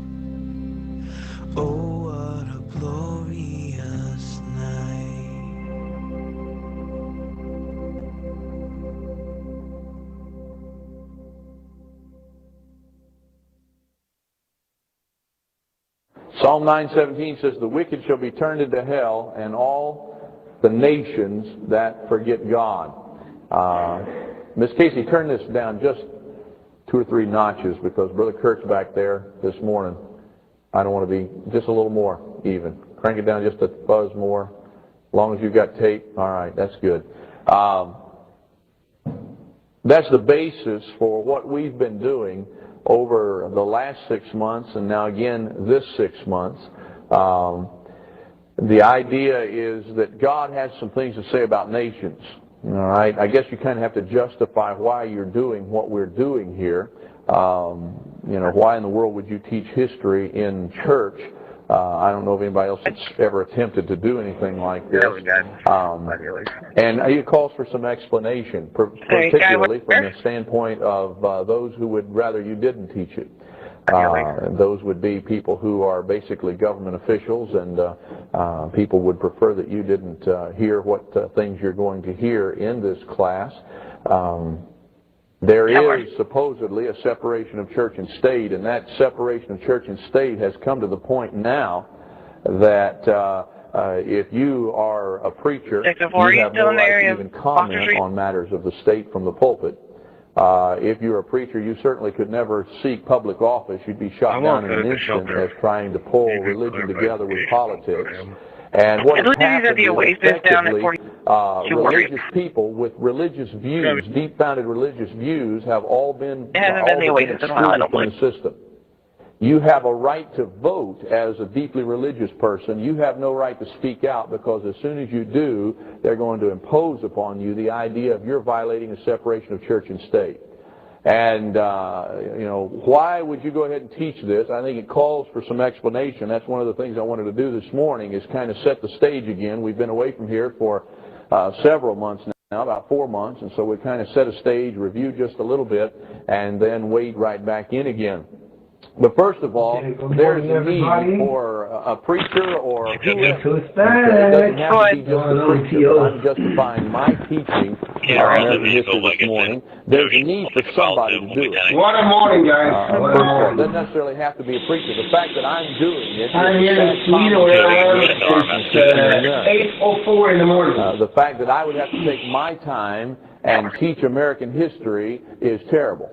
Oh, what a glorious night. Psalm 9:17 says, the wicked shall be turned into hell, and all the nations that forget God. Miss Casey, turn this down just 2 or 3 notches, because Brother Kurt's back there this morning. I don't want to be just a little more even. Crank it down just a buzz more. As long as you've got tape, all right, that's good. That's the basis for what we've been doing over the last 6 months, and now again this 6 months. The idea is that God has some things to say about nations. All right, I guess you kind of have to justify why you're doing what we're doing here. You know, why in the world would you teach history in church? I don't know if anybody else has ever attempted to do anything like this. And it calls for some explanation, particularly from the standpoint of those who would rather you didn't teach it. And those would be people who are basically government officials, and people would prefer that you didn't hear what things you're going to hear in this class. There is supposedly a separation of church and state, and that separation of church and state has come to the point now that if you are a preacher, you have no right to even comment on matters of the state from the pulpit. If you're a preacher, you certainly could never seek public office. You'd be shot down in an instant as trying to pull religion together with politics. And what has happened is effectively religious people with religious views, deep-founded religious views, have all been excluded from the system. You have a right to vote as a deeply religious person. You have no right to speak out, because as soon as you do, they're going to impose upon you the idea of you're violating the separation of church and state. And, you know, why would you go ahead and teach this? I think it calls for some explanation. That's one of the things I wanted to do this morning, is kind of set the stage again. We've been away from here for several months now, about 4 months, and so we kind of set a stage, review just a little bit, and then wade right back in again. But first of all, there's a need for a preacher or whoever. It doesn't have to be just a preacher, but I'm justifying my teaching American history this morning. There's a need for somebody to do it. What a morning, guys. First of all, it doesn't necessarily have to be a preacher. The fact that I'm doing it, I'm here in Sweden where I am. It's 8:04 in the morning. The fact that I would have to take my time and teach American history is terrible.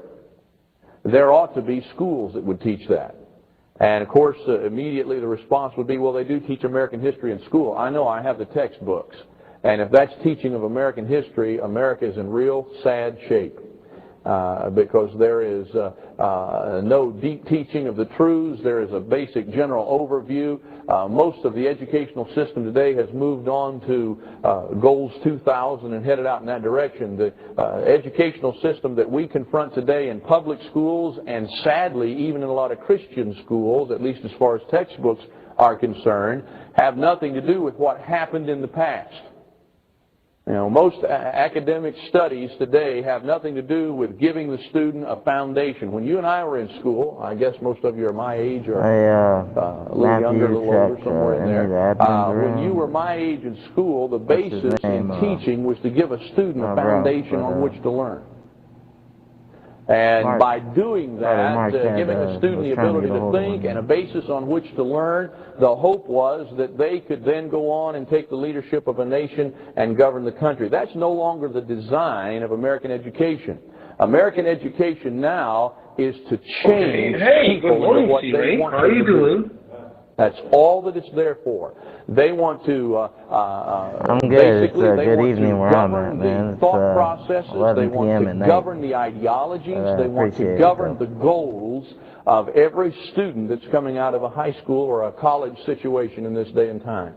There ought to be schools that would teach that. And of course, immediately the response would be, well, they do teach American history in school. I know, I have the textbooks. And if that's teaching of American history, America is in real sad shape. because there is no deep teaching of the truths. There is a basic general overview. Most of the educational system today has moved on to Goals 2000 and headed out in that direction. The educational system that we confront today in public schools, and sadly even in a lot of Christian schools, at least as far as textbooks are concerned, have nothing to do with what happened in the past. You know, most academic studies today have nothing to do with giving the student a foundation. When you and I were in school, I guess most of you are my age or a little younger, a little older, somewhere in there. When you were my age in school, the basis in teaching was to give a student a foundation on which to learn. And by doing that, giving a student the ability to think and a basis on which to learn, the hope was that they could then go on and take the leadership of a nation and govern the country. That's no longer the design of American education. American education now is to change people into what they want to do. That's all that it's there for. They want to I'm good. It's a good evening where I'm at, man. It's thought processes. They 11 want p.m. to at night. govern the ideologies. They want to govern the goals of every student that's coming out of a high school or a college situation in this day and time.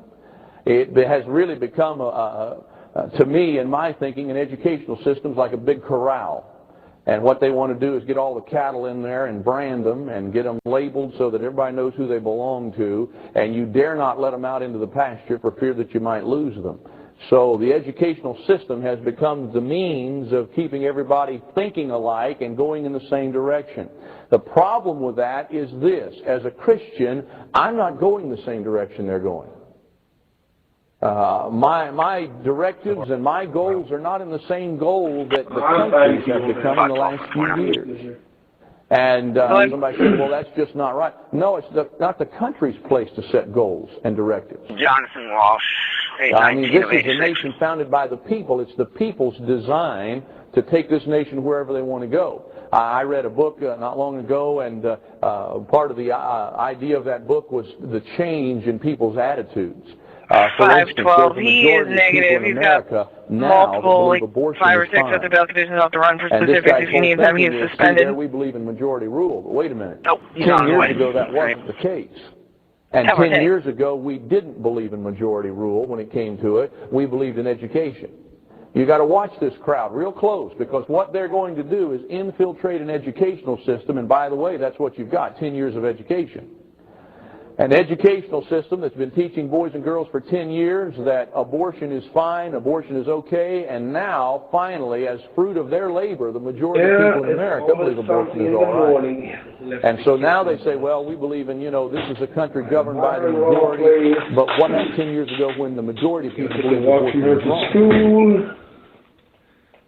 It has really become, to me, in my thinking, an educational system like a big corral. And what they want to do is get all the cattle in there and brand them and get them labeled so that everybody knows who they belong to, and you dare not let them out into the pasture for fear that you might lose them. So the educational system has become the means of keeping everybody thinking alike and going in the same direction. The problem with that is this: as a Christian, I'm not going the same direction they're going. My directives and my goals are not in the same goal that the countries have become in the last few years. And somebody said, well, that's just not right. No, it's not the country's place to set goals and directives. Jonathan Walsh, I mean, this is a nation founded by the people. It's the people's design to take this nation wherever they want to go. I read a book not long ago, and part of the idea of that book was the change in people's attitudes. For instance, 512, he is negative. He's got multiple, like 5 or 6 other bail conditions off the run for specifics. If he needs them, he's suspended. We believe in majority rule, but wait a minute. Nope, 10 years ago, that wasn't the case. And 10 years ago, we didn't believe in majority rule when it came to it. We believed in education. You got to watch this crowd real close, because what they're going to do is infiltrate an educational system, and by the way, that's what you've got, 10 years of education. An educational system that's been teaching boys and girls for 10 years that abortion is fine, abortion is okay, and now, finally, as fruit of their labor, the majority of people in America believe abortion is all right. And so now they say, well, we believe in, you know, this is a country governed by the majority, but what happened 10 years ago when the majority of people believed abortion was wrong?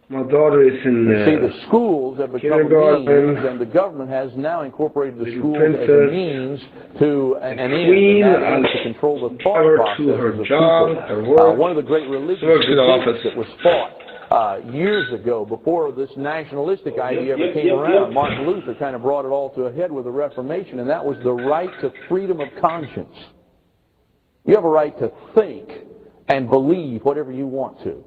My daughter is in you see, the schools have become means, and the government has now incorporated the schools as a means to an end, and to control the thought processes of people. One of the great religious debates that was fought years ago, before this nationalistic idea ever came around, Martin Luther kind of brought it all to a head with the Reformation, and that was the right to freedom of conscience. You have a right to think and believe whatever you want to.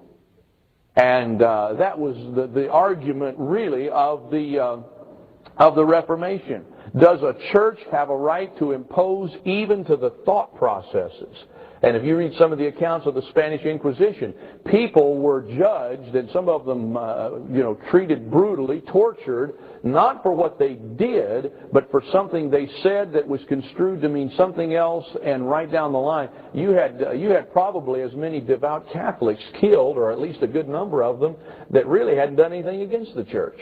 And that was the argument, really, of the Reformation. Does a church have a right to impose even to the thought processes? And if you read some of the accounts of the Spanish Inquisition, people were judged, and some of them, treated brutally, tortured, not for what they did, but for something they said that was construed to mean something else. And right down the line, you had probably as many devout Catholics killed, or at least a good number of them, that really hadn't done anything against the church.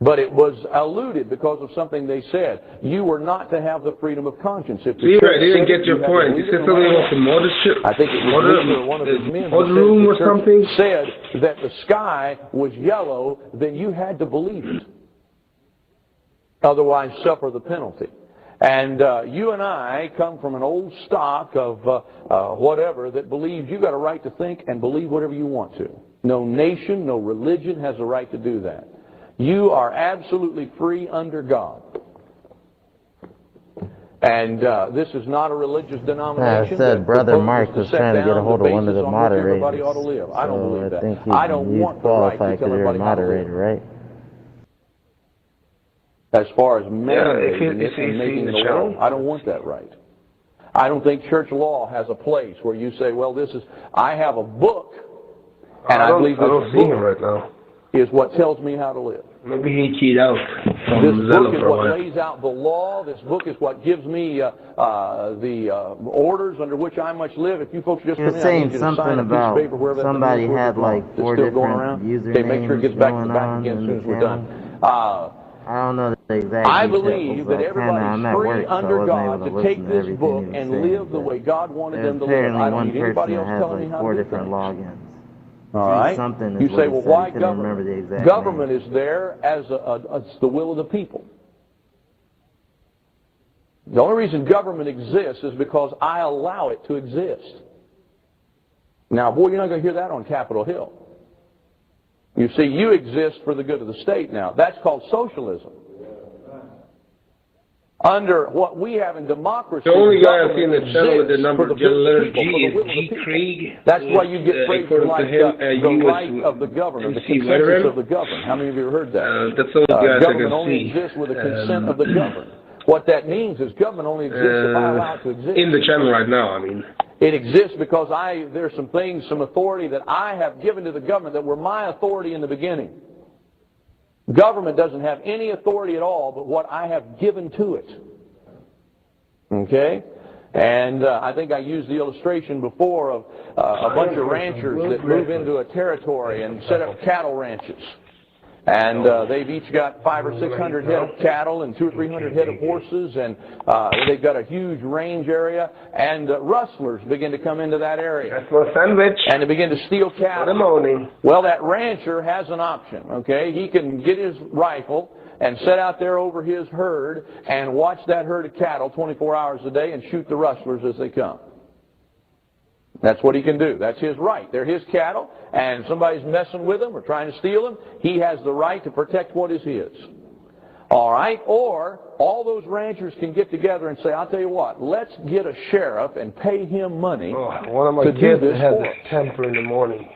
But it was alluded because of something they said. You were not to have the freedom of conscience. If the church didn't get your point. You said something about the mothership. I think it was Luther, one of his men, room or something, said that the sky was yellow, then you had to believe it. Otherwise, suffer the penalty. And you and I come from an old stock of whatever that believes you got a right to think and believe whatever you want to. No nation, no religion has a right to do that. You are absolutely free under God. And this is not a religious denomination. I said Brother Mark was trying to get a hold of one of the moderators. I don't believe that. I think I don't want the right to tell everybody how to live. Right? as far as mandating it and making it a law. I don't want that right. I don't think church law has a place where you say, well, I have a book, and I believe this book right now. is what tells me how to live. Maybe he cheated out from This book is for a what while. lays out the law. This book is what gives me the orders under which I must live. If you folks just come in, I need you to sign a piece of paper wherever somebody had like 4 still going different around. usernames Okay, make sure it gets back going to the back on again as in soon the as we're channel. done. I don't know the exact I details, believe but that everybody's at free work, so I under wasn't God able to to take listen to this everything book he was and saying, live the but way God wanted there's them to live. apparently I don't one need anybody person else that has telling me like how 4 to do different things. logins. All right? Something is You what say, he well, said. why He couldn't remember the government? exact Government name. is there as it's the will of the people. The only reason government exists is because I allow it to exist. Now, boy, you're not going to hear that on Capitol Hill. You see, you exist for the good of the state now. That's called socialism. Under what we have in democracy, The only guy I've seen government the channel with the exists number for the letter G G is is G. Krieg. That's why you get phrases according to like him, the right of the governor, the MC consensus veteran. of the governed. How many of you have heard that? That's the only guys I Government can only see. exists with the consent of the governed. What that means is government only exists if I allow it to exist. In the channel right now, I mean. It exists because there's some things, some authority that I have given to the government that were my authority in the beginning. Government doesn't have any authority at all but what I have given to it. Okay? And I think I used the illustration before of a bunch of ranchers that move into a territory and set up cattle ranches. And they've each got 500 or 600 head of cattle and 200 or 300 head of horses, and they've got a huge range area, and rustlers begin to come into that area. That's my sandwich. And they begin to steal cattle. Good morning. Well, that rancher has an option, okay? He can get his rifle and sit out there over his herd and watch that herd of cattle 24 hours a day and shoot the rustlers as they come. That's what he can do. That's his right. They're his cattle, and somebody's messing with them or trying to steal them. He has the right to protect what is his. All right? Or all those ranchers can get together and say, I'll tell you what, let's get a sheriff and pay him money one of my to do kids this has for a us. temper in the morning.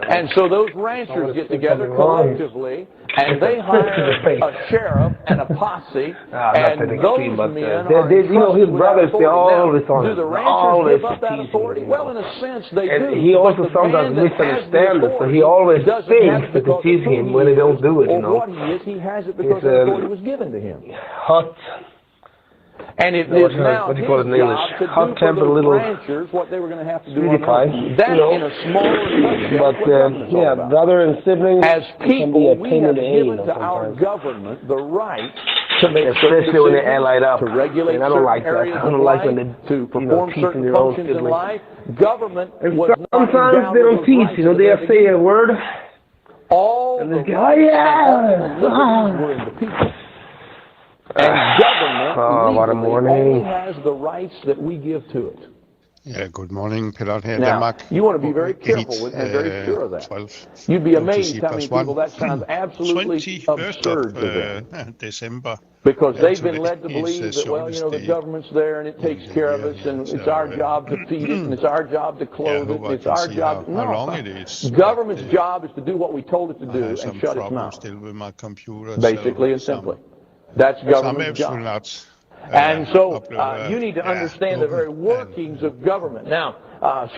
And so those ranchers get together collectively, and they hire a sheriff and a posse, and those men are you know, his brothers, they're always on do the it. ranchers give up that authority? Well, in a sense, they do. And he also sometimes misunderstands it, so he always thinks that it is him when they don't do it, you know. Or what he has it because the authority was given to him. Hot. And it is now what do you call it in English? his job to Hot do for tempered those little ranchers what they were going to have to do sweetie on pie, their own. That you know. in a smaller nutshell, But what government's all yeah, about. brother and siblings As can be people, a we pain have in the given anus to our sometimes. government the right to make Especially when they light up. to regulate And I don't certain like that. areas I don't of like life, when they, to perform teasing certain their own functions in siblings. life. Government And was not sometimes endowed they with don't those tease, rights you know, at the they very say a word. all And the they go, rights and yeah. liberties were in the people. And government what a legally morning. only has the rights that we give to it. Yeah, good morning, Peter here, Now, Denmark. you want to be very careful with and very sure of that. 12, You'd be amazed how many 20 people that sounds absolutely 21st absurd to them. of December. Because they've Actually, been led to believe is that, well, you know, the Day. government's there and it takes care of us and it's our job to feed it and it's our job to clothe it and it's our job. How long it is. Government's job is to do what we told it to do and some shut its problems mouth. still with my computer. Basically and simply. That's government's job. Not, and so you need to understand the very workings of government. Now,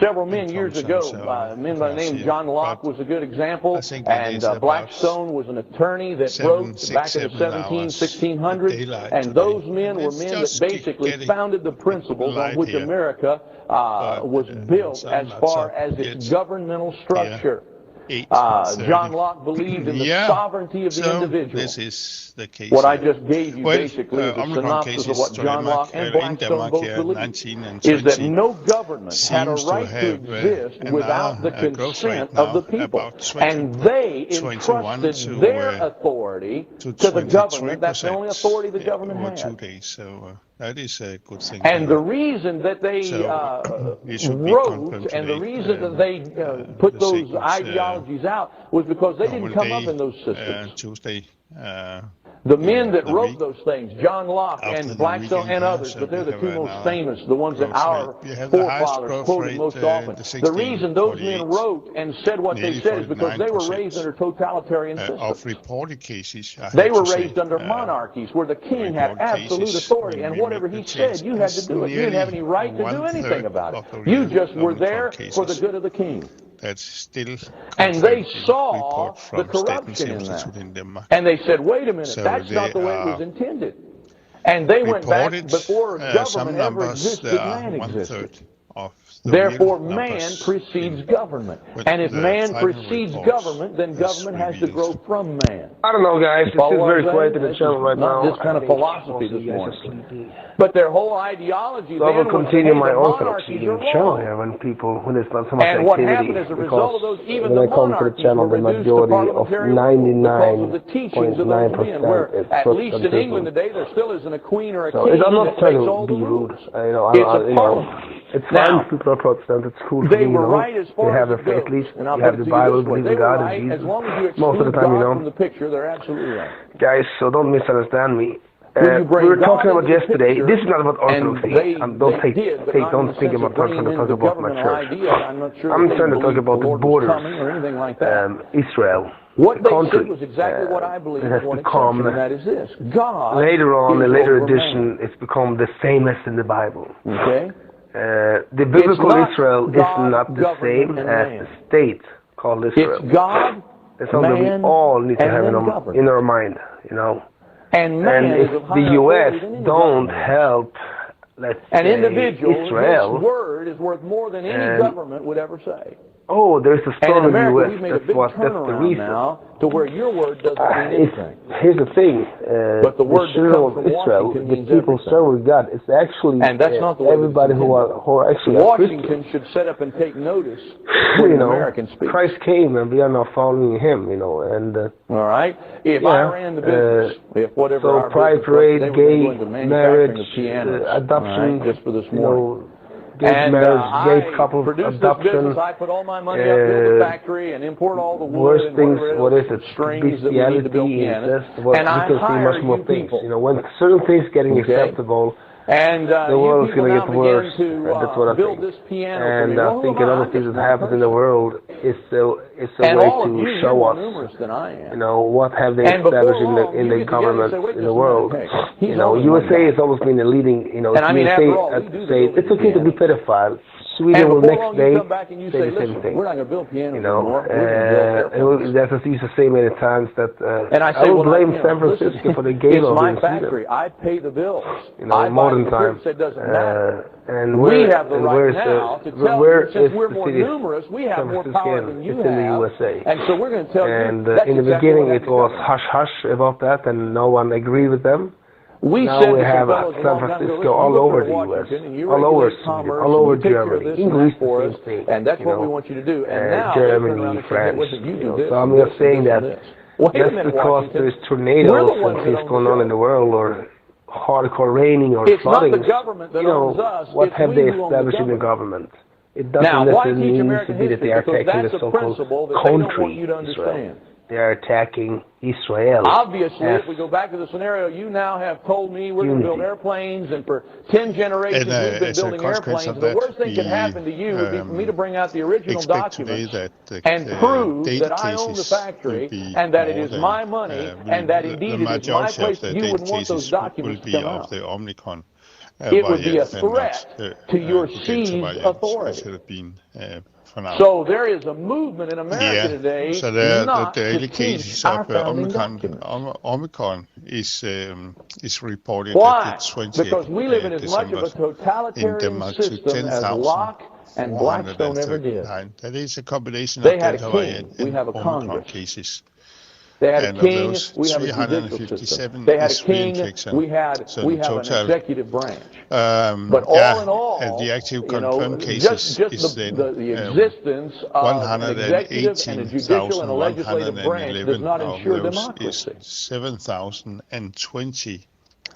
several men years ago, a man by the name of John Locke was a good example, and Blackstone was an attorney that wrote back in the 1600s, and those men were men that basically founded the principles on which America was built as far as its governmental structure. John Locke believed in the sovereignty of the individual. This is the case. What I just gave you basically is a synopsis of what John Locke and Blackstone both believed, is that no government had a right to exist without the consent of the people. And they entrusted their authority to the government. That's the only authority the government had. 2 days, so that is a good thing. And the reason that they wrote and the reason that they put those ideologies out was because they didn't come up in those systems. Tuesday The men that wrote those things, John Locke and Blackstone and others, but they're the two most famous, the ones that our forefathers quoted most often. The reason those men wrote and said what they said is because they were raised under totalitarian systems. They were raised under monarchies where the king had absolute authority, and whatever he said, you had to do it. You didn't have any right to do anything about it. You just were there for the good of the king. And they saw the corruption in that. And they said, wait a minute, that's not the way it was intended. And they went back before government ever existed, man existed. Therefore, man precedes government. And if man precedes government, then government has to grow from man. I don't know, guys. It's very quiet in the channel right now. Not this kind of philosophy this morning. But their whole ideology. So I will continue my orthodoxy in the channel here when there's not so much and what activity. happened as a result of those, even when the I come to the channel, the majority of 99.9% is at least in England today, there still isn't a queen or a king. I'm not trying to be rude. It's fine if people are Protestant, it's cool for me, they have their faith, at least you have the Bible, believe in God and Jesus. Most of the time, Guys, so don't misunderstand me. We were talking about yesterday, this is not about orthodoxy, don't think about talking about my church. I'm trying to talk about the borders, Israel. What they said was exactly what I believe, it has become, and that is this. God later on, in later edition, it's become the same as in the Bible. Okay. The biblical Israel is not the same as the state called Israel. It's God, it's something we all need to have in our mind, And if the U.S. don't help, let's say, an individual, Israel, his word is worth more than any government would ever say. Oh, there's a storm in the U.S. That's the reason. Now to where your word doesn't mean anything. Here's the thing. But the word children of Israel, the people serve with God. It's actually and that's not the way everybody who are actually Washington should set up and take notice when an American speaks. Christ came and we are now following him, and all right. If I ran the business, if whatever so pride parade, gay marriage, adoption, just for this morning. Gay marriage, gay couple adoption, I put all my money up, build the factory, and import all the wood worst things, what is it, bestiality, incest, you can see much more things. When certain things getting acceptable, and the world is going to get worse, that's what I think. And I think another thing that happens in the world is a way to show us, what have they established in the government in the world. USA has always been a leading, USA say it's okay to be pedophile. Sweden will next day say the same thing. We're not going to build pianos that's as used to say many times that I will blame San Francisco for the gay law in Sweden. I pay the bills. Modern time. And we have the right now to tell you, since we're more numerous, we have more power than you have. It's in the USA. And so we're going to tell you. And in the beginning it was hush-hush about that, and no one agreed with them. Now we have San Francisco all over the U.S., all over Sweden, all over Germany, English the same thing, and that's what we want you to do. And Germany, France. So I'm just saying that just because there's tornadoes and things going on in the world, or hardcore raining or flooding, what have they established in the government? It doesn't necessarily mean to be that they are attacking the so-called country, Israel. They are attacking Israel. Obviously, if we go back to the scenario, you now have told me we're going to build airplanes, and for 10 generations we've been building airplanes. The worst thing that could happen to you would be for me to bring out the original documents and prove that I own the factory and that it is my money and that indeed it is my place. You wouldn't want those documents to come out. It would be a threat to your seized authority. So there is a movement in America today not the to teach our founding documents. Omicron is reported Why? at the 20th Because we live in as much of a totalitarian system as Locke and Blackstone ever did. That is a combination they of had a king, we have a Congress. Cases. They had a king, we have a judicial system. They had a king, we have an executive branch. But all in all, the active confirmed cases just the existence of an executive and a judicial and a legislative branch does not ensure democracy. 7,020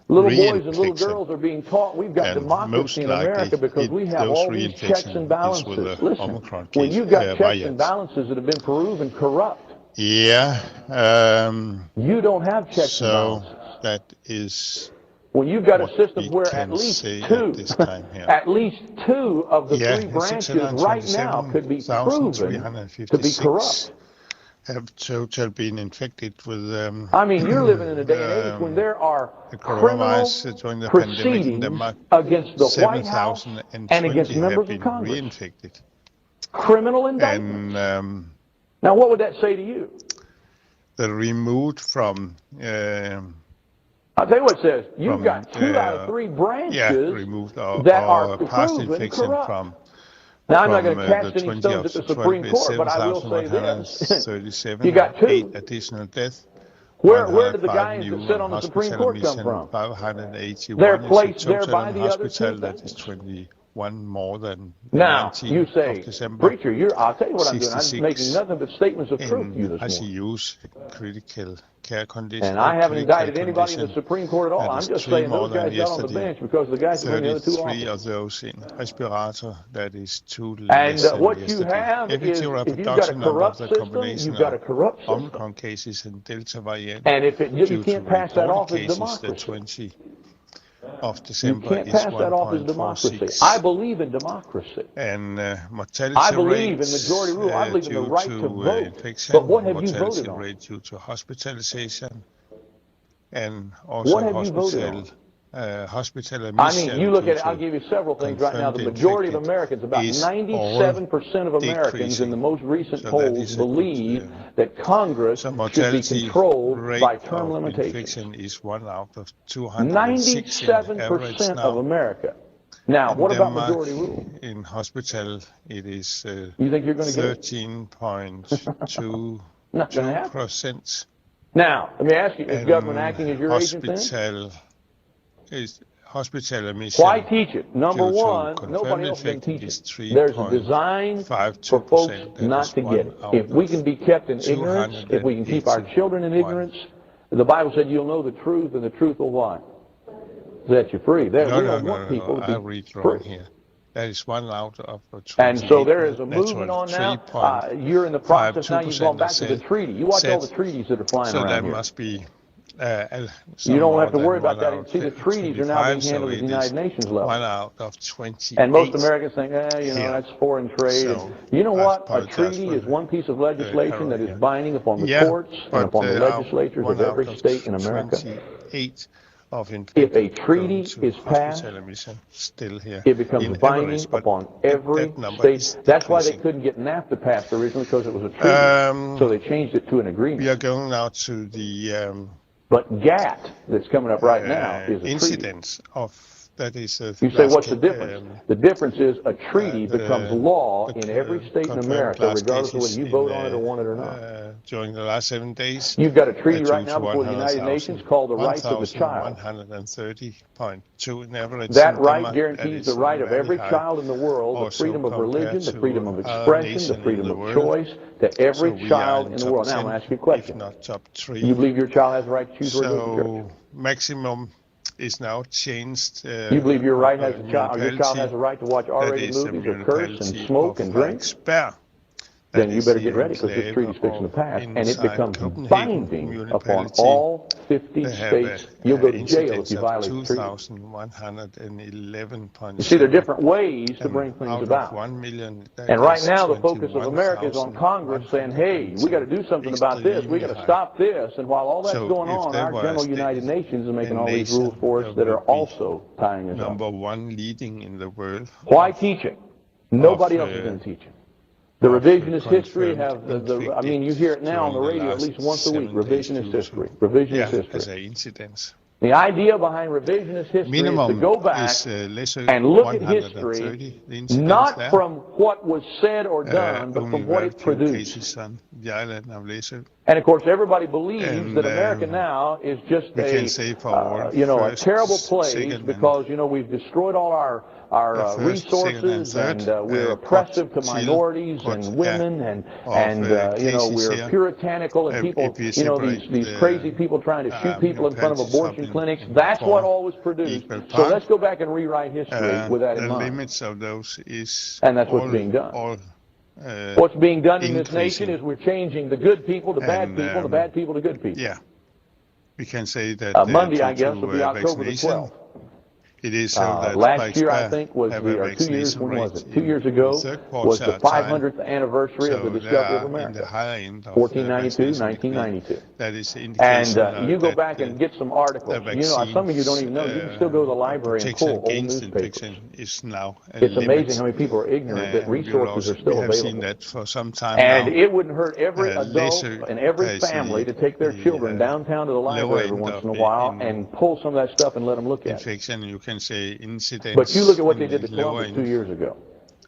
little boys and little girls are being taught we've got democracy in America because we have all these checks and balances. Listen, when you've got checks and balances that have been proven corrupt, yeah, You don't have checks and balances. So that is. When you've got a system where at least two, at least two of the three branches right now could be proven to be corrupt. Have total been infected with. I mean, you're living in a day and age when there are criminal proceedings against the White House and against members of Congress. Reinfected. Criminal indictments. And, now, what would that say to you? They're removed from. I'll tell you what it says. You've got 2 out of 3 branches removed that are proven corrupt. From. Now, I'm not going to cast any stones at the Supreme Court, but I will say this. You got 2. 8 additional deaths. Where did the guys that sit on the Supreme Court come from? 581. They're placed there by the other 2. That is 21 more than now, you say, preacher, I'll tell you what 66. I'm doing. I'm making nothing but statements of truth to you this morning. ICU's critical care condition. And I haven't indicted anybody in the Supreme Court at all. I'm just saying those guys got on the bench because the guys who were the other 2 officers. 33 of those in respirator, that is 2 less than what yesterday. you have is, if you've got a corrupt system, you've got a corrupt system. Omicron cases and Delta variant. And if you can't pass that off as democracy. The 20 of December you can't pass that off as democracy. I believe in democracy. And mortality I believe in majority rule. I believe in the right to vote. But what have you voted on? Rate due to hospitalization and also what have you voted on? Hospital admission. I mean, you look at it, I'll give you several things right now. The majority of Americans, about 97% of Americans in the most recent polls believe that Congress should be controlled by term limitations. Is 1 out of 206 97% of America. Now, what about majority rule? In hospital, it is you think you're going to get 13.22%. Now, let me ask you, is government acting as your agent then? Is hospital admission. Why teach it? Number one, nobody else can teach it. There's a design for folks not to get it. If we can be kept in ignorance, if we can keep our children in ignorance, the Bible said you'll know the truth, and the truth will what? Set you free. We don't want people to be free. Here. That is 1 out of 20. And so there is a movement on now. You're in the process now. You've gone back to the treaty. You watch all the treaties that are flying around here. So that must be. You don't have to worry about that. See, the treaties are now being handled at the United Nations level. 1 out of 20. And most Americans think, that's foreign trade. So you know what? A treaty is one piece of legislation that is binding upon the courts and upon the legislatures of every state in America. If a treaty is passed, it becomes binding upon every state. That's why they couldn't get NAFTA passed originally, because it was a treaty. So they changed it to an agreement. We are going now to the... But GATT, that's coming up right now, is a incidents treaty. Of that is you say, what's the difference? The difference is a treaty becomes law in every state in America, regardless of whether you vote on it or want it or not. During the last 7 days. You've got a treaty right now before the United Nations called the Rights of the Child. 130.2 in average. That right guarantees the right of every child in the world, the freedom of religion, the freedom of expression, the freedom of choice, to every child in the world. Now, I'm going to ask you a question. You believe your child has the right to choose where to go to church? Maximum is now changed. You believe your right has a child, your child has a right to watch R-rated movies or curse and smoke and drink? Then you better get ready, because this treaty's fixing to pass, and it becomes binding upon all 50 states. You'll go to jail if you violate the treaty. You see, there are different ways to bring things about. And right now, the focus of America is on Congress saying, hey, we got to do something about this. We got to stop this. And while all that's going on, our General United Nations is making all these rules for us that are also tying us up. Number 1 leading in the world. Why teach it? Nobody else is going to teach it. The revisionist history I mean, you hear it now on the radio at least once a week. Revisionist history. Revisionist history. The idea behind revisionist history is to go back and look at history, not from what was said or done, but from what it produced. And of course, everybody believes that America now is just a terrible place because, we've destroyed all our resources, and we're oppressive to minorities and women, and we're puritanical, and people, these crazy people trying to shoot people in front of abortion clinics. That's what all was produced. So let's go back and rewrite history with that in mind. The limits of those is and that's what's being done. What's being done in this nation is we're changing the good people to bad people, the bad people to good people. Yeah, we can say that Monday, I guess, will be October the 12th. It is so that last year, I think, was or 2 years. When was it? 2 years ago was the 500th anniversary of the discovery of America. 1492, 1992. That is indication. And you go back and get some articles. You know, some of you don't even know. You can still go to the library and pull old newspapers. Is now it's amazing how many people are ignorant that resources are still available. Seen that for some time and now. It wouldn't hurt every adult and every family to take their children downtown to the library every once in a while and pull some of that stuff and let them look at it. You can say incidents. But you look at what they did to Columbus 2 years ago.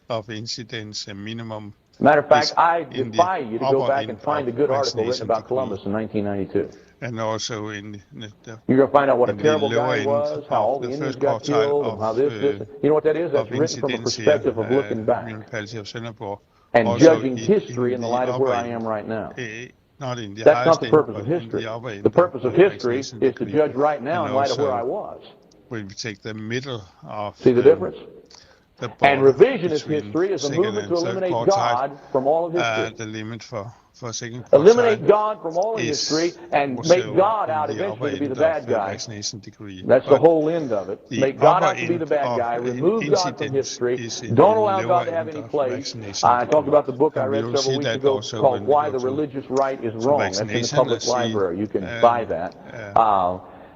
Of incidents, a minimum. Matter of fact, I defy you to go back and find a good article written about Columbus in 1992. And also in you're going to find out what a terrible guy he was, how all the Indians got killed, and how this. You know what that is? That's written from a perspective of looking back and judging history in the light of where I am right now. That's not the purpose of history. The purpose of history is to judge right now in light of where I was. When we take the middle of see the difference? And revisionist history is a movement to eliminate God from all of history. The limit for second eliminate God from all of history and make God out eventually to be the bad guy. That's the whole end of it. Make God out to be the bad guy. Remove God from history. Don't allow God to have any place. I talked about the book I read several weeks ago called Why the Religious Right is Wrong. That's in the public library. You can buy that.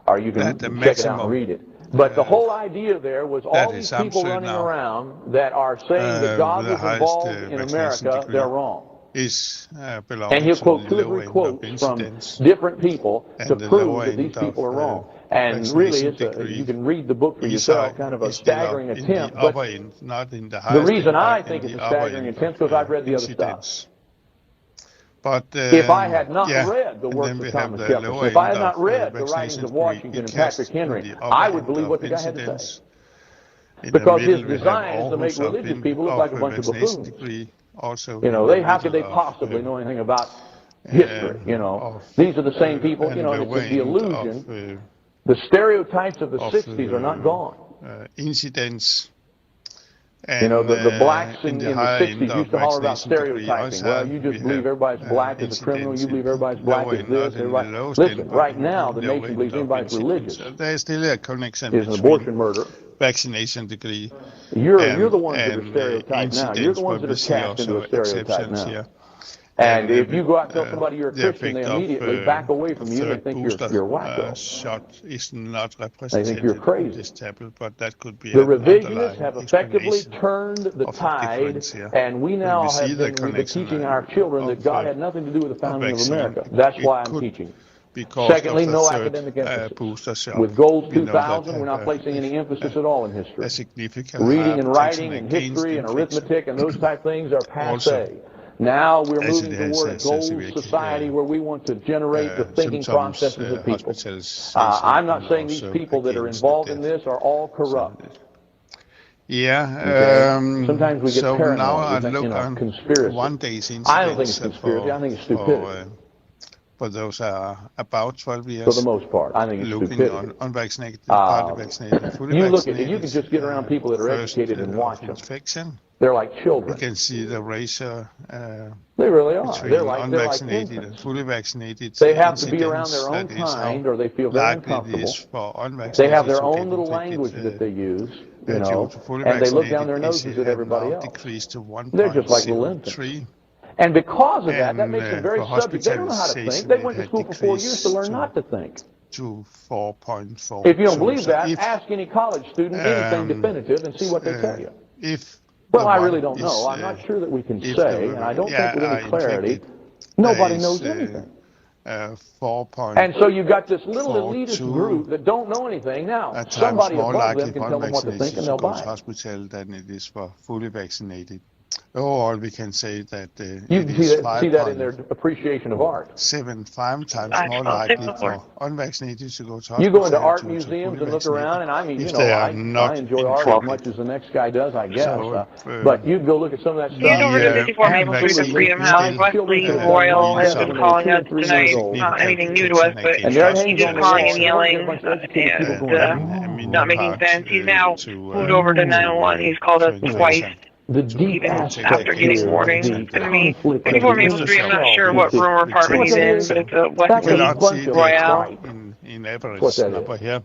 Or you can check it out and read it. But the whole idea there was all these people running around that are saying that God was involved in America, they're wrong. And he'll quote 2 or 3 quotes from different people to prove that these people are wrong. And really, you can read the book for yourself, kind of a staggering attempt. But the reason I think it's a staggering attempt is because I've read the other stuff. But, if I had not read the works of Thomas Jefferson, if I had not read the writings of Washington and Patrick Henry, I would believe what the guy had to say. Because his design is to make religious people look like a bunch of buffoons. You know, how could they possibly know anything about history? You know, these are the same people. You know, and it's the illusion. The stereotypes of the '60s are not gone. Incidents. You know, the blacks in the '60s used to holler about stereotyping. Well, you just believe everybody's black is a criminal. You believe everybody's black is this. Everybody. Listen, right now, the nation believes anybody's religious is an abortion murderer. Vaccination degree. You're the ones that are stereotyped now. You're the ones that are cast into a stereotype now. And if you go out and tell somebody you're a Christian, they immediately back away from you. They think you're wacko. Shot is not they think you're crazy. But that could be the revisionists have effectively turned the tide, and we now have been teaching our children that God had nothing to do with the founding of America. That's why I'm teaching. Secondly, no academic emphasis. With Gold 2000, we're not placing any emphasis at all in history. Reading and writing and history and arithmetic and those type things are passé. Now we're moving toward a gold society where we want to generate the thinking processes of people. I'm not saying these people that are involved in this are all corrupt. Yeah. Sometimes we get paranoid. Now I look conspiracy. One day's incidents. I don't think it's conspiracy. I think it's stupidity. For those are about 12 years. For the most part, I think it's stupidity. On unvaccinated, partly vaccinated, fully you look vaccinated. at it, you can just get around people that are educated and watch them. Infection. They're like children. You can see the ratio. They really are. Between they're like unvaccinated and fully vaccinated. They have to be around their own kind, or they feel very uncomfortable. They have their own little language that they use, you know, and they look down their noses at everybody else. They're just like little infants. And because of that makes them very subject. They don't know how to think. They went to school for 4 years to learn not to think. To 4.4. If you don't believe that, ask any college student anything definitive and see what they tell you. Well, I really don't know. I'm not sure that we can say, and I don't think with any clarity, nobody knows anything. 4. And so you've got this little elitist group that don't know anything. Now, somebody above them can tell them what to think, and they'll buy it. Hospital than it is for fully vaccinated. Overall, we can say that you can see that in their appreciation of art. 5 times more likely for unvaccinated to go to hospital. You go into art museums and look around, and I mean, you know, I enjoy art as much as the next guy does, I guess. But you go look at some of that stuff. He's over to 54 Maple Street at Freedom House. Wesley Royal has been calling us tonight. Not anything new to us, but he's just calling and yelling and not making sense. He's now moved over to 901. He's called us twice. the deep even aspect after getting warnings. I mean, 24 Maple Street, I'm not sure what room or apartment he's in, but it's a Westie Royale. in average number here.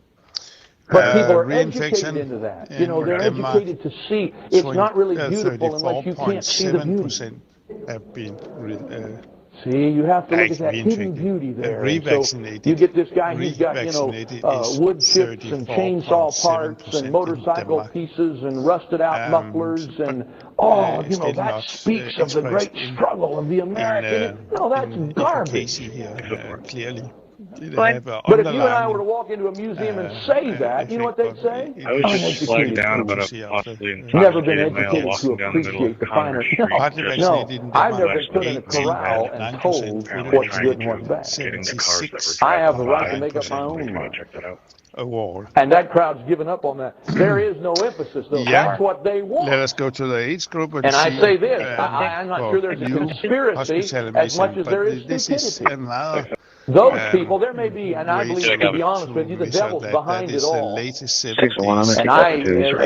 But people are educated into that. You know, they're educated to see it's not really beautiful unless you can't see the beauty. Have been see, you have to look at that hidden beauty there. So you get this guy, he's got, you know, wood chips and chainsaw parts and motorcycle pieces and rusted out mufflers and, oh, you know, that speaks of the great struggle of the American. No, that's garbage. Clearly. But if you and I were to walk into a museum and say that, you know what they'd say? I was just flagged down about a possibly never been intoxicated male educated to walking down the middle appreciate of the finer. Congress No, I've never been put in a corral and told what's good and what's bad. I have the right to make up my own mind. A wall. And that crowd's given up on that. There is no emphasis, though. Yeah. That's what they want. Let us go to the age group and I say this, I'm not sure there's a conspiracy as much as there is stupidity. Those people, there may be, and I believe, to be honest with you, the devil's behind it all. And as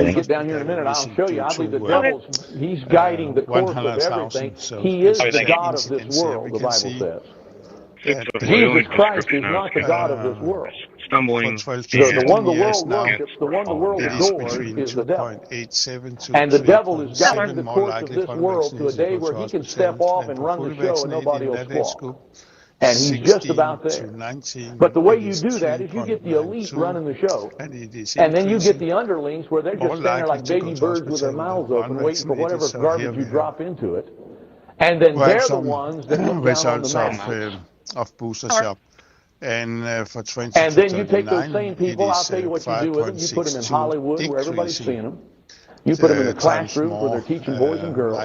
we get down here in a minute, I'll show you, I believe the devil's, he's guiding the course of everything. He is the God of this world, the Bible says. Jesus Christ is not the God of this world. Stumbling. The one the world worships, the one the world adores is the devil. And the devil is guiding the course of this world to a day where he can step off and run the show and nobody will squawk. And he's just about there. But the way you do that is you get the elite running the show. And then you get the underlings where they're just standing there like baby birds with their mouths open waiting for whatever garbage you drop into it. And then they're the ones that look down on the masses. Of Booster Shop. And for 20 and then you take those same people, I'll tell you what you do with them. You put them in Hollywood where everybody's seeing them. You put them in the classroom where they're teaching boys and girls.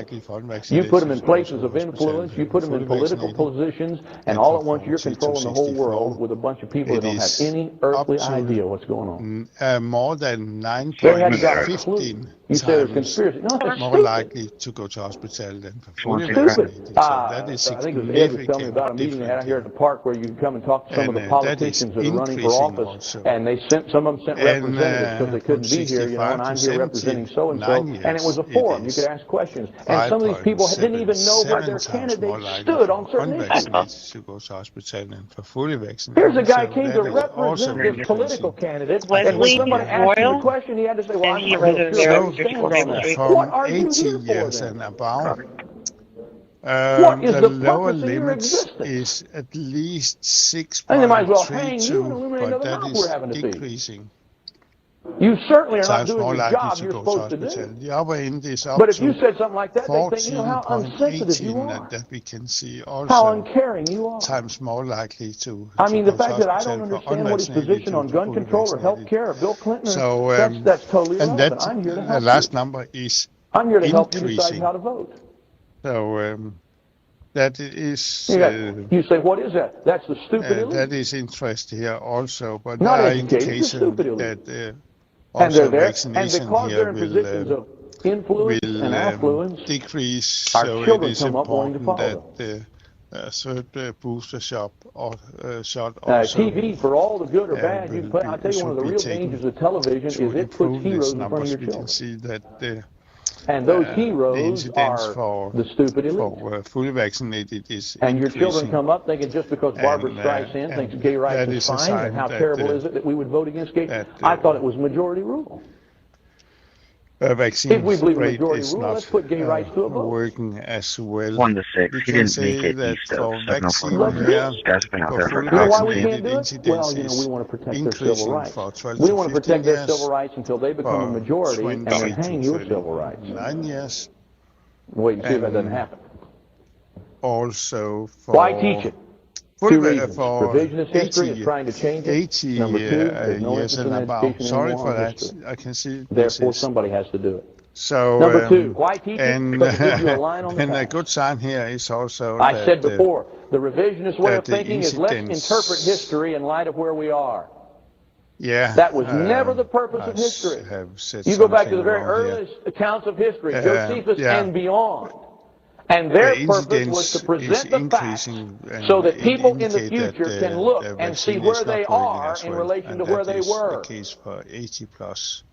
You put them in places of influence. You put them in political positions. And all at once, you're controlling the whole world with a bunch of people that don't have any earthly idea what's going on. More than 9.15 you say there's conspiracy. No, more stupid. likely to go to hospital than for fully Stupid. vaccinated. So that is I think it was Ed was telling me about a meeting they had out here at the park where you can come and talk to some of the politicians that are running for office. Also. And they some of them sent representatives because they couldn't be here, you know, and I'm here representing so-and-so. And it was a forum. You could ask questions. And some of these people didn't even know where their candidates stood on certain issues. To go to hospital and for fully vaccinated. Here's a guy came to represent this political candidate, and when somebody asked him a question, he had to say, well, I'm not sure stand on that. What are you here for, then? What is the lower purpose of your limit existence? is at least 6.32, And they might as well hang you and eliminate but another that mouth we're having is to feed. decreasing. You certainly are not Times doing more the likely job to you're go to supposed to hospital. do. The upper end is up But if to you said something like that, they think, you know, how unsensitive you 14.18 are. that we can see How also uncaring you are. times more likely to I mean, the go to fact that I hospital don't for understand what his unvaccinated position to on gun fully control or health vaccinated. care or Bill Clinton is, So, that's totally and irrelevant. that I'm here to the help last you. number is I'm here to help you decide increasing. how to vote. So that is You say, what is that? That's the stupid elite. that is interest here also, but Not there are educated, the indications stupid elite. that And also they're there, and vaccination because they're here in positions of influence and affluence, decrease. our So it children is come up wanting to important follow that third booster shot also. TV, for all the good or bad, you put, I'll tell you, one of the real dangers of television is it puts heroes in front of your We children. can see that And those the heroes incidence are for the stupid elite. for fully vaccinated is And your increasing. children come up thinking just because Barbara Streisand thinks gay rights that is is a fine, sign and how that, terrible is it that we would vote against gay? I thought it was majority rule. Vaccine If we believe rate majority is rule, not let's put gay rights to a vote. working as well. 1 to 6. We He can didn't say make it that east of for 704. vaccine here, Guys have been out for there fully for You know why we vaccinated can't do it? incidence Well, you know, we is want to protect their civil increasing rights. for 12 We to want to 15 protect their years, civil rights until they become a for majority and then 20 hang to your civil rights. 9 years. Wait and see if that doesn't happen. Also for Why teach it? fully Two reasons. for Revisionist history 80 is trying to change it. 80 Number two, there's no years interest in and above. education Sorry anymore for on that. history. I can see this Therefore, is somebody has to do it. so. Number two, why teach it? And, Because it gives you a line on the and a page. good sign here is also I that, said before, the revisionist way of that the thinking is let's incidents- interpret history in light of where we are. Yeah, That was never the purpose of I history. have said You go back to the something very wrong here. earliest accounts of history, Josephus yeah. and beyond. And their The purpose incidence was to is present the facts increasing and so that it people in the indicate that future the- can look the and see vaccine where is they not working are as in well, relation and to where that they is were. the case for 80 plus.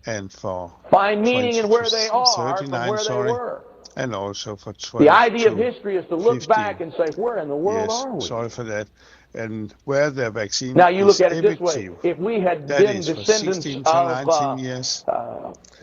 and for Find meaning in where they are from 39, where they sorry, were. and also for 12 The idea of to history is to look 15. back and say, where in the world Yes, are we? sorry for that. And where the vaccine Now you is look at it this way. effective, If we had that been is for descendants 16 to 19 years,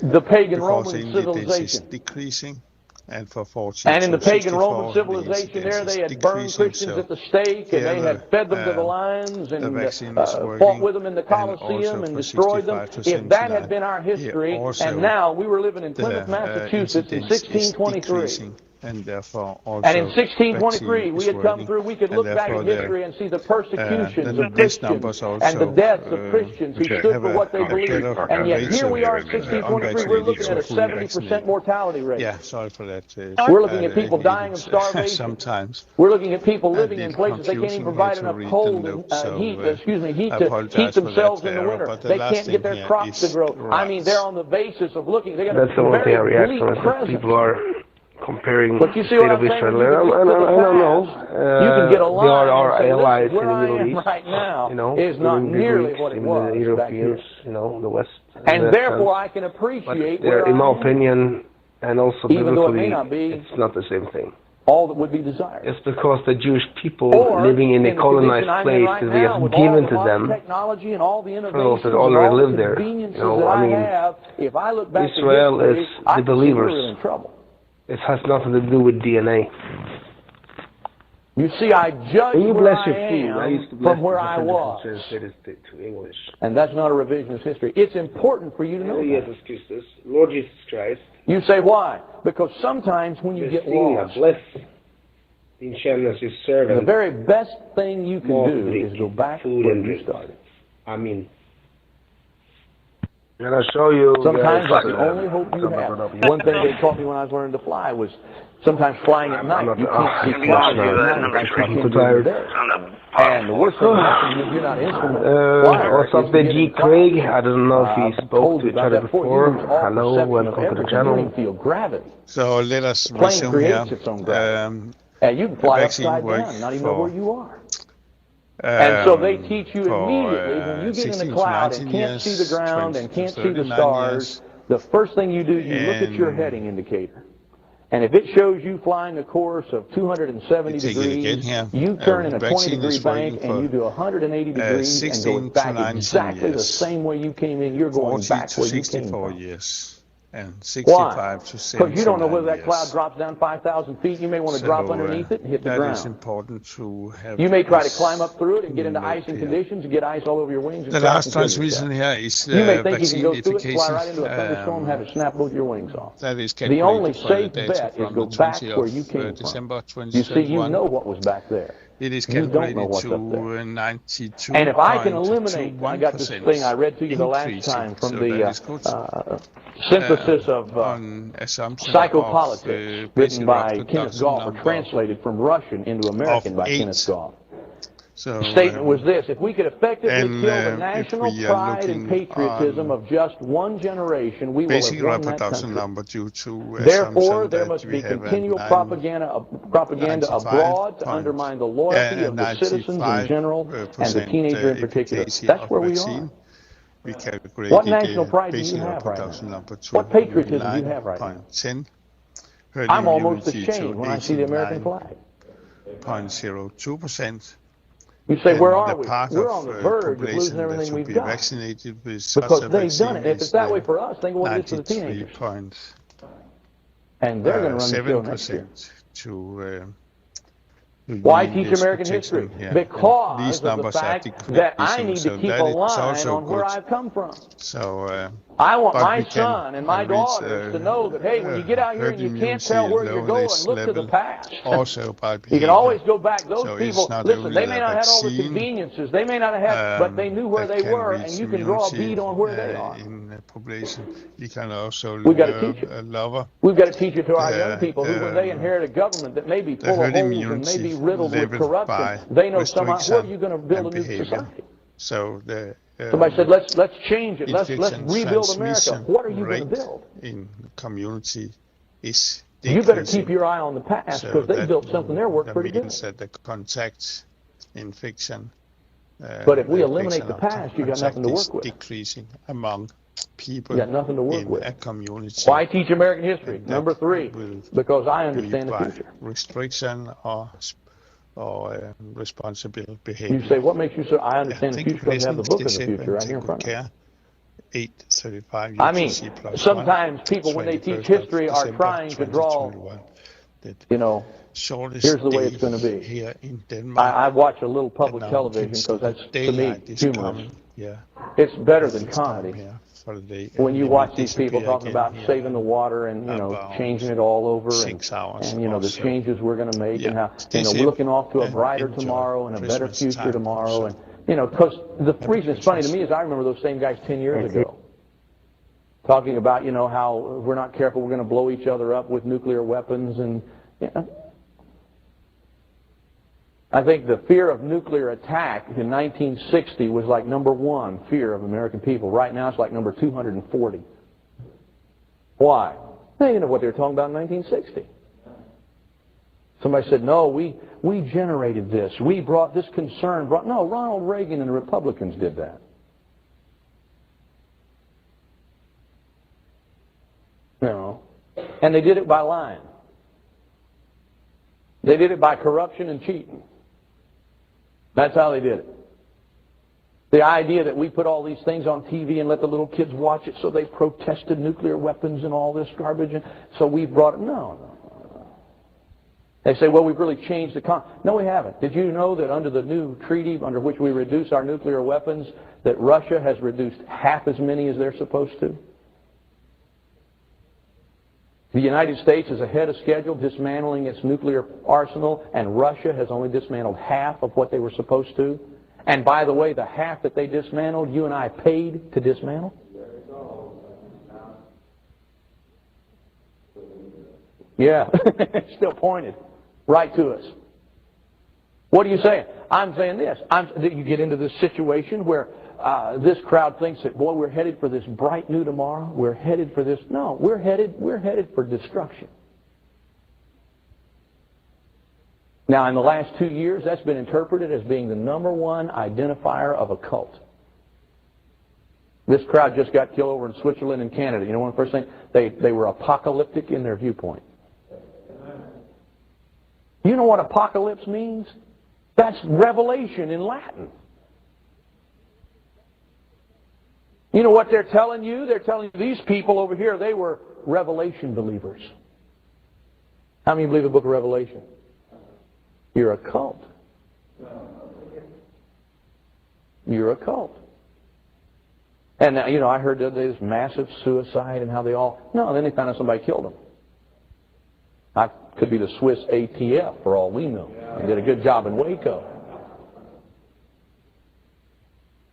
the pagan because Roman the incidence is civilization, decreasing, and for 40 and in to the pagan 64, Roman the civilization there, incidence they is had burned decreasing, Christians so at the stake, and they here, had fed them to the lions, the and vaccine is fought working, with them in the and Colosseum also and for destroyed them. 65 to If that had 79, been our history, here also and now we were living in the Plymouth, Massachusetts in incidence is 1623. decreasing, and therefore also And in 1623, vaccine we is had come working, through, we could and look back therefore at the history and see the persecutions the of these Christians numbers also and the deaths of Christians who stood have for what they believed. And yet here we are in 1623, we're looking at a 70% mortality rate. Yeah, sorry for that. We're looking at people dying of starvation. Sometimes. We're looking at people living in places they can't even provide enough cold and heat to heat themselves in the winter. They can't get their crops to grow. I mean, they're on the basis of looking. They got That's the one thing I very react bleak to is that presence. people are comparing But you the see state what of I'm saying? Israel. You can look to the I don't know. past. You can get a They line are our and say, allies listen, in where the I Middle am East. right now You know, is not even the nearly Greeks, what it even was the back here. Europeans, you know, the West. And that therefore sense. I can appreciate But where in my I am, opinion, and also even though it biblically, may not be it's not the same thing. all that would be desired. It's because the Jewish people Or, living in a the colonized condition I'm in place right that they now, have with given all the to modern them, technology and all the for those innovations that and already all live the there. conveniences You know, that I mean, have, if I look back Israel to history, is I the can see believers. we're in trouble. It has nothing to do with DNA. You see, I judge When you where bless your I food, I am used to bless from where the I different was. translated to English. And that's not a revisionist history. It's important for you to know that. Jesus Christus, Lord Jesus Christ. You say, why? Because sometimes when you get lost, bless din tjänas your servant. the very best thing you can Mat, do dryck, is go back food where and you drink. started. Amen. And I'll show you. Sometimes that's the only hope you have. One thing they taught me when I was learning to fly was sometimes flying at night. You can't see clouds at night like you can during the day. And the worst thing that happens is you're not instrument flyer. What's up there, G. Craig? I don't know if he spoke to each other before. Hello, welcome to the channel. Feel gravity. So let us The plane resume here. creates its own gravity. And you can fly vaccine upside work down, not even know for, where you are. And so they teach you immediately, when you get in 16 the to cloud 19 and can't see the years, ground 20 and to can't see the 39 stars, years, the first thing you do, you look at your heading indicator. And if it shows you flying a course of 270 You take it again degrees, here. you turn in a Vaccine 20-degree is working bank and for, you do 180 degrees and 16 go to back 19 exactly the years. same way you came in. You're going 40 back to where you came 64 from. years. And Why? 65 to 79 Because you don't know whether that years. cloud drops down 5,000 feet. You may want to drop underneath it and hit the That is ground. important to have. You may try to this climb up through it and get into note icing here. conditions and get ice all over your wings. And The crack last and kill transmission yourself. here is You may think you can vaccine go through it, fly efficacy. right into a thunderstorm, have it snap both your wings off. That is The only calculated for the safe data bet is from go the back 20th where you of came December from. You see, you 2021. know what was back there. It is You don't know calculated what's to up there. 92.21%. And if I can eliminate, I got this thing I read to you the last time from so the synthesis of psychopolitics written by Kenneth Goff, or translated from Russian into American by Kenneth Goff. So, the statement was this: if we could effectively and, kill the national pride and patriotism of just one generation, we will have basic won that reproduction country. number due to Therefore, there assumption must that be we have continual propaganda abroad to undermine the loyalty of the citizens in general and the teenager in particular. That's where we are. We calculate What national pride do you have right now? What patriotism do you have right now? 10. I'm almost ashamed when I see the American flag. 0.02%. You say, where are the we? part We're of, on the verge of population losing that everything should we've be got. vaccinated with such Because a they've vaccine done it. If it's that way for us, think of what it is for the teenagers. 93.7% And they're going to run the show next year. to Why teach American history? Yeah. Because These of the numbers are fact that I need so to keep that a is line also on where good. I've come from. So, I want but my we can son and my reach, daughters to know that, hey, when you get out here and you can't tell where you're going, look to the past. Also by You behavior. can always go back. Those So people, it's not listen, only they may the not have all the vaccine, conveniences. They may not have had, but they knew where that they can were, reach and you can draw a bead on where they are. In the population, you can also We've got to teach it. a lover. We've got to teach it to our young people who, when they inherit a government that may be the full of herd holes and immunity may be riddled with leveled by corruption, they know somehow, where are restriction you going to build a and new behavior. society? So the Somebody said, let's change it. Let's infection rebuild America. transmission What are you going to rate build? in the community is You better decreasing. keep your eye on the past, because they built something there worked pretty good. That the contact infection But if we eliminate the past, you got nothing to work with. decreasing among people you got nothing to work in with. a community. Why teach American history? Number 3, because I understand the future. Restriction or responsible behavior. You say, what makes you so? I understand the future because I have the book of the future right here in front of me. 8:35 I mean, UTC + sometimes 1, people, when they teach 21st of history, are December trying to draw, 2021. you know, here's the way it's going to be. Here in Denmark, I watch a little public television because that's, to me, humorous. Yeah. It's better than comedy. Day, when you watch these people talking about saving the water and, you know, changing it all over and you know, the changes we're going to make and how, you know, we're looking off to a brighter tomorrow and a better future tomorrow. And, you know, because the reason it's funny to me is I remember those same guys 10 years ago talking about, you know, how if we're not careful, we're going to blow each other up with nuclear weapons. And you know, I think the fear of nuclear attack in 1960 was like number 1 fear of American people. Right now it's like number 240. Why? Well, you know what they were talking about in 1960. Somebody said, no, we generated this. We brought this concern. No, Ronald Reagan and the Republicans did that. No. And they did it by lying. They did it by corruption and cheating. That's how they did it. The idea that we put all these things on TV and let the little kids watch it, so they protested nuclear weapons and all this garbage, and so we brought it. No. They say, well, we've really changed the No, we haven't. Did you know that under the new treaty under which we reduce our nuclear weapons, that Russia has reduced half as many as they're supposed to? The United States is ahead of schedule dismantling its nuclear arsenal, and Russia has only dismantled half of what they were supposed to. And by the way, the half that they dismantled, you and I paid to dismantle. Yeah, still pointed right to us. What are you saying? I'm saying this. You get into this situation where this crowd thinks that, boy, we're headed for this bright new tomorrow. We're headed for this. No, we're headed for destruction. Now, in the last 2 years, that's been interpreted as being the number 1 identifier of a cult. This crowd just got killed over in Switzerland and Canada. You know, one of the first things, they were apocalyptic in their viewpoint. You know what apocalypse means? That's revelation in Latin. You know what they're telling you? They're telling you these people over here, they were Revelation believers. How many believe the book of Revelation? You're a cult. You're a cult. And, you know, I heard that there's massive suicide and how they all... No, then they found out somebody killed them. I could be the Swiss ATF for all we know. They did a good job in Waco.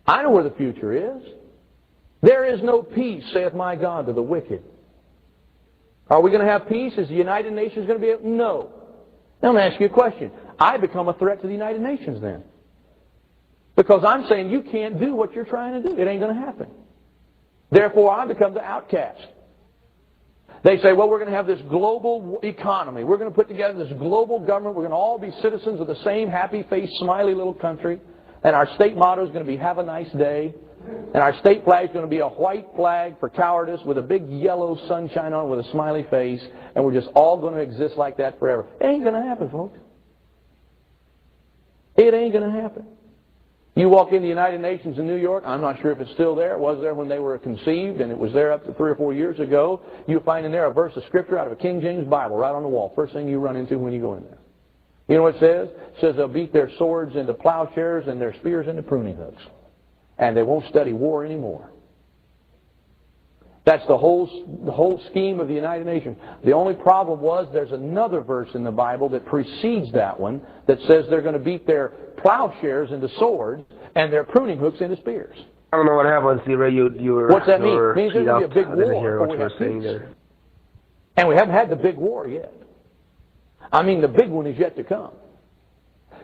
I know where the future is. There is no peace, saith my God, to the wicked. Are we going to have peace? Is the United Nations going to be able? No. Now, let me ask you a question. I become a threat to the United Nations then. Because I'm saying you can't do what you're trying to do. It ain't going to happen. Therefore, I become the outcast. They say, well, we're going to have this global economy. We're going to put together this global government. We're going to all be citizens of the same happy-faced, smiley little country. And our state motto is going to be, have a nice day. And our state flag is going to be a white flag for cowardice with a big yellow sunshine on it with a smiley face. And we're just all going to exist like that forever. It ain't going to happen, folks. It ain't going to happen. You walk in the United Nations in New York, I'm not sure if it's still there. It was there when they were conceived, and it was there up to 3 or 4 years ago. You'll find in there a verse of Scripture out of a King James Bible right on the wall. First thing you run into when you go in there. You know what it says? It says they'll beat their swords into plowshares and their spears into pruning hooks. And they won't study war anymore. That's the whole scheme of the United Nations. The only problem was there's another verse in the Bible that precedes that one that says they're going to beat their plowshares into swords and their pruning hooks into spears. I don't know what happens. What's that mean? It means there's going to be a big war. We have peace. And we haven't had the big war yet. I mean, the big one is yet to come.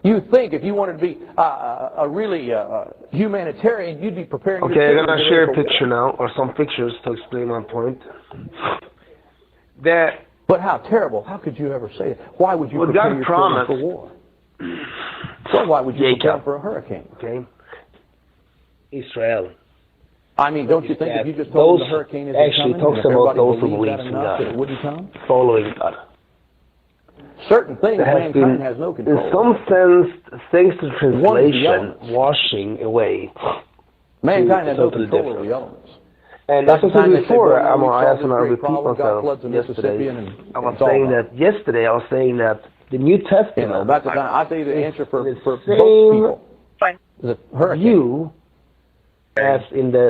You think if you wanted to be a really humanitarian, you'd be preparing... Okay, I'm going to share a picture now, or some pictures to explain my point. But how terrible. How could you ever say it? Why would you prepare your children for war? So why would you prepare for a hurricane? Okay. Israel. I mean, don't you think if you just told them the hurricane isn't actually coming, talks about those who believe in enough, God, it wouldn't come? following God. Certain things There has mankind been, has no in control. some sense, thanks to One is the translation, elements. washing away. Mankind has no totally control different. over the elements. And That's as I the time said they say, before, boy, I we asked solved and I this great repeat problem, God myself floods the Mississippi, yesterday. and I was it's all saying gone. that yesterday. I was saying that the New Testament. You know, about the time, I'll tell you the answer for the both same people. The hurricane. view as in I'm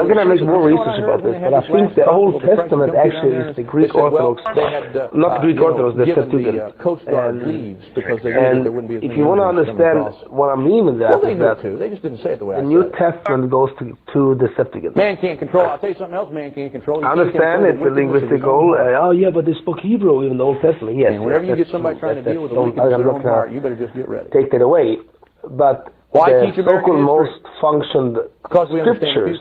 going to make more research about this, but I think the Old Testament actually is the Greek Orthodox, not Greek Orthodox, the Septuagint. And if you want to understand what I mean with that, is that they just didn't say it the way the New Testament goes to the Septuagint. Man can't control. I'll tell you something else. Man can't control. I understand it's a linguistic goal. Oh yeah, but they spoke Hebrew in the Old Testament. Yes. And whenever you get somebody trying to deal with the weakness of their own heart, you better just get ready. Take that away. But the so-called most functioned scriptures,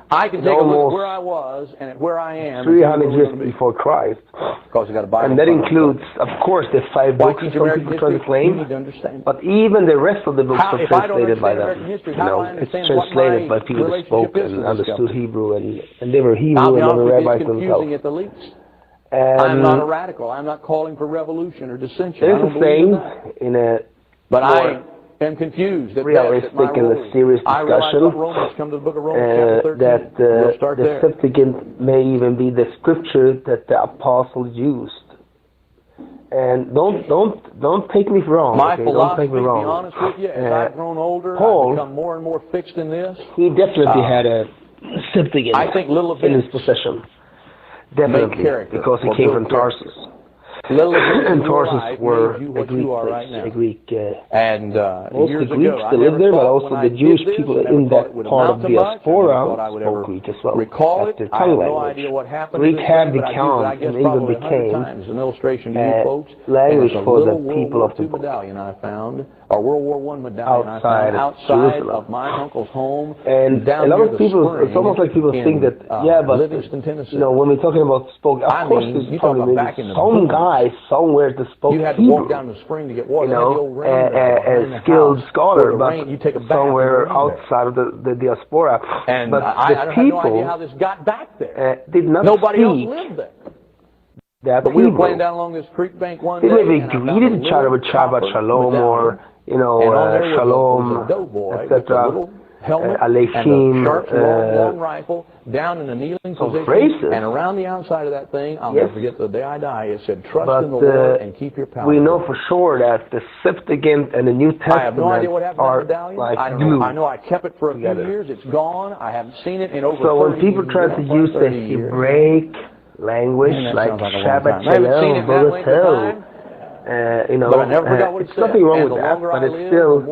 I can take a look at where I was and at where I am. 300 years before Christ. And that includes, of course, the 5 books some people try to claim. But even the rest of the books are translated by them. You know, it's translated by people that spoke and understood Hebrew, and they were Hebrew and they were rabbis themselves. I'm not a radical. I'm not calling for revolution or dissension. There's a saying in a but I am confused at realistic and a serious discussion that the Septuagint may even be the scripture that the apostles used. And don't take me wrong. My okay? philosophy, don't take me wrong. to be honest with you, as I've grown older, Paul, I've become more and more fixed in this. He definitely had a Septuagint in his possession. Definitely, because he came from Tarsus. And Tarsus were a Greek place, and most the Greeks that lived there, but also the Jewish people in that part of the diaspora spoke Greek as well. That's their tongue language. Greek had become and even became language for the people of the book. Our World War I medallion outside of my uncle's home. And a lot of people, it's almost like people think that, yeah, but you know, when we're talking about spoke, of course there's probably maybe some guy somewhere that spoke you had to Hebrew, walk down the spring to get water. You know, a skilled scholar, but somewhere outside of the diaspora. And but I the have people no idea how this got back there. Did not Nobody else speak lived there. That but we were Hebrew. playing down along this creek bank one they day. They maybe greeted each other with Shabbat Shalom or, you know, Shalom, etc. Aleichem, long rifle, down in a kneeling position, phrases. And around the outside of that thing, I'll never forget the day I die, it said, trust in the Lord and keep your power. We know for sure that the Septuagint and the New Testament I have no idea what happened to that medallion. Like I know I kept it for a few years. It's gone. I haven't seen it in over 30 years. So when people try to use the Hebraic language, like Shabbat Shalom, Baruch you know, it's nothing wrong with that, but it's still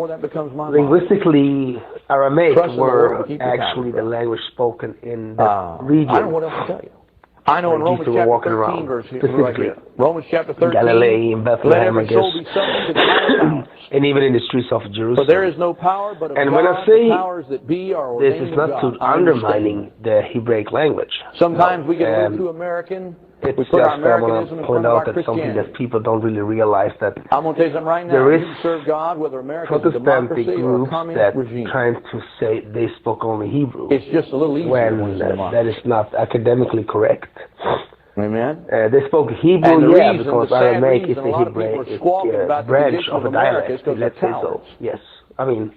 linguistically Aramaic were actually the language spoken in the region. I don't know what else to tell you. I know in Romans chapter 13, verse right here. Romans chapter 13, Galilee, in Bethlehem, I guess, and even in the streets of Jerusalem. For there is no power but of and when God, I say the powers that be are ordained this is not of God. to undermining the Hebraic language. Sometimes we get a little too American. It's just I want to point out that something that people don't really realize that I'm going to tell you something right now. There is you serve God, whether America's a Protestant democracy or a groups communist that regime. trying to say they spoke only Hebrew. It's just a little easier when that is not academically correct. Amen. They spoke Hebrew, yeah, because Aramaic is the Hebraic branch of a dialect. Let's say so. Yes, I mean.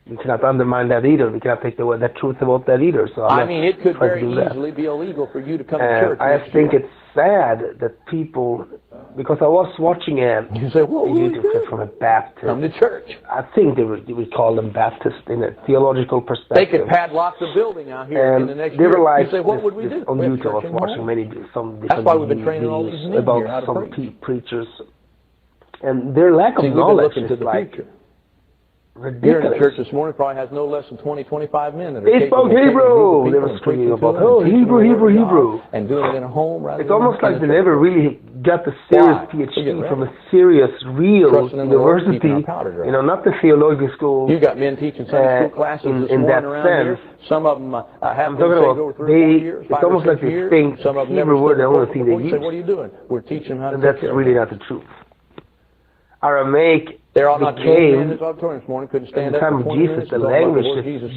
We cannot undermine that either. We cannot take the truth about that either. So I mean, it could very easily be illegal for you to come to church. I think it's sad that people, because I was watching a YouTube clip from a Baptist. Come to church. I think they would call them Baptist in a theological perspective. They could padlock the building out here in the next year. You say, what would we do? On YouTube, I was watching some different That's why we've been training all these men about some preachers, and their lack of knowledge is like ridiculous. Here in the church this morning probably has no less than 20, 25 men that are they spoke Hebrew. They were screaming about, Hebrew. And doing it in a home rather It's almost like they never really got the serious PhD from a serious, real university. You know, not the theological school. You got men teaching Sunday school classes in that sense. Some of them I'm talking about it's almost like they think Hebrew were the only thing they use. What are you doing? We're teaching them how to and that's really not the truth. Aramaic There ought not to be any man in became, this auditorium this morning couldn't in stand the up time for of 20 Jesus, minutes the and talk about the language Lord that Jesus